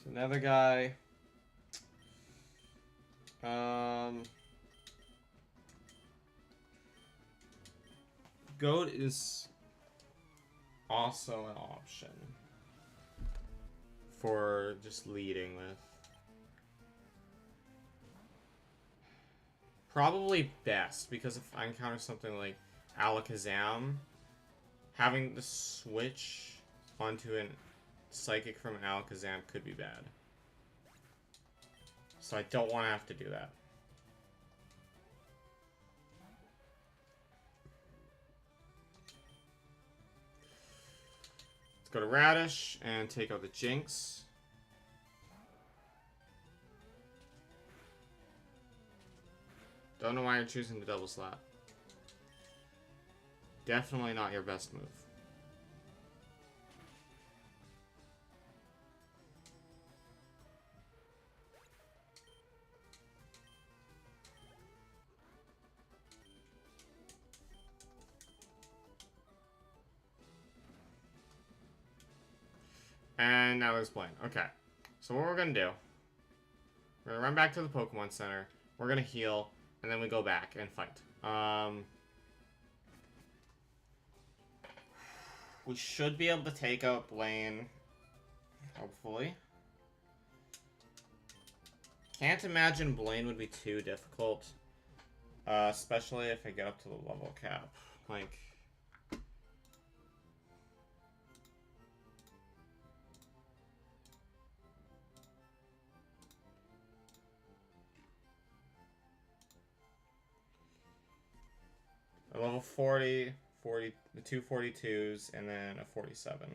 So another guy. Goat is also an option for just leading with. Probably best, because if I encounter something like Alakazam, having to switch onto a Psychic from an Alakazam could be bad. So I don't want to have to do that. Let's go to Radish and take out the Jinx. Don't know why you're choosing the double slap. Definitely not your best move. And now there's Blaine. Okay. So what we're going to do, we're going to run back to the Pokemon Center. We're going to heal. And then we go back and fight. We should be able to take out Blaine. Hopefully. Can't imagine Blaine would be too difficult. Especially if I get up to the level cap. Like... A level 40, the two 42s, and then a 47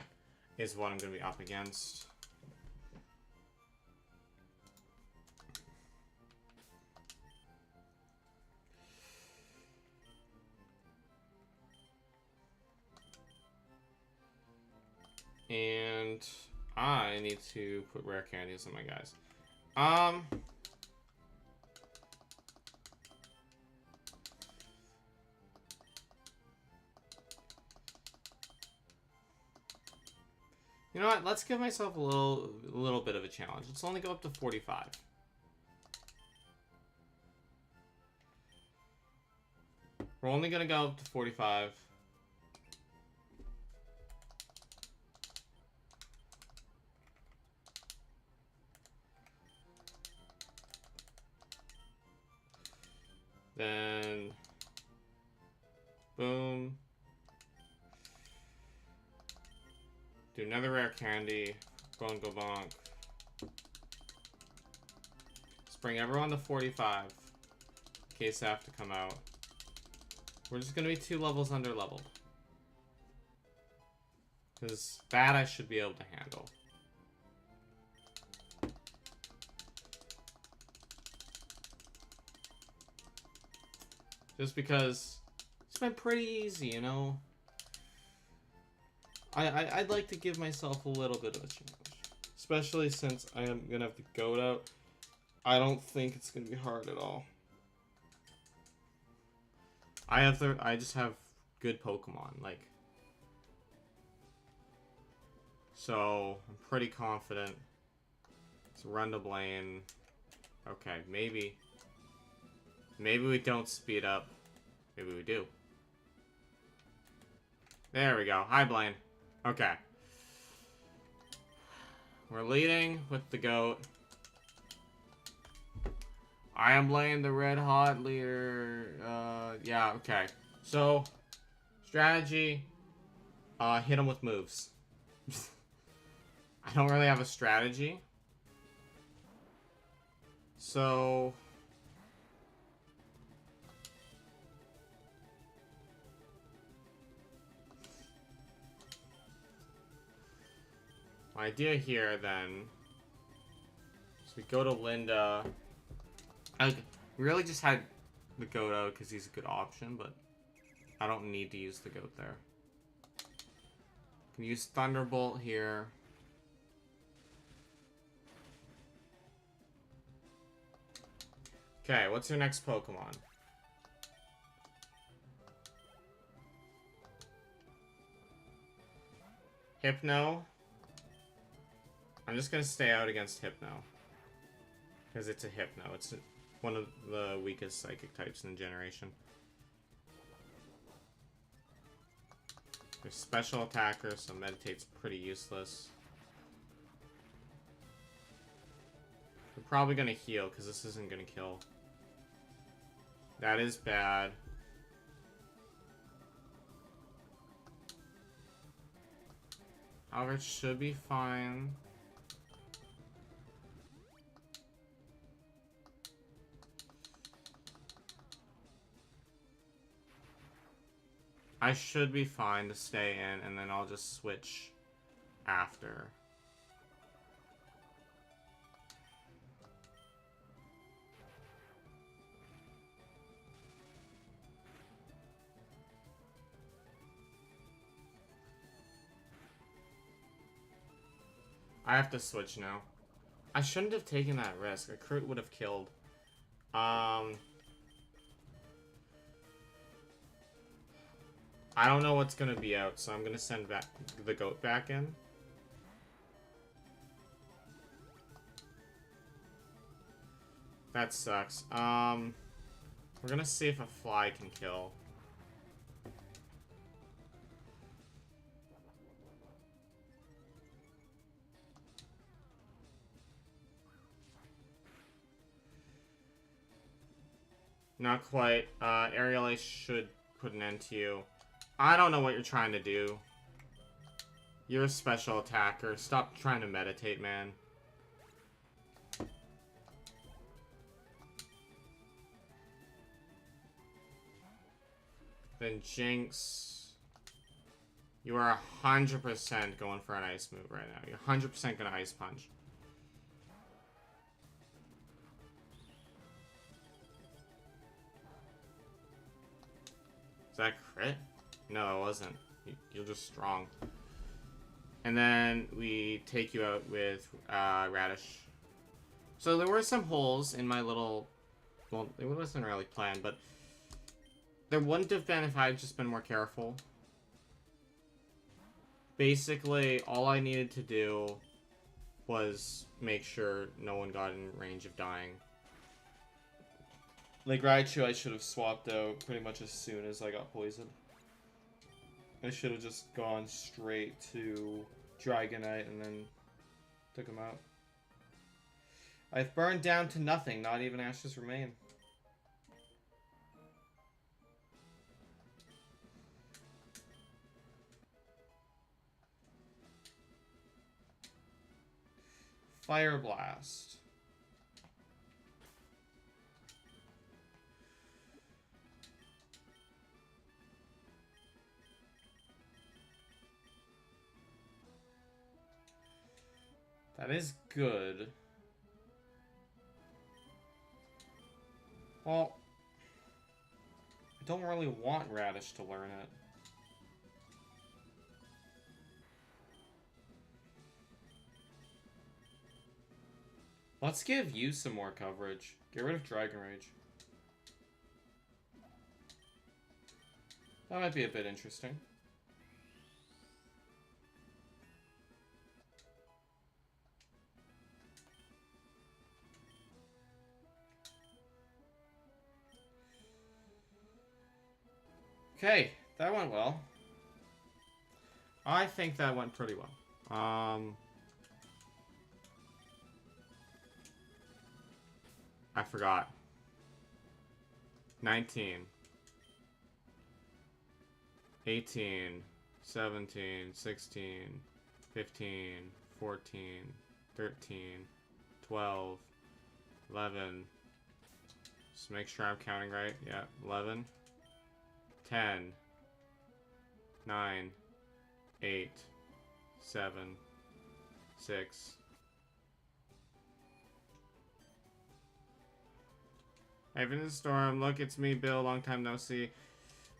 is what I'm going to be up against. And I need to put rare candies on my guys. You know what? Let's give myself a little bit of a challenge. Let's only go up to 45. We're only gonna go up to 45. Then, boom. Do another rare candy. Bone go bonk. Let's bring everyone to 45. In case I have to come out. We're just gonna be 2 levels under leveled. Because that I should be able to handle. Just because it's been pretty easy, you know? I'd like to give myself a little bit of a challenge. Especially since I am gonna have the goat out. I don't think it's gonna be hard at all. I just have good Pokemon, like. So I'm pretty confident. Let's run to Blaine. Okay, maybe we don't speed up. Maybe we do. There we go. Hi, Blaine. Okay. We're leading with the goat. I am Blaine, the red hot leader. Yeah, okay. So, strategy. Hit him with moves. I don't really have a strategy. So... my idea here, then, is we go to Linda. I really just had the goat out because he's a good option, but I don't need to use the goat there. Can use Thunderbolt here. Okay, what's your next Pokemon? Hypno. I'm just gonna stay out against Hypno. Because it's a Hypno. It's one of the weakest psychic types in the generation. There's special attacker, so Meditate's pretty useless. We're probably gonna heal, because this isn't gonna kill. That is bad. However, it should be fine. I should be fine to stay in, and then I'll just switch after. I have to switch now. I shouldn't have taken that risk. A crit would have killed. I don't know what's gonna be out, so I'm gonna send back the goat back in. That sucks. We're gonna see if a fly can kill. Not quite. Aerial Ace should put an end to you. I don't know what you're trying to do. You're a special attacker. Stop trying to meditate, man. Then Jinx. You are 100% going for an ice move right now. You're 100% gonna ice punch. Is that crit? No, it wasn't. You're just strong. And then we take you out with Radish. So there were some holes in my little... Well, it wasn't really planned, but... There wouldn't have been if I had just been more careful. Basically, all I needed to do was make sure no one got in range of dying. Like Raichu, I should have swapped out pretty much as soon as I got poisoned. I should have just gone straight to Dragonite and then took him out. I've burned down to nothing, not even ashes remain. Fire Blast. That is good. Well, I don't really want Radish to learn it. Let's give you some more coverage. Get rid of Dragon Rage. That might be a bit interesting. Okay, that went well. I think that went pretty well. I forgot. 19. 18. 17. 16. 15. 14. 13. 12. 11. Just make sure I'm counting right. Yeah, 11. 10. 9. 8. 7. 6. Ivan the Storm, look, it's me, Bill. Long time no see.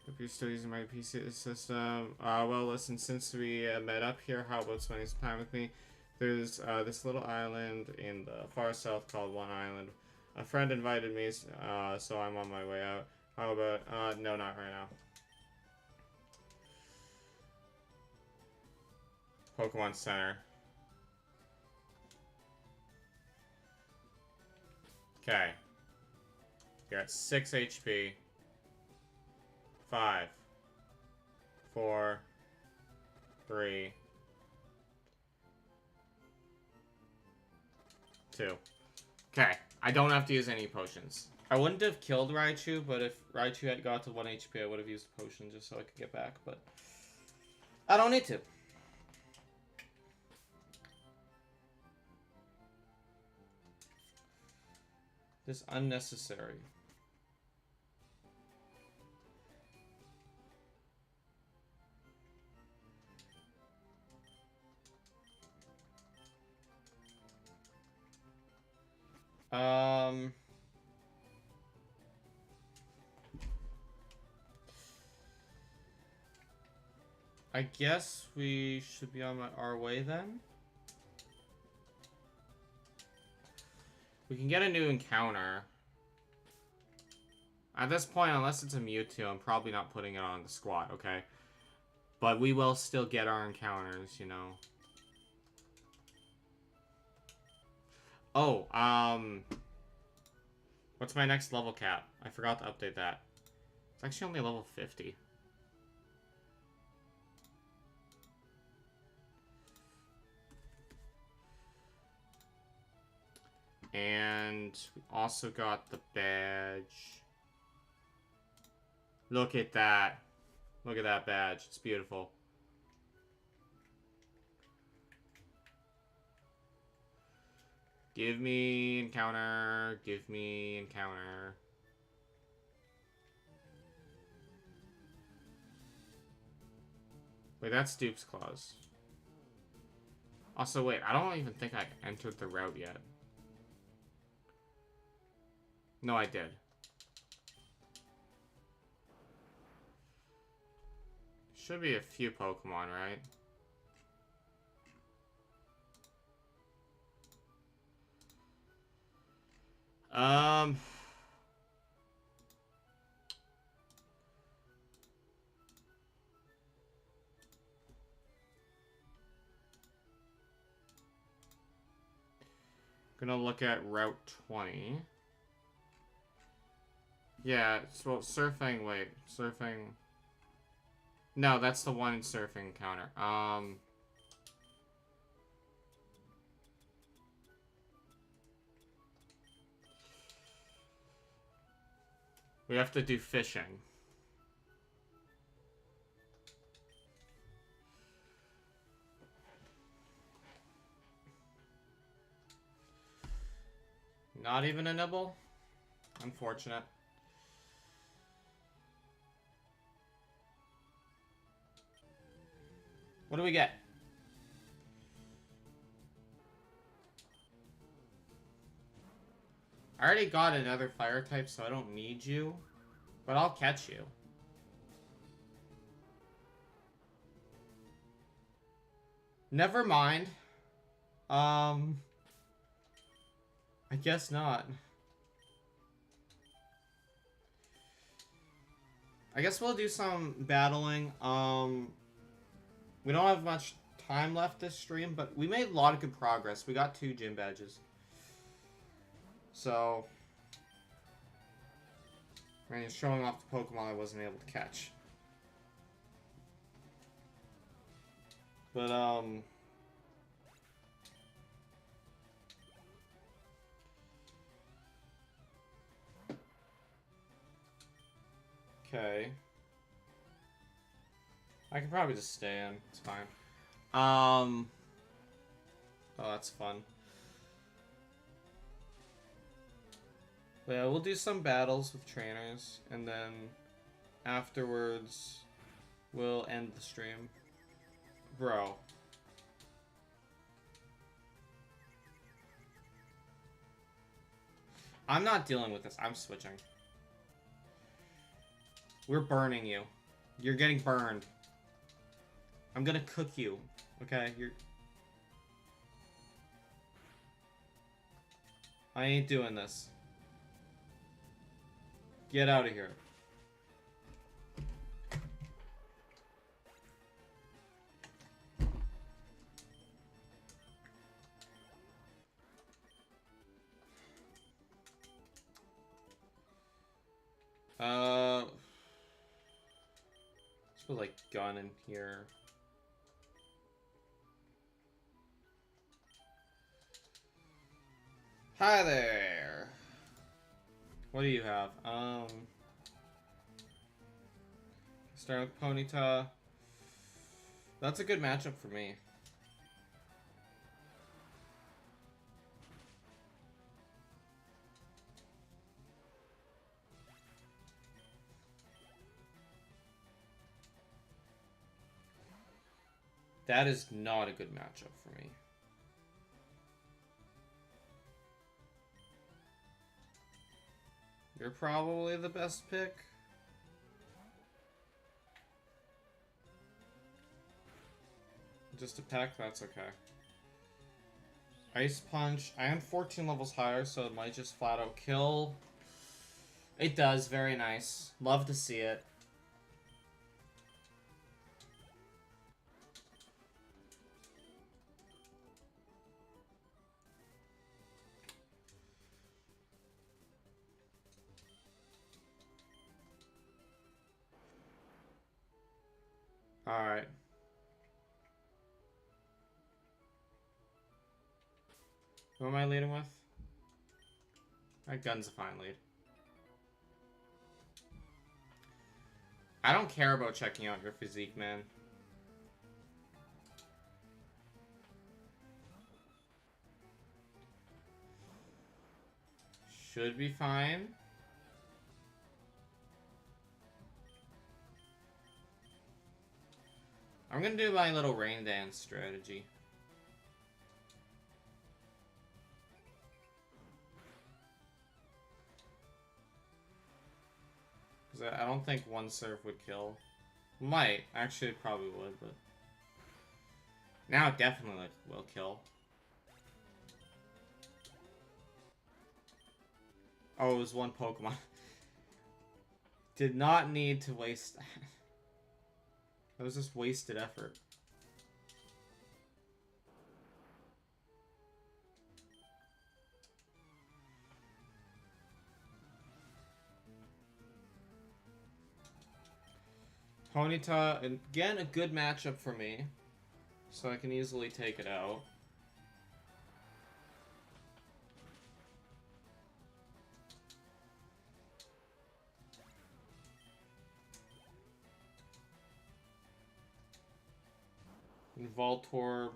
Hope you're still using my PC system. Well, listen, since we met up here, how about spending some time with me? There's this little island in the far south called One Island. A friend invited me, so I'm on my way out. How about, no, not right now. Pokemon Center. Okay. You're at 6 HP. 5. 4. 3. 2. Okay. I don't have to use any potions. I wouldn't have killed Raichu, but if Raichu had got to 1 HP, I would have used a potion just so I could get back, but I don't need to. This is unnecessary. I guess we should be on our way then. We can get a new encounter. At this point, unless it's a Mewtwo, I'm probably not putting it on the squad, okay? But we will still get our encounters, you know. Oh, what's my next level cap? I forgot to update that. It's actually only level 50. And we also got the badge. Look at that. Look at that badge. It's beautiful. Give me encounter. Give me encounter. Wait, that's Dupe's Claws. Also, wait, I don't even think I entered the route yet. No, I did. Should be a few Pokemon, right? Gonna look at Route 20. Yeah, so surfing, wait, surfing... No, that's the one surfing encounter. We have to do fishing. Not even a nibble? Unfortunate. What do we get? I already got another fire type, so I don't need you. But I'll catch you. Never mind. I guess not. I guess we'll do some battling. We don't have much time left this stream, but we made a lot of good progress. We got 2 gym badges. So, I mean, showing off the Pokemon I wasn't able to catch. But, okay. I can probably just stay in. It's fine. Oh, that's fun. But yeah, we'll do some battles with trainers, and then afterwards, we'll end the stream. Bro. I'm not dealing with this. I'm switching. We're burning you. You're getting burned. I'm gonna cook you. Okay? I ain't doing this. Get out of here. Let's put like gun in here. Hi there. What do you have? Start with Ponyta. That's a good matchup for me. That is not a good matchup for me. You're probably the best pick. Just a peck, that's okay. Ice Punch. I am 14 levels higher, so it might just flat out kill. It does, very nice. Love to see it. Alright. Who am I leading with? My gun's a fine lead. I don't care about checking out your physique, man. Should be fine. I'm gonna do my little rain dance strategy. Because I don't think one surf would kill. Might. Actually, it probably would, but... Now it definitely will kill. Oh, it was one Pokemon. Did not need to waste that. That was just wasted effort. Ponyta, again, a good matchup for me. So I can easily take it out. And Voltorb.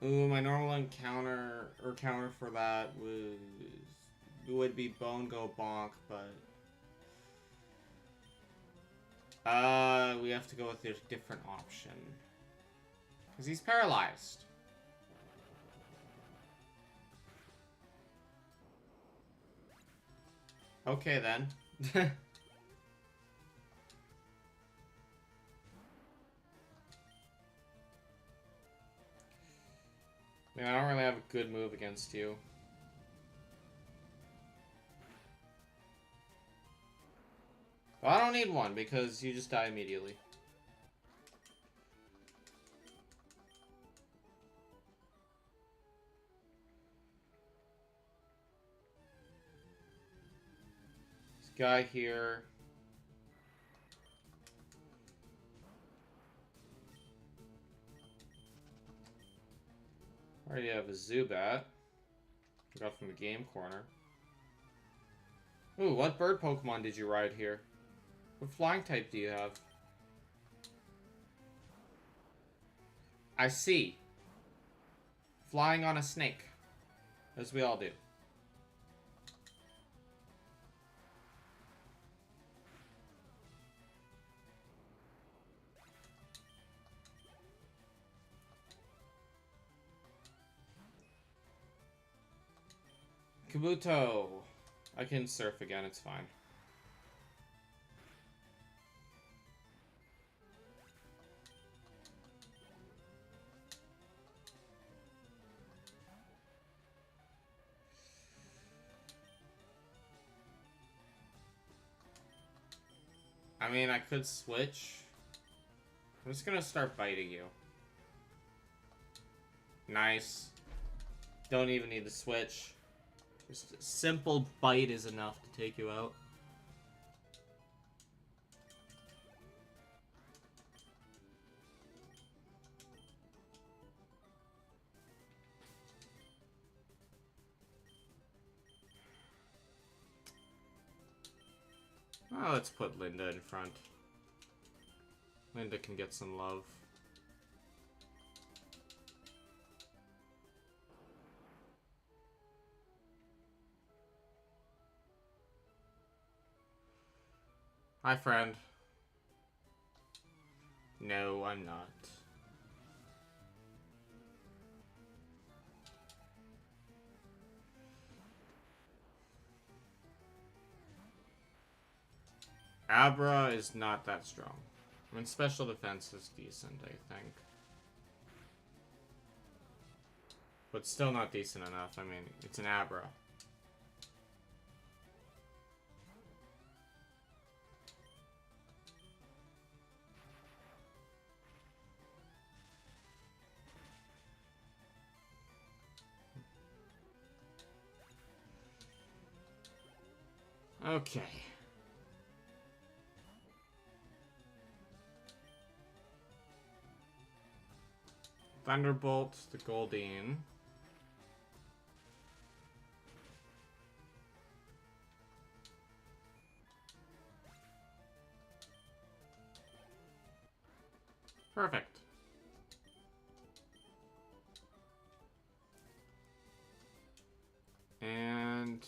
Ooh, my normal encounter or counter for that would be Bone Go Bonk, but we have to go with a different option. Because he's paralyzed. Okay, then. I don't really have a good move against you. Well, I don't need one, because you just die immediately. This guy here... I already have a Zubat. I got from the game corner. Ooh, what bird Pokemon did you ride here? What flying type do you have? I see. Flying on a snake. As we all do. Kabuto. I can surf again, it's fine. I mean, I could switch. I'm just gonna start biting you. Nice. Don't even need to switch. Just a simple bite is enough to take you out. Oh, let's put Linda in front. Linda can get some love. Hi, friend. No, I'm not. Abra is not that strong. I mean, special defense is decent, I think. But still not decent enough. I mean, it's an Abra. Okay. Thunderbolt to Goldeen. Perfect. And...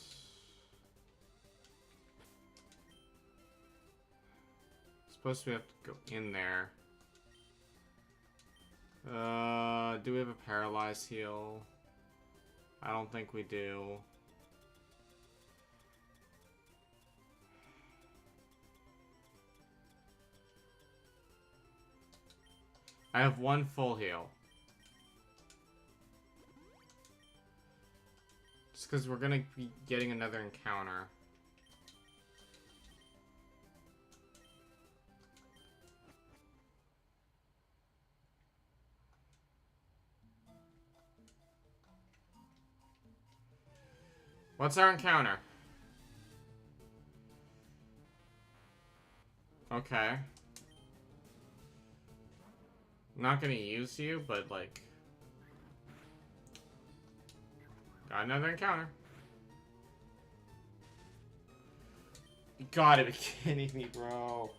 supposed to have to go in there. Do we have a paralyzed heal? I don't think we do. I have one full heal. Just because we're gonna be getting another encounter. What's our encounter? Okay. I'm not gonna use you, but, like... Got another encounter. You gotta be kidding me, bro.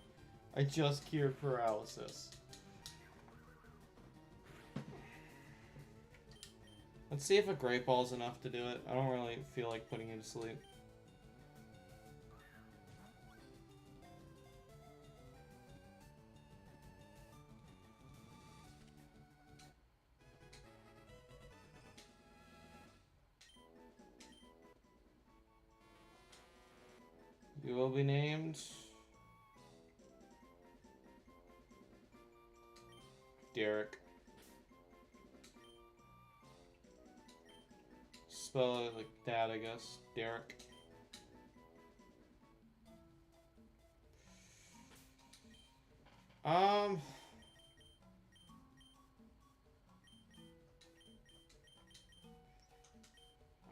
I just cured paralysis. Let's see if a Great Ball's enough to do it. I don't really feel like putting you to sleep. You will be named... Derek. Spell it like that, I guess. Derek.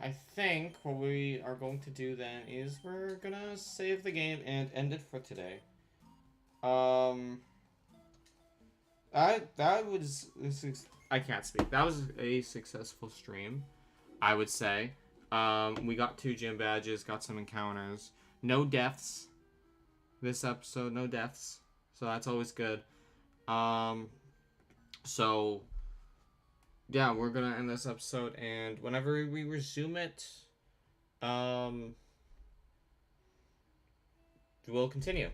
I think what we are going to do then is we're gonna save the game and end it for today. I can't speak. That was a successful stream, I would say. We got 2 gym badges, got some encounters. No deaths. This episode, no deaths. So that's always good. So yeah, we're gonna end this episode, and whenever we resume it, we'll continue.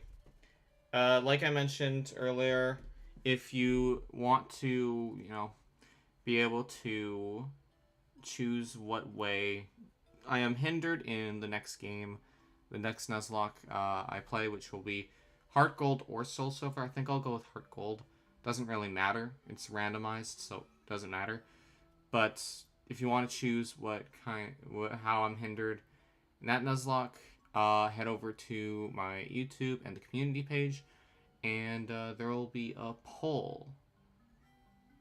Like I mentioned earlier, if you want to, be able to choose what way I am hindered in the next game, the next Nuzlocke I play, which will be Heart Gold or Soul Silver. I think I'll go with Heart Gold. Doesn't really matter. It's randomized, so it doesn't matter. But if you want to choose how I'm hindered in that Nuzlocke, head over to my YouTube and the community page, and there will be a poll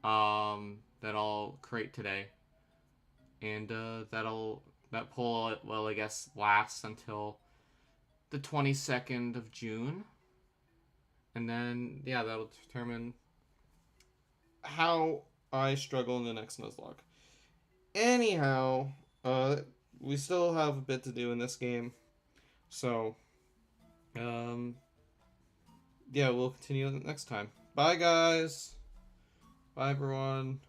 that I'll create today, and that poll will, I guess, last until the 22nd of June, and then yeah, that'll determine how I struggle in the next Nuzlocke. Anyhow, we still have a bit to do in this game, so yeah, we'll continue next time. Bye, guys. Bye, everyone.